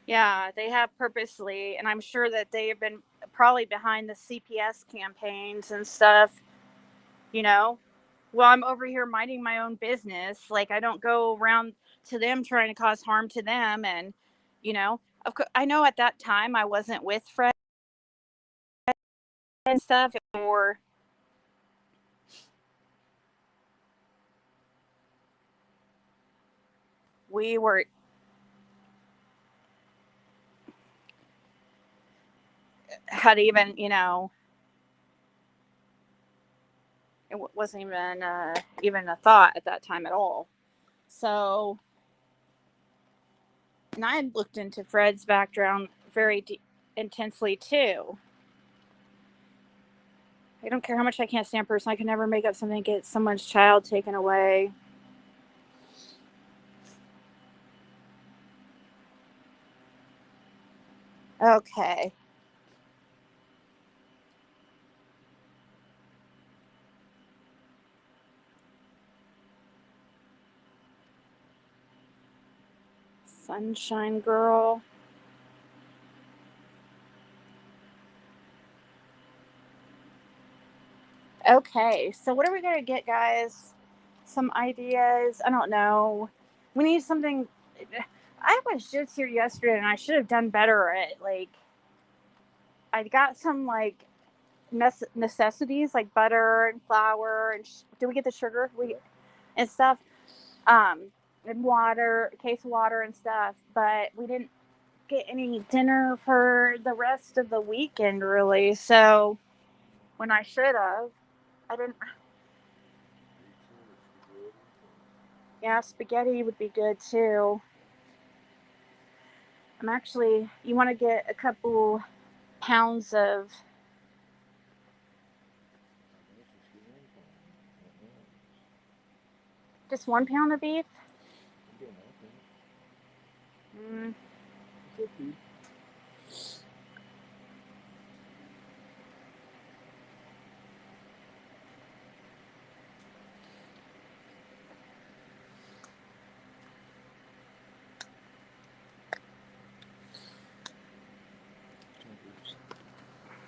Yeah, they have purposely, and I'm sure that they have been probably behind the CPS campaigns and stuff, Well, I'm over here minding my own business. Like, I don't go around to them trying to cause harm to them. And, of course, I know at that time I wasn't with Fred and stuff, or we were, had even, it wasn't even a thought at that time at all. So, and I had looked into Fred's background very intensely too. I don't care how much I can't stand a person. I can never make up something to get someone's child taken away. Okay. Sunshine Girl. Okay, so what are we going to get, guys? Some ideas? I don't know. We need something. I was just here yesterday and I should have done better at, I got some, necessities like butter and flour and did we get the sugar and stuff, and water, a case of water and stuff, but we didn't get any dinner for the rest of the weekend really, so when I should have, I didn't. Yeah, spaghetti would be good too. You want to get a couple pounds of, just 1 pound of beef? Mm.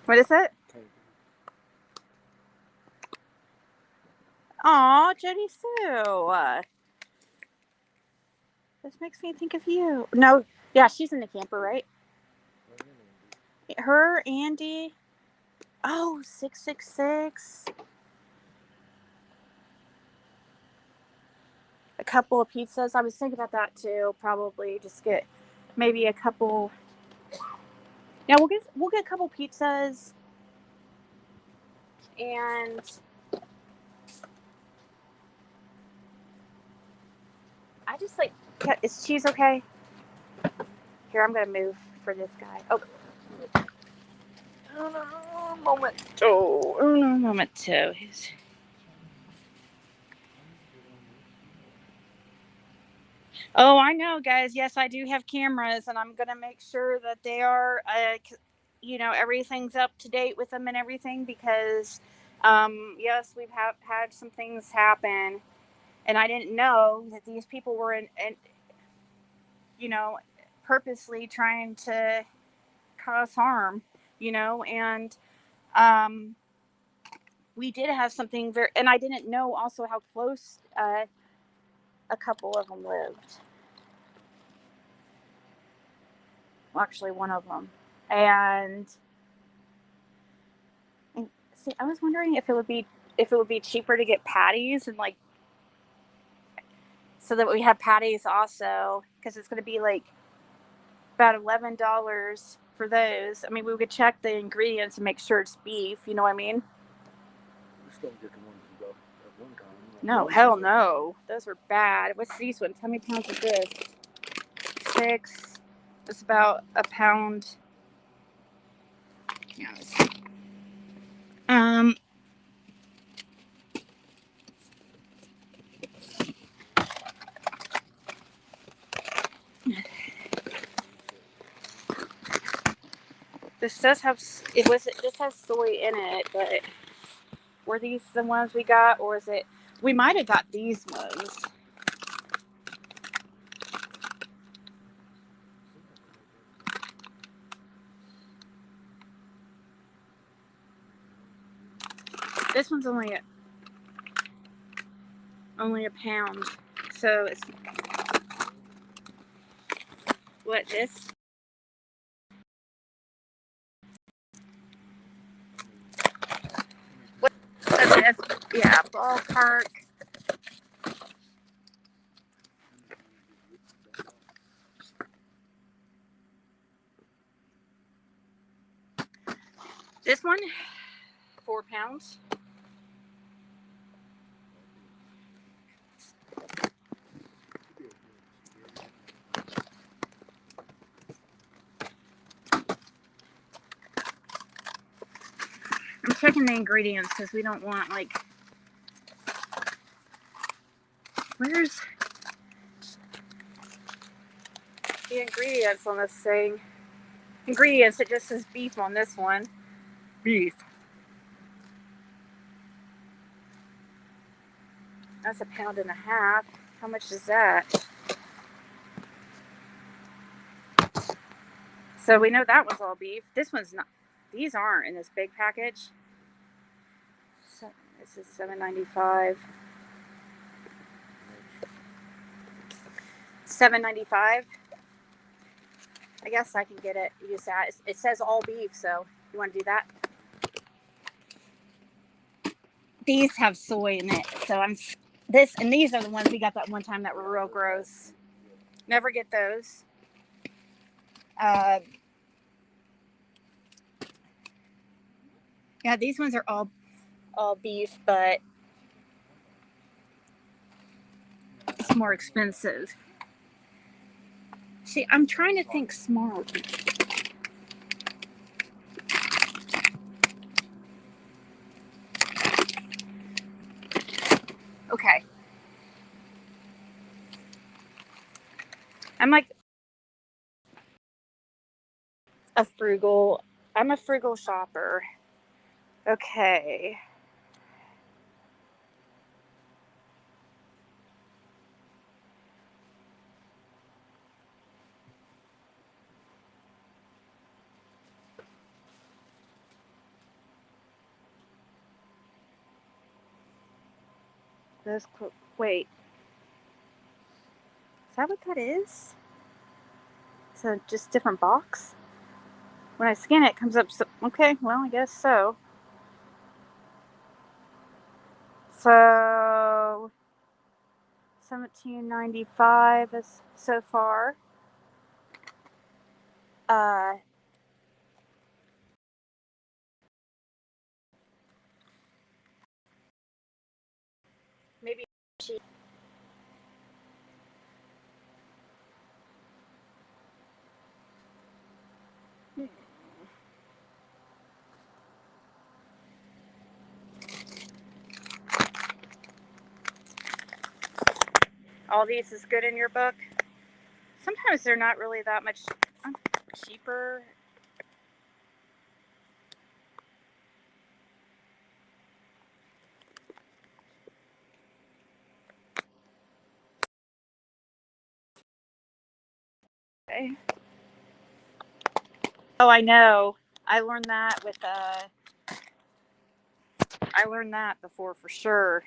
What is it? Aw, Jody Sue. This makes me think of you. No, yeah, she's in the camper, right? Her, Andy. Oh, 666. A couple of pizzas. I was thinking about that too. Probably just get maybe a couple. Yeah, we'll get a couple pizzas, and I just is cheese okay? Here, I'm gonna move for this guy. Oh, momento. Oh, I know, guys. Yes, I do have cameras, and I'm gonna make sure that they are, everything's up to date with them and everything, because, yes, we've had some things happen, and I didn't know that these people were purposely trying to cause harm, and we did have something and I didn't know also how close a couple of them lived. Well, actually, one of them. And see, I was wondering if it would be cheaper to get patties and so that we have patties also, because it's going to be about $11 for those. I mean, we could check the ingredients and make sure it's beef. You know what I mean? Just don't get the ones you got at one time. No, hell no. Those are bad. What's these ones? How many pounds is this? 6. It's about a pound. Yeah. This does have this has soy in it, but were these the ones we got, or is it? We might have got these ones. This one's only a pound, so it's what this. What this? Yeah, ballpark. This one, 4 pounds. I'm checking the ingredients because we don't want, like, where's the ingredients on this thing? Ingredients, it just says beef on this one. Beef. That's 1.5 pounds. How much is that? So we know that one's all beef. This one's not. These aren't in this big package. So this is $7.95. $7.95. I guess I can get it. Use that. It says all beef, so you want to do that? These have soy in it, so these are the ones we got that one time that were real gross. Never get those. Yeah, these ones are all beef, but it's more expensive. See, I'm trying to think smart. Okay. I'm like I'm a frugal shopper. Okay. Wait. Is that what that is? It's a just different box? When I scan it, it comes up. Okay, well, I guess so. So, $17.95 is so far. Maybe cheap. All these is good in your book. Sometimes they're not really that much cheaper. Okay. Oh, I know. I learned that before for sure.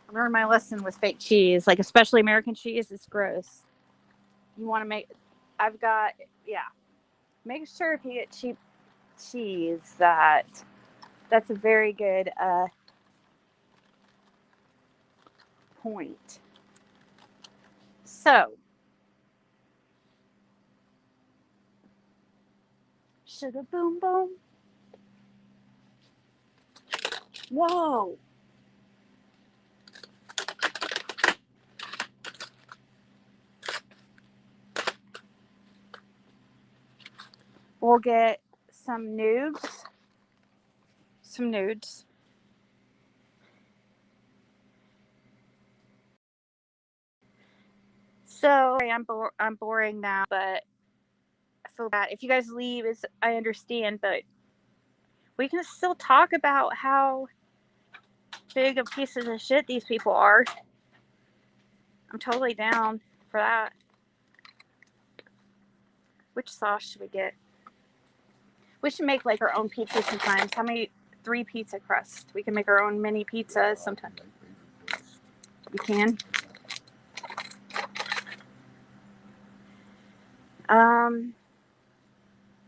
I learned my lesson with fake cheese, like especially American cheese. It's gross. You want to make sure if you get cheap cheese that's a very good point. So, sugar boom boom. Whoa. We'll get some nudes. So I'm boring now, but I feel bad. If you guys leave, I understand, but we can still talk about how big of pieces of shit these people are. I'm totally down for that. Which sauce should we get? We should make like our own pizza sometimes. 3 pizza crust. We can make our own mini pizzas sometimes. You can.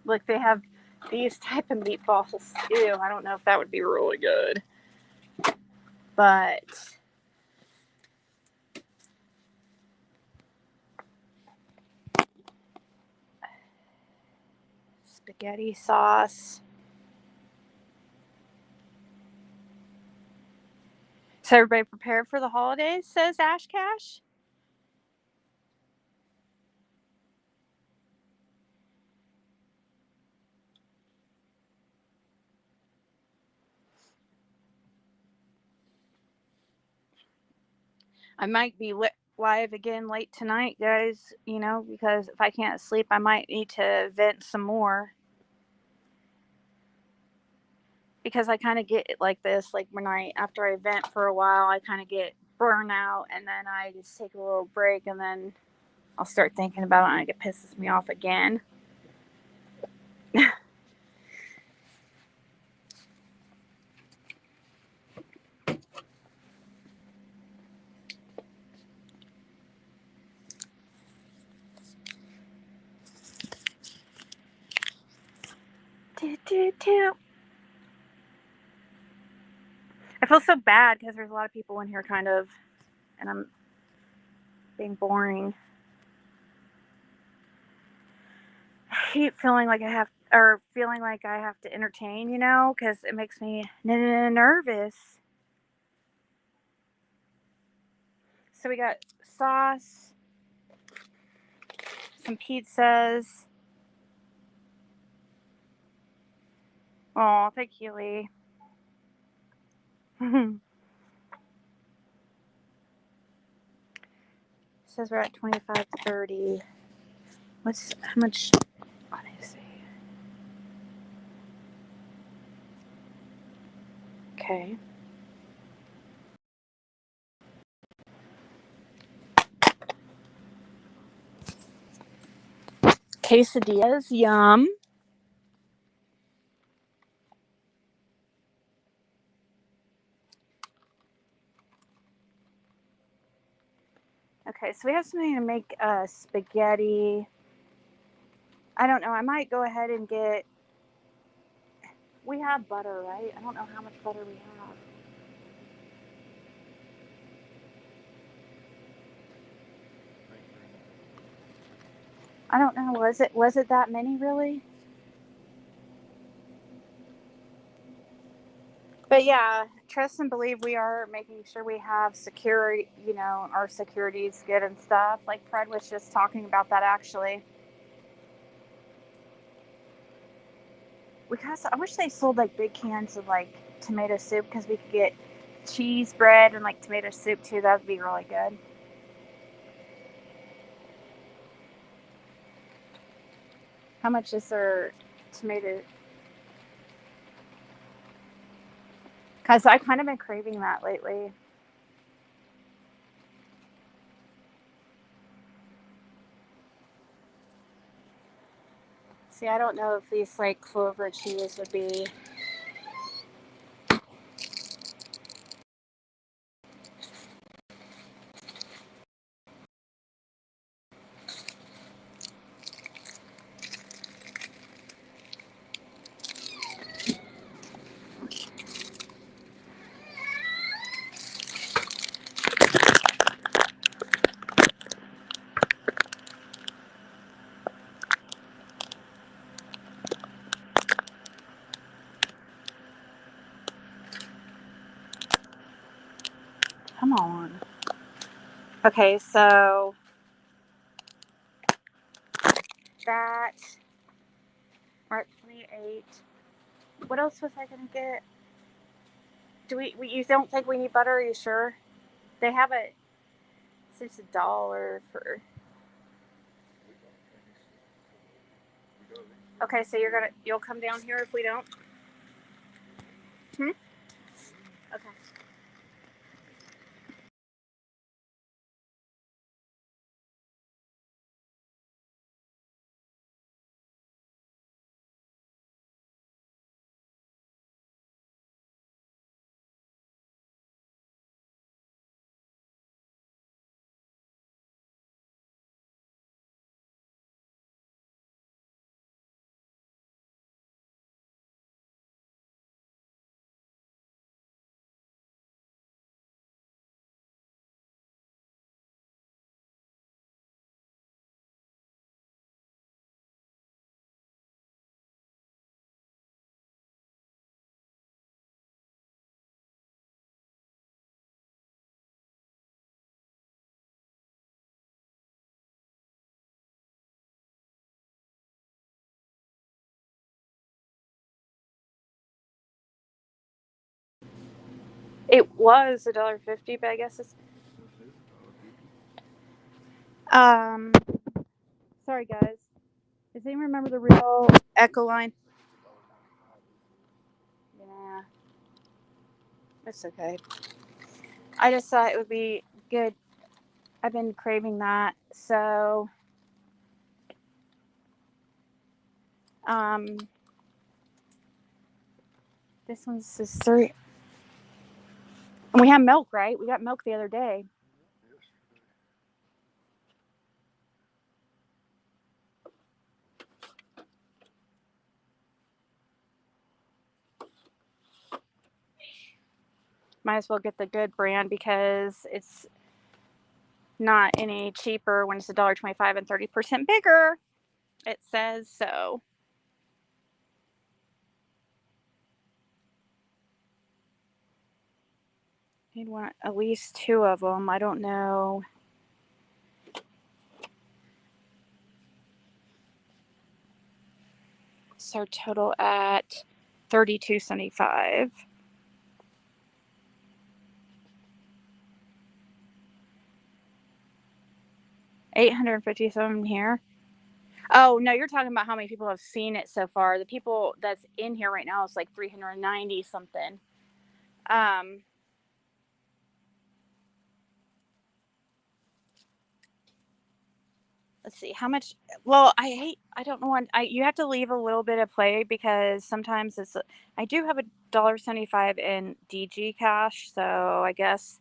Look, they have these type of meatballs. Ew, I don't know if that would be really good. But Spaghetti sauce. So everybody prepared for the holidays, says Ash Cash. I might be live again late tonight, guys, because if I can't sleep, I might need to vent some more. Because I kind of get it like this, like after I vent for a while, I kind of get burnout, and then I just take a little break, and then I'll start thinking about it, and it pisses me off again. I feel so bad because there's a lot of people in here, kind of, and I'm being boring. I hate feeling like I have to entertain, because it makes me nervous. So we got sauce, some pizzas. Oh, thank you, Lee. Says we're at 25.30. How much? Let me see. Okay. Quesadillas, yum. Okay, so we have something to make spaghetti. I don't know. I might go ahead and get. We have butter, right? I don't know how much butter we have. I don't know. Was it that many, really? But yeah, trust and believe we are making sure we have security, our security's good and stuff. Like Fred was just talking about that, actually. I wish they sold like big cans of like tomato soup, because we could get cheese bread and like tomato soup too. That would be really good. How much is their tomato? Because I kind of been craving that lately. See, I don't know if these like clover cheese would be. Come on. Okay, so that we're at 28. What else was I gonna get? You don't think we need butter? Are you sure? They have it. It's $1 for. Okay, so you'll come down here if we don't. Okay. It was $1.50, but I guess it's sorry guys. Does anyone remember the real Echo line? Yeah. It's okay. I just thought it would be good. I've been craving that. So this one's just 3. And we have milk, right? We got milk the other day. Might as well get the good brand because it's not any cheaper when it's $1.25 and 30% bigger. It says so. You'd want at least 2 of them. I don't know. So total at $32.75. $857 here. Oh no, you're talking about how many people have seen it so far. The people that's in here right now is like 390 something. Let's see how much. Well, I don't know what you have to leave a little bit of play because sometimes I do have $1.75 in DG cash, so I guess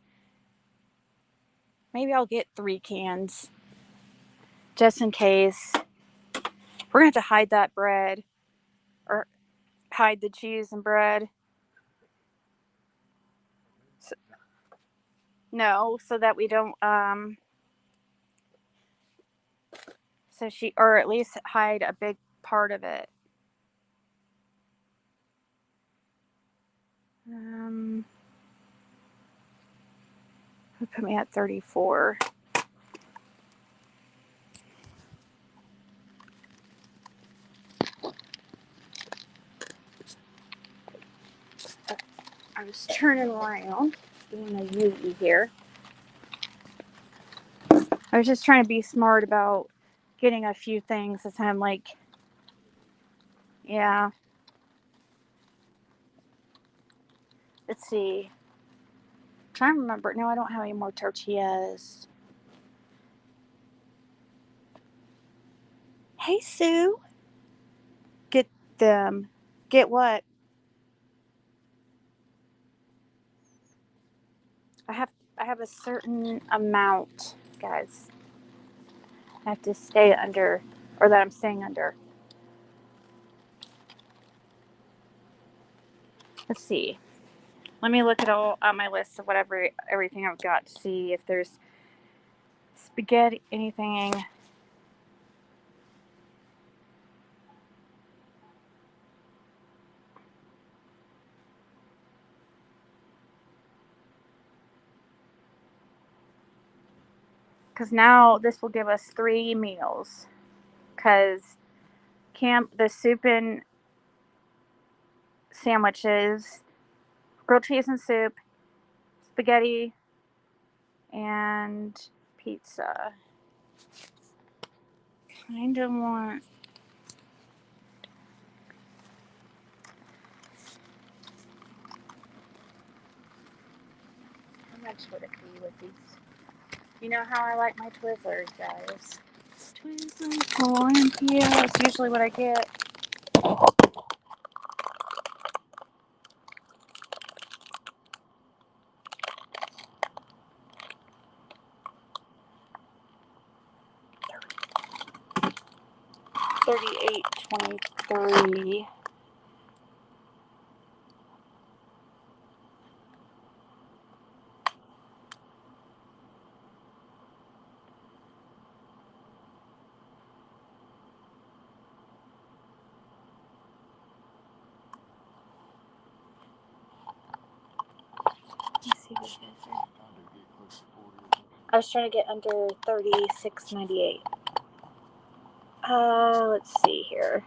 maybe I'll get 3 cans just in case. We're gonna have to hide that bread or hide the cheese and bread. No, so that we don't or at least hide a big part of it. Who put me at 34? I was turning around, doing a U here. I was just trying to be smart about getting a few things as I'm like, yeah. Let's see. I'm trying to remember. No, I don't have any more tortillas. Hey, Sue. Get them. Get what? I have a certain amount, guys. I have to stay under, or that I'm staying under. Let's see. Let me look at all on my list of everything I've got to see if there's spaghetti, anything. Because now this will give us 3 meals. Because the soup and sandwiches, grilled cheese and soup, spaghetti, and pizza. Kind of want. How much would it be with these? You know how I like my Twizzlers, guys. Twizzlers, yeah, that's usually what I get. $38.23. Let's see what it is. I was trying to get under $36.98. Let's see here.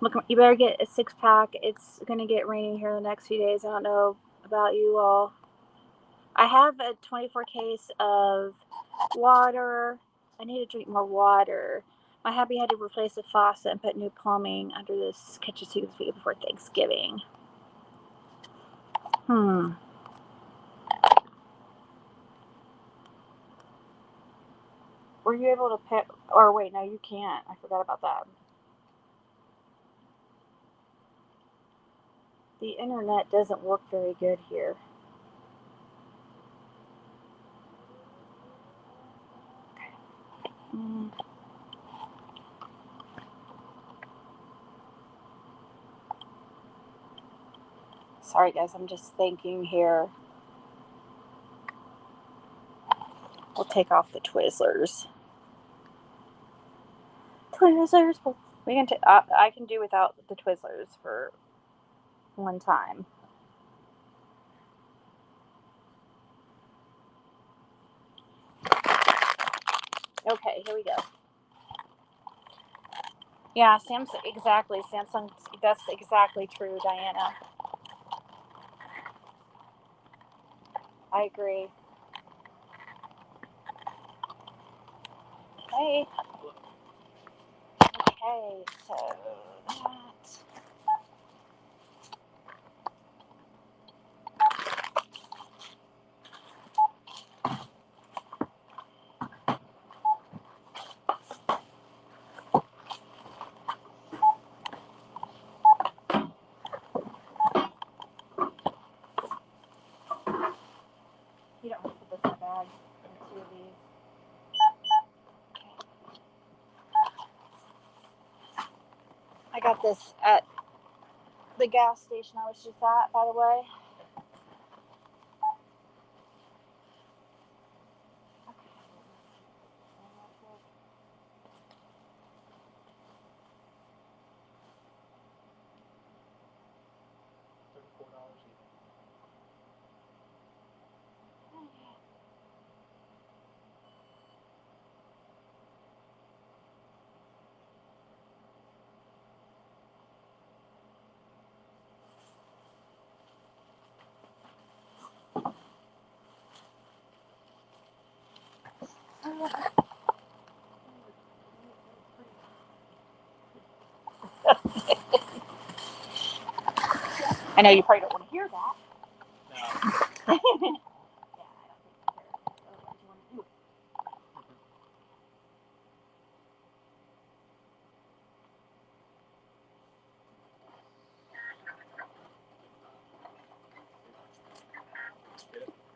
Look, you better get a 6-pack. It's gonna get rainy here the next few days. I don't know about you all. I have a 24 case of water. I need to drink more water. My hubby had to replace the faucet and put new plumbing under this kitchen sink this week before Thanksgiving. Were you able to pick, or wait, no, you can't. I forgot about that. The internet doesn't work very good here. Sorry guys, I'm just thinking here. We'll take off the Twizzlers. Twizzlers. We can. I can do without the Twizzlers for one time. Okay, here we go. Yeah, Samsung. Exactly, Samsung. That's exactly true, Diana. I agree. Okay. Okay, so that. You don't want to put this in a bag. Two of these. I got this at the gas station I was just at, by the way. I know you probably don't want to hear that. No.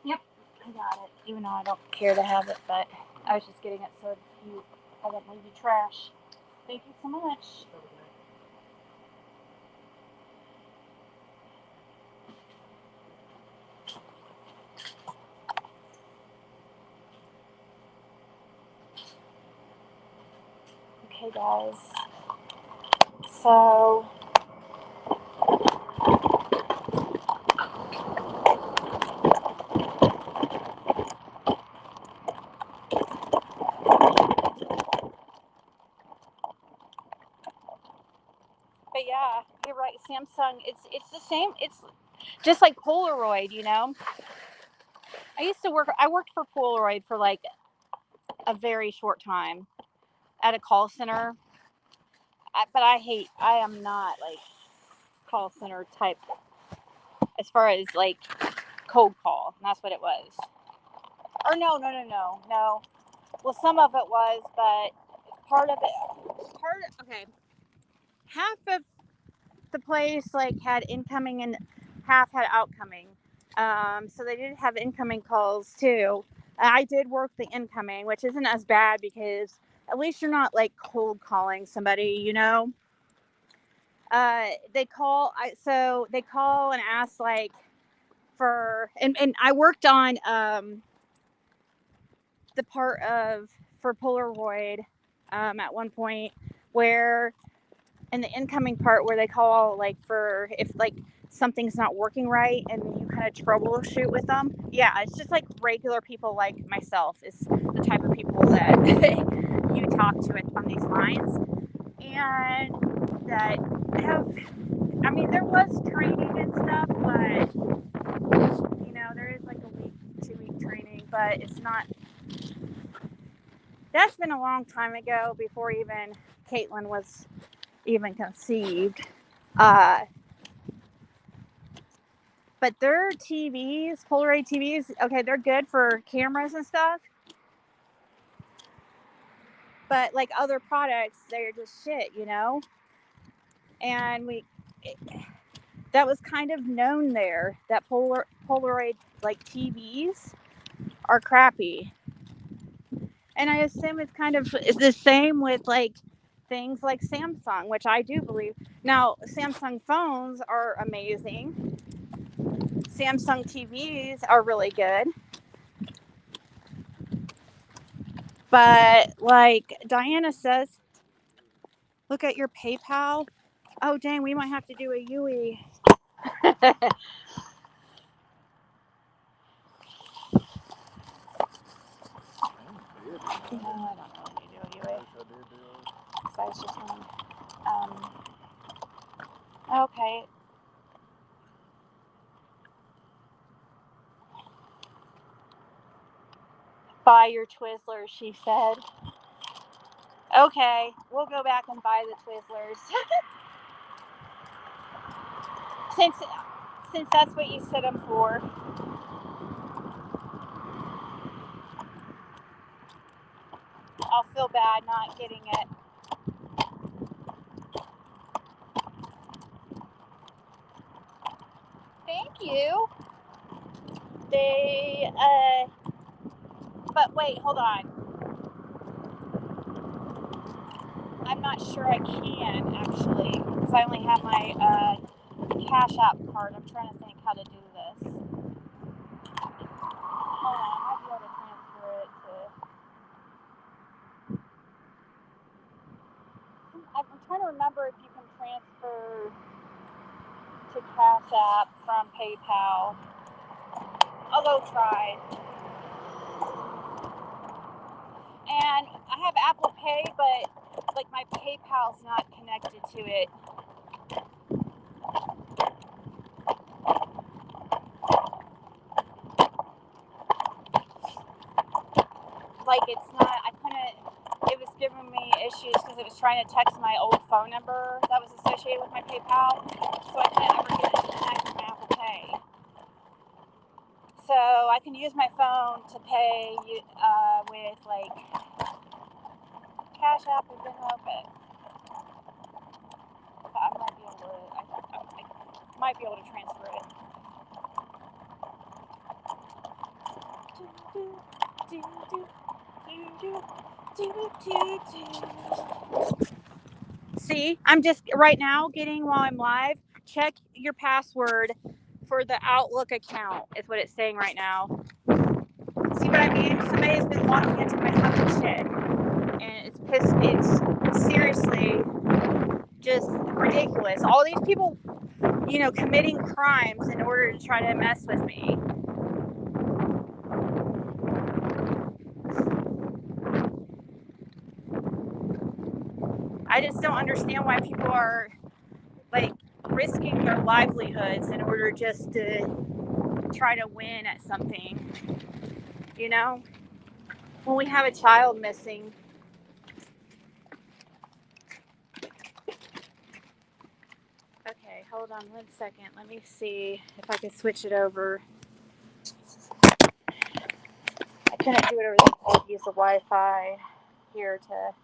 Yep, I got it. Even though I don't care to have it, but I was just getting it so I don't leave you trash. Thank you so much. Okay, guys. So. But yeah, you're right. Samsung, it's the same. It's just like Polaroid, you know. I worked for Polaroid for like a very short time at a call center. But I am not like call center type as far as like cold call. And that's what it was. Or no. Well, some of it was, but okay. Half of the place like had incoming and half had outcoming. So they did have incoming calls too. I did work the incoming, which isn't as bad because at least you're not like cold calling somebody, you know. They call and ask like for and I worked on the part of for Polaroid at one point where in the incoming part where they call like for if like something's not working right and you kind of troubleshoot with them. Yeah, it's just like regular people like myself is the type of people that you talk to on these lines. And that I mean, there was training and stuff, but you know, there is like a week to but it's not. That's been a long time ago, before even Caitlin was even conceived. But their TVs, Polaroid TVs, okay, they're good for cameras and stuff. But like other products, they're just shit, you know? And that was kind of known there, that Polaroid like TVs are crappy. And I assume it's kind of the same with like things like Samsung, which I do believe. Now, Samsung phones are amazing. Samsung TVs are really good. But like Diana says, look at your PayPal. Oh, dang, we might have to do a Yui. No, I don't know if you do a Yui. So I was just wondering. Okay. Buy your Twizzlers, she said. Okay, we'll go back and buy the Twizzlers. since that's what you set them for. I'll feel bad not getting it. Thank you. But wait, hold on. I'm not sure I can, actually, because I only have my Cash App card. I'm trying to think how to do this. Hold on, I might be able to transfer it to... I'm trying to remember if you can transfer to Cash App from PayPal. I'll go try. And I have Apple Pay, but like my PayPal's not connected to it. Like it's not, I couldn't, it was giving me issues because it was trying to text my old phone number that was associated with my PayPal. So I couldn't ever get it to connect with my Apple Pay. So I can use my phone to pay with like Cash App or Venmo, but I might be able to, I might be able to transfer it. See, I'm just right now getting, while I'm live, check your password for the Outlook account is what it's saying right now. See what I mean? Somebody has been logging into my fucking shit, and it's seriously just ridiculous. All these people, you know, committing crimes in order to try to mess with me. I just don't understand why people are like risking their livelihoods in order just to try to win at something, you know, when we have a child missing. Okay, hold on 1 second. Let me see if I can switch it over. I couldn't do it over the phone. Use the Wi-Fi here to...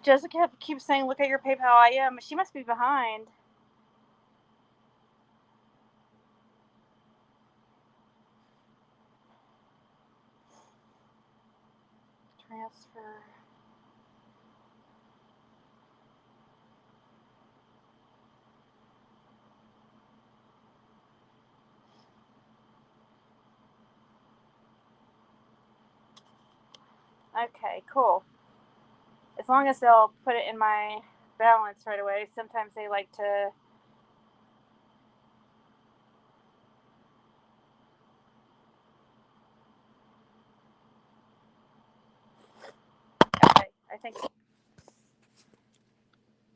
Jessica keeps saying, look at your PayPal. I am. She must be behind. Transfer. Okay, cool. As long as they'll put it in my balance right away. Sometimes they like to...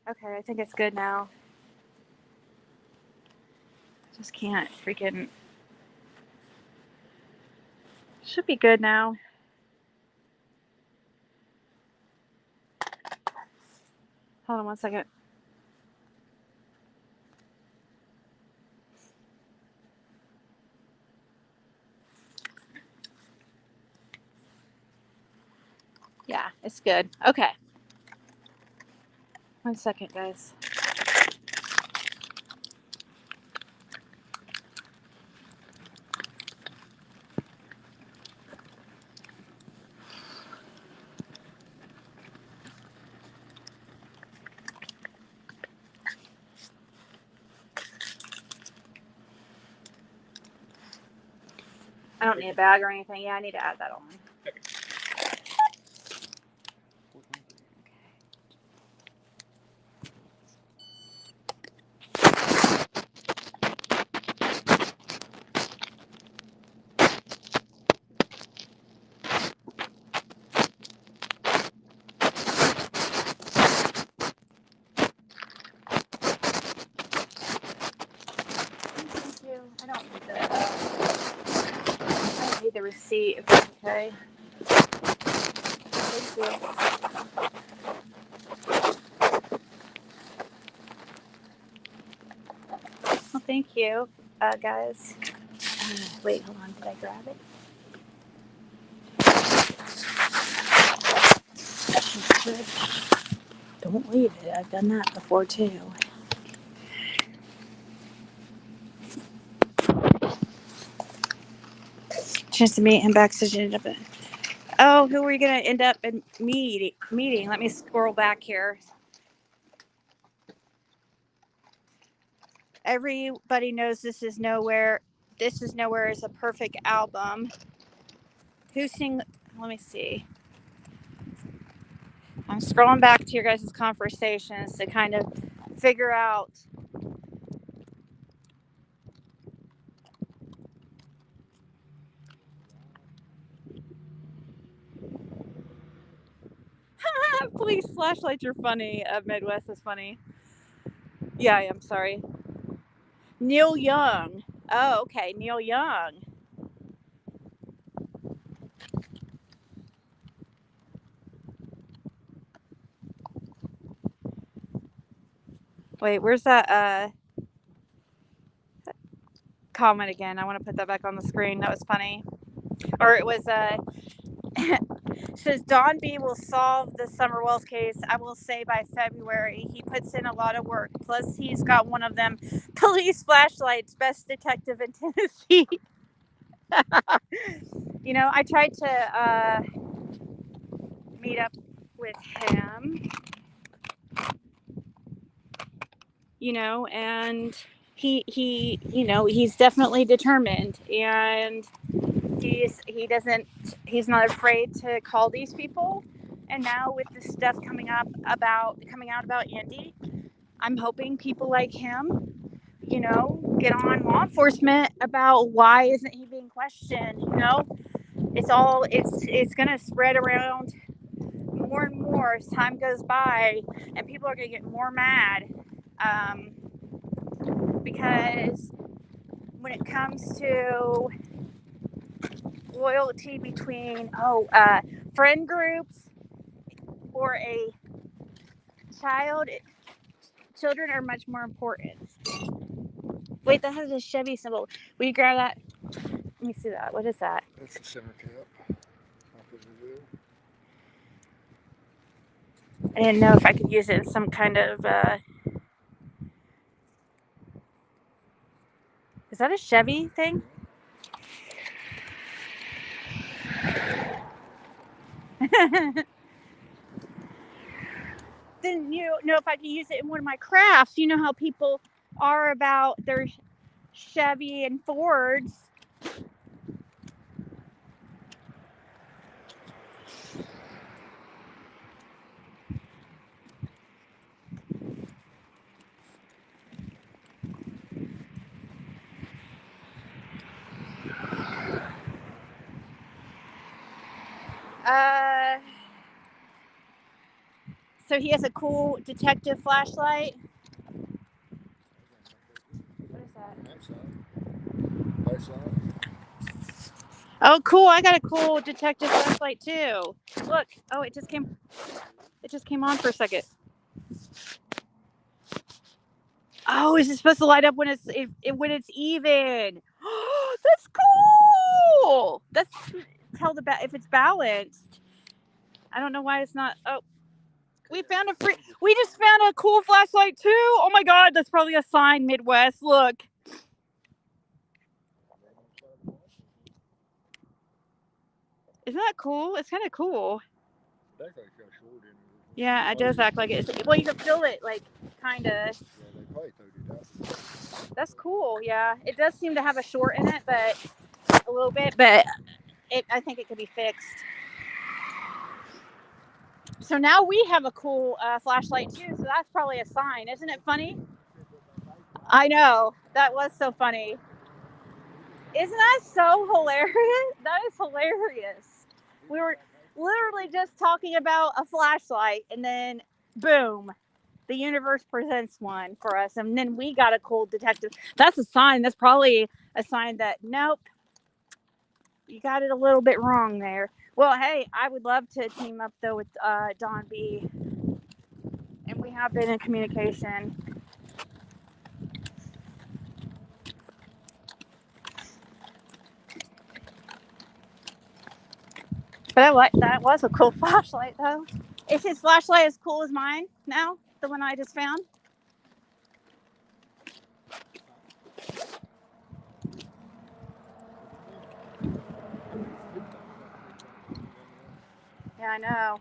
Okay, I think it's good now. Just can't freaking. Should be good now. Hold on one second. Yeah, it's good. Okay. 1 second, guys. I don't need a bag or anything. Yeah, I need to add that on. Thank you. I don't need the receipt if it's okay. Thank you. Well, thank you, guys. Wait, hold on. Did I grab it? Don't leave it. I've done that before too. Chance to meet him backstage. Oh, who are you gonna end up in meeting? Let me scroll back here. Everybody knows This Is Nowhere. This Is Nowhere is a perfect album. Who sing? Let me see. I'm scrolling back to your guys' conversations to kind of figure out. Police flashlights are funny. Midwest is funny. Yeah, I'm sorry. Neil Young. Oh, okay. Neil Young. Wait, where's that comment again? I want to put that back on the screen. That was funny. Or it was says Don B will solve the Summer Wells case. I will say by February. He puts in a lot of work. Plus he's got one of them police flashlights, best detective in Tennessee. You know, I tried to meet up with him, you know, and he he's definitely determined, and he's not afraid to call these people. And now with the stuff coming out about Andy, I'm hoping people like him, you know, get on law enforcement about why isn't he being questioned. You know, it's gonna spread around more and more as time goes by, and people are gonna get more mad, because when it comes to loyalty between friend groups or a child, children are much more important. Wait, that has a Chevy symbol. Will you grab that? Let me see that. What is that? That's the center cap. I didn't know if I could use it in some kind of is that a Chevy thing? Then you know if I could use it in one of my crafts. You know how people are about their Chevy and Fords. So he has a cool detective flashlight. What is that? That sign. That sign. Oh, cool! I got a cool detective flashlight too. Look. Oh, it just came. It just came on for a second. Oh, is it supposed to light up when it's when it's even? That's cool. That's tell the if it's balanced. I don't know why it's not. Oh, we found a free. We just found a cool flashlight too. Oh my God, that's probably a sign. Midwest. Look. Isn't that cool? It's kind of cool. That's like got short in it. Yeah, it does act like it. Well, you can feel it, like kind of. Yeah, they probably throwed it out. That's cool. Yeah, it does seem to have a short in it, but a little bit. But I think it could be fixed. So now we have a cool flashlight too. So that's probably a sign, isn't it funny? I know, that was so funny. Isn't that so hilarious? That is hilarious. We were literally just talking about a flashlight, and then boom, the universe presents one for us, and then we got a cool detective. That's a sign. That's probably a sign that nope, you got it a little bit wrong there. Well, hey, I would love to team up though with Don B, and we have been in communication. But that was a cool flashlight though. Is his flashlight as cool as mine now? The one I just found? Yeah, I know.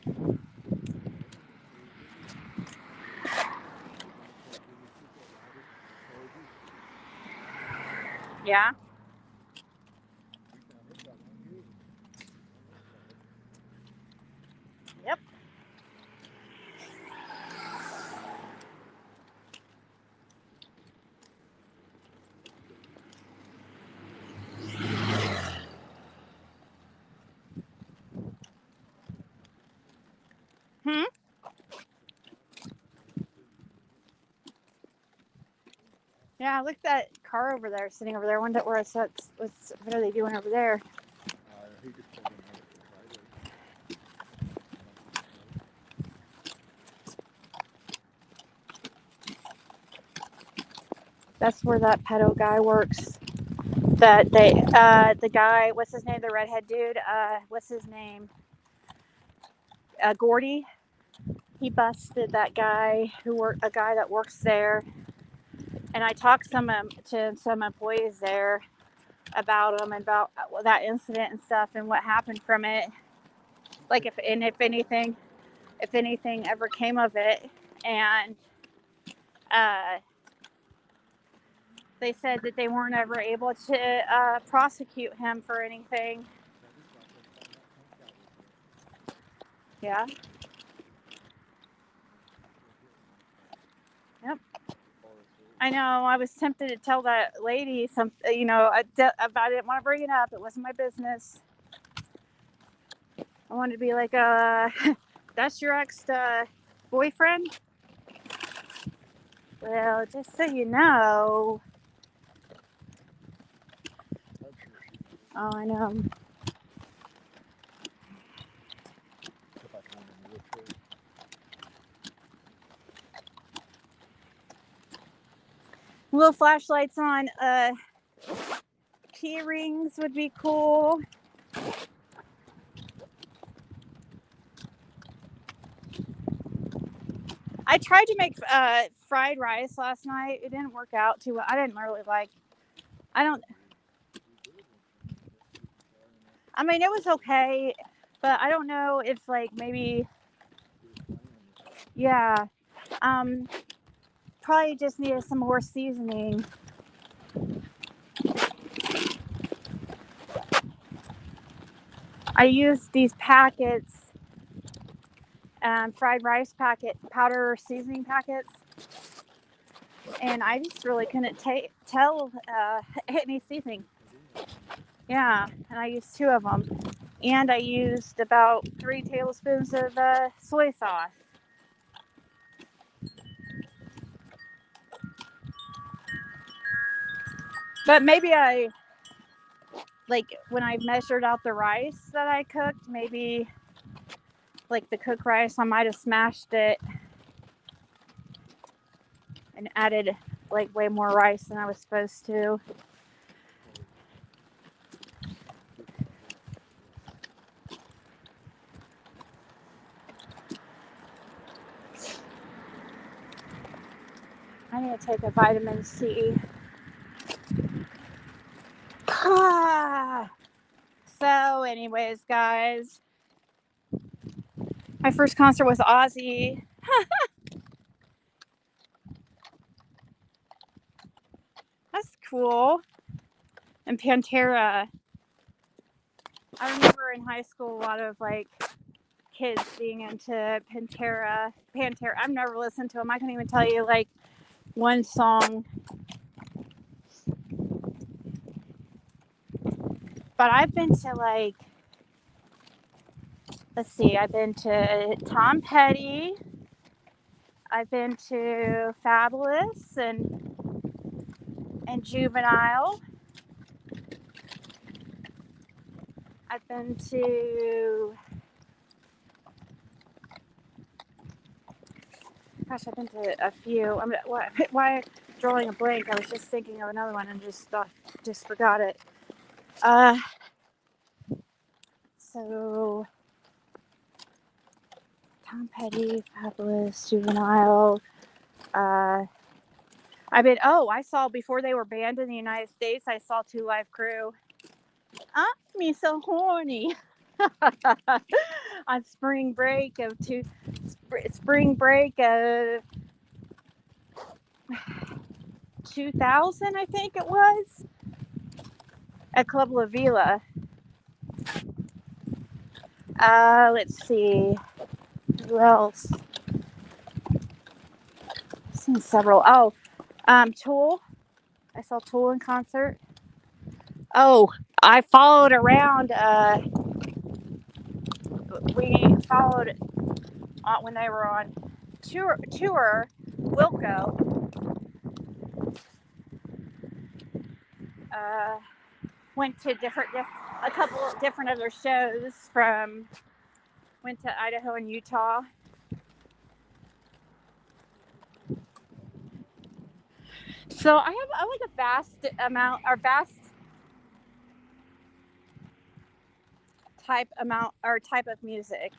Yeah. Yep. Hmm. Yeah, look at that car over there, sitting over there. I wonder what are they doing over there? He just put in there. That's where that pedo guy works. The guy, what's his name? The redhead dude. What's his name? Gordy. He busted that guy a guy that works there, and I talked to some employees there about him and about that incident and stuff and what happened from it. Like if anything ever came of it, and they said that they weren't ever able to prosecute him for anything. Yeah. Yep. I know. I was tempted to tell that lady something. I didn't want to bring it up. It wasn't my business. I wanted to be like, that's your ex boyfriend? Well, just so you know. Oh, I know. Little flashlights on key rings would be cool. I tried to make fried rice last night. It didn't work out too well. I didn't really like. I mean, it was okay, but I don't know if like maybe. Yeah. Probably just needed some more seasoning. I used these packets, fried rice powder seasoning packets, and I just really couldn't tell any seasoning. Yeah, and I used 2 of them, and I used about 3 tablespoons of soy sauce. But maybe like when I measured out the rice that I cooked, maybe like the cooked rice, I might have smashed it and added like way more rice than I was supposed to. I need to take a vitamin C. So, anyways, guys, my first concert was Ozzy. That's cool. And Pantera. I remember in high school a lot of like kids being into Pantera. I've never listened to them. I can't even tell you like one song. But I've been to like, let's see, I've been to Tom Petty. I've been to Fabulous and Juvenile. I've been to, gosh, I've been to a few. Why drawing a blank? I was just thinking of another one and just forgot it. So Tom Petty, Fabulous, Juvenile. I saw before they were banned in the United States, I saw Two Live Crew. Me so horny. On spring break of 2000, I think it was, at Club La Vila. Let's see, who else? I've seen several. Tool. I saw Tool in concert. Oh, I followed around. We followed when they were on tour. Wilco. Went to a couple of different other shows went to Idaho and Utah. So I like a vast type of music.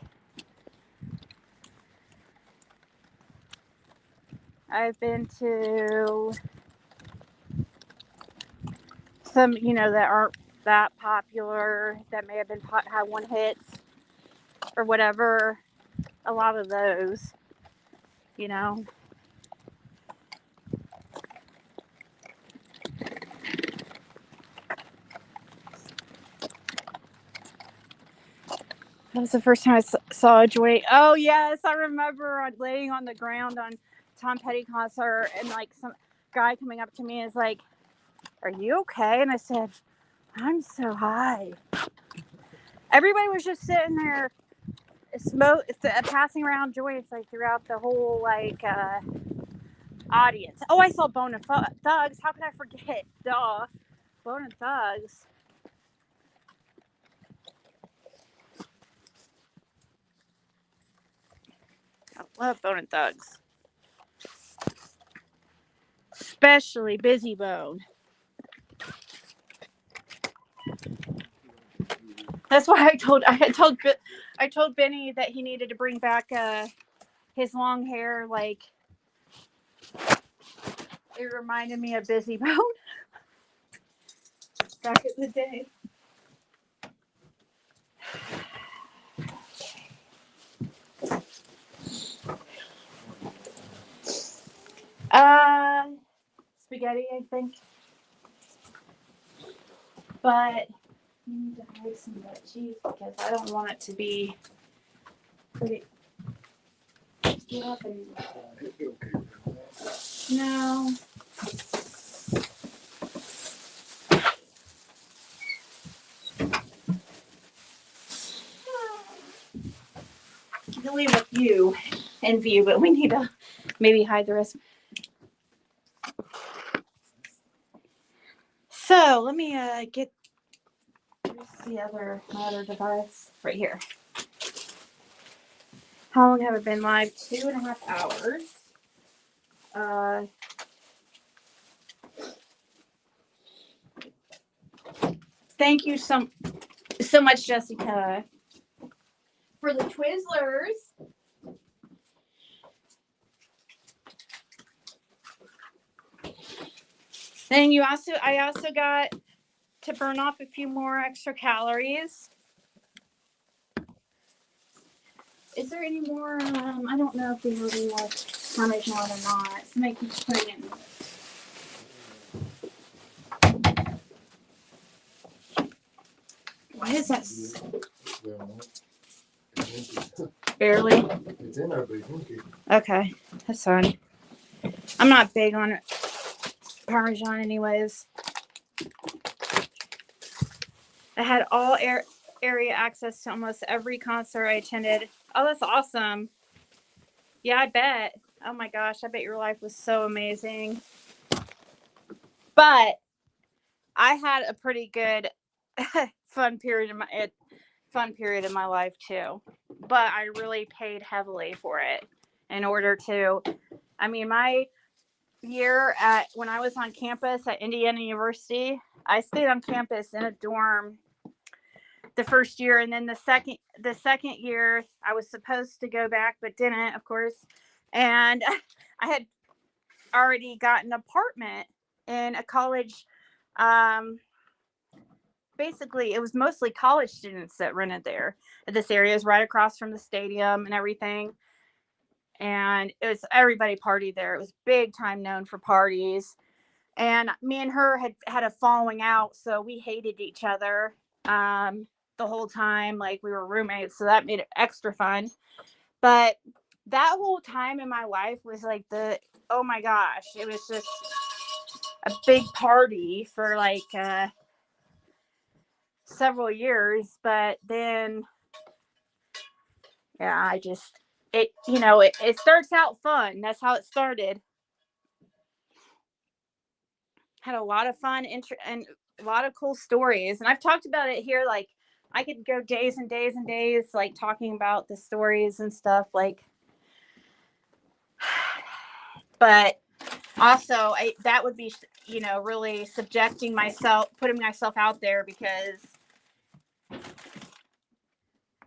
I've been to some, that aren't that popular, that may have been had one hits or whatever. A lot of those, That was the first time I saw a joint. Oh yes, I remember laying on the ground on Tom Petty concert, and like some guy coming up to me is like, "Are you okay?" And I said, "I'm so high." Everybody was just sitting there, passing around joints like throughout the whole audience. Oh, I saw Bone and Thugs. How could I forget? Duh, Bone and Thugs. I love Bone and Thugs, especially Busy Bone. That's why I told Benny that he needed to bring back his long hair. Like, it reminded me of Busy Bone back in the day. Spaghetti, I think. But I need to buy some of that cheese because I don't want it to be pretty fluffy. No. I can leave a few in view, but we need to maybe hide the rest. So let me get my other device right here. How long have I been live? 2.5 hours. Thank you so much, Jessica, for the Twizzlers. Then I also got to burn off a few more extra calories. Is there any more? I don't know if they have any more Parmesan or not. Somebody keeps putting it in. Why is that barely? It's in there, but it's empty. Okay, that's fine. I'm not big on Parmesan anyways. I had all area access to almost every concert I attended. Oh, that's awesome. Yeah, I bet. Oh my gosh, I bet your life was so amazing. But I had a pretty good fun period in my life too. But I really paid heavily for it in order to. I mean, my year when I was on campus at Indiana University, I stayed on campus in a dorm the first year, and then the second year I was supposed to go back but didn't, of course. And I had already got an apartment in a college. Basically, it was mostly college students that rented there. This area is right across from the stadium and everything. And it was everybody partied there. It was big time known for parties. And me and her had a falling out, so we hated each other the whole time. Like, we were roommates, so that made it extra fun. But that whole time in my life was like oh my gosh, it was just a big party for like several years. But then, yeah, it starts out fun. That's how it started. Had a lot of fun and a lot of cool stories, and I've talked about it here. Like, I could go days and days and days, like, talking about the stories and stuff, like. But also, that would be, really putting myself out there,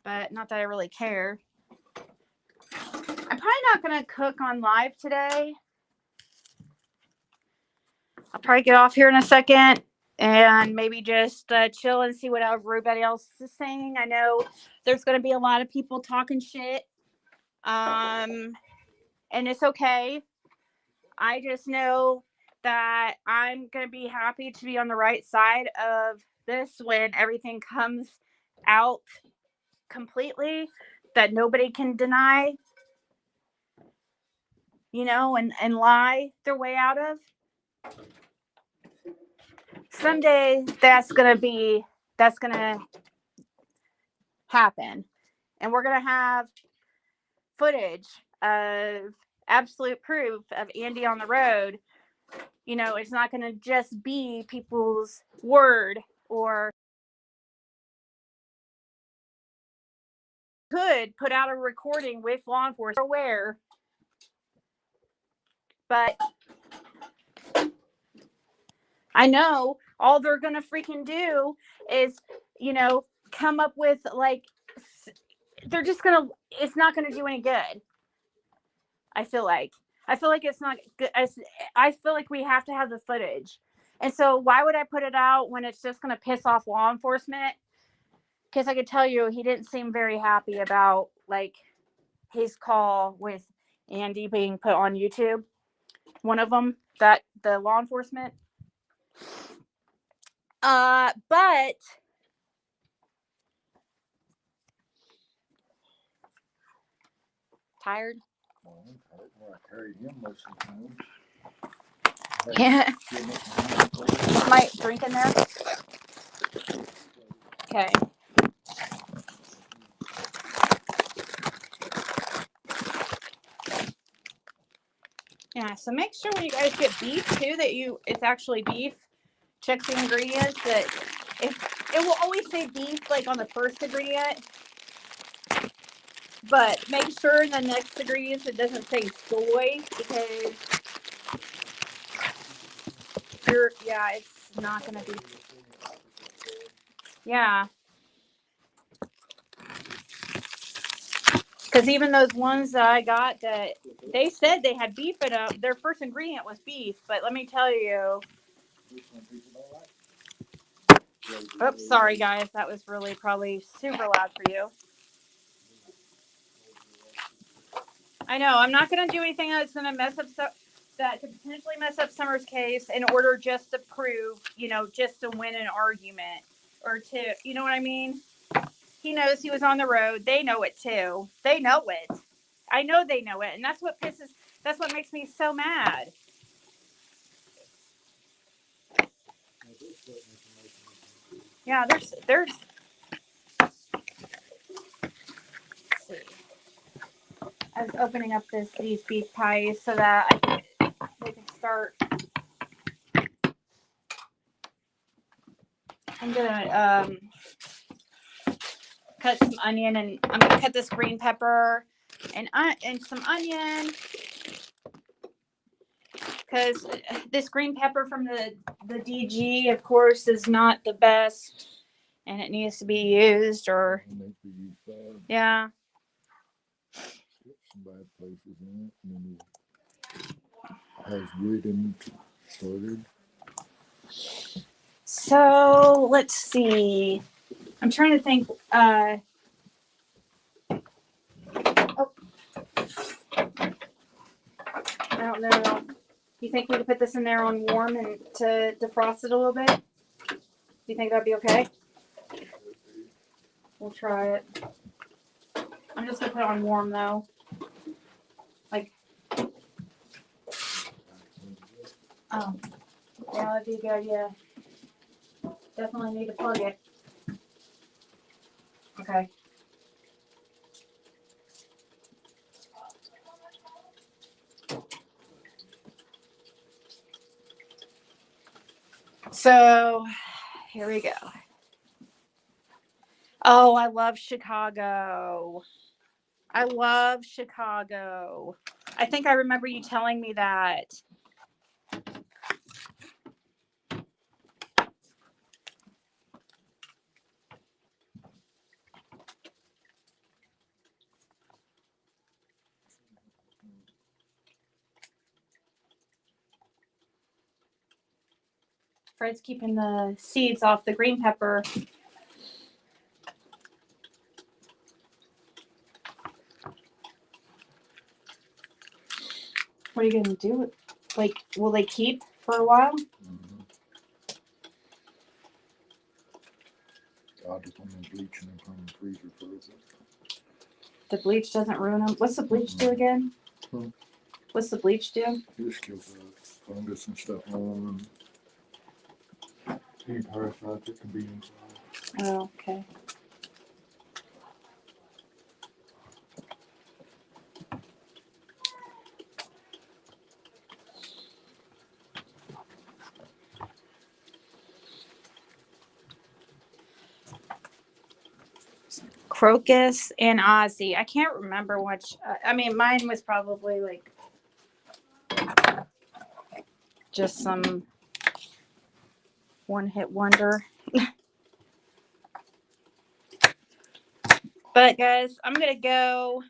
but not that I really care. I'm probably not going to cook on live today. I'll probably get off here in a second and maybe just chill and see what everybody else is saying. I know there's going to be a lot of people talking shit. And it's okay. I just know that I'm going to be happy to be on the right side of this when everything comes out completely, that nobody can deny, and lie their way out of. Someday that's going to happen. And we're going to have footage of absolute proof of Andy on the road. It's not going to just be people's word, or could put out a recording with law enforcement aware. But I know all they're going to freaking do is, come up with, like, they're just going to, it's not going to do any good. I feel like it's not good. I feel like we have to have the footage. And so why would I put it out when it's just going to piss off law enforcement? Because I could tell you, he didn't seem very happy about, like, his call with Andy being put on YouTube. One of them, that the law enforcement. But tired. I carried him most of the time. Yeah. Might drink in there. Okay. Yeah, so make sure when you guys get beef too that it's actually beef check the ingredients. That if it will always say beef, like on the first ingredient, but make sure in the next ingredients it doesn't say soy, because it's not gonna be. Yeah, because even those ones that I got that they said they had beef in them, their first ingredient was beef. But let me tell you, oops, sorry guys, that was really probably super loud for you. I know I'm not going to do anything that's going to mess up, that could potentially mess up Summer's case in order just to prove, just to win an argument, or to, you know what I mean? He knows he was on the road. They know it too. They know it. I know they know it, and that's what makes me so mad. Yeah, there's. Let's see. I was opening up these beef pies so that they can start. I'm gonna cut some onion, and I'm gonna cut this green pepper and some onion, because this green pepper from the DG, of course, is not the best, and it needs to be used. Or yeah. Some bad places in it, and then it has wood and started. So let's see. I'm trying to think. Oh. I don't know. You think we could put this in there on warm and to defrost it a little bit? Do you think that'd be okay? We'll try it. I'm just gonna put it on warm though. Like, oh, yeah, that'd be a good idea. Definitely need to plug it. Okay. So, here we go. Oh, I love Chicago. I love Chicago. I think I remember you telling me that. Fred's keeping the seeds off the green pepper. What are you going to do? Like, will they keep for a while? Mm-hmm. I'll just put them in bleach and then put them in the freezer frozen. The bleach doesn't ruin them. What's the bleach do again? Hmm. What's the bleach do? It just kills the fungus and stuff on them. Any parasites that can be inside. Oh, okay. Crocus and Ozzy. I can't remember which. Mine was probably like just some one-hit wonder. But guys, I'm gonna go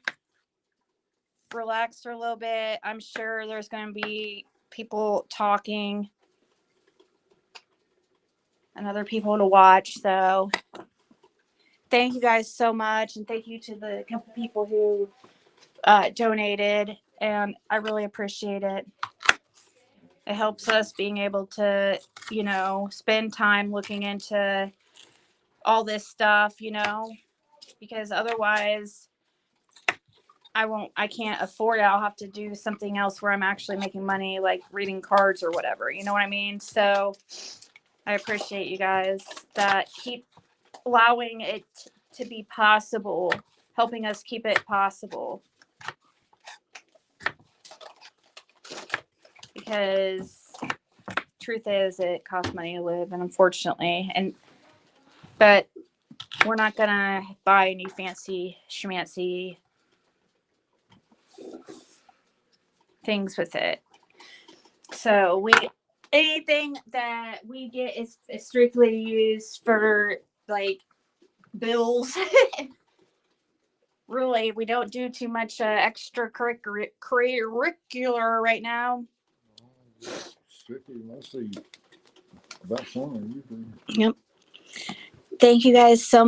relax for a little bit. I'm sure there's gonna be people talking and other people to watch. So thank you guys so much, and thank you to the couple people who donated, and I really appreciate it. It helps us being able to, spend time looking into all this stuff, because otherwise I can't afford it. I'll have to do something else where I'm actually making money, like reading cards or whatever, you know what I mean? So I appreciate you guys that keep allowing it to be possible, helping us keep it possible. Because truth is, it costs money to live, and unfortunately, but we're not gonna buy any fancy schmancy things with it. So anything that we get is strictly used for like bills. Really, we don't do too much extracurricular right now. Strictly, mostly about summer usually. Yep. Thank you guys so much.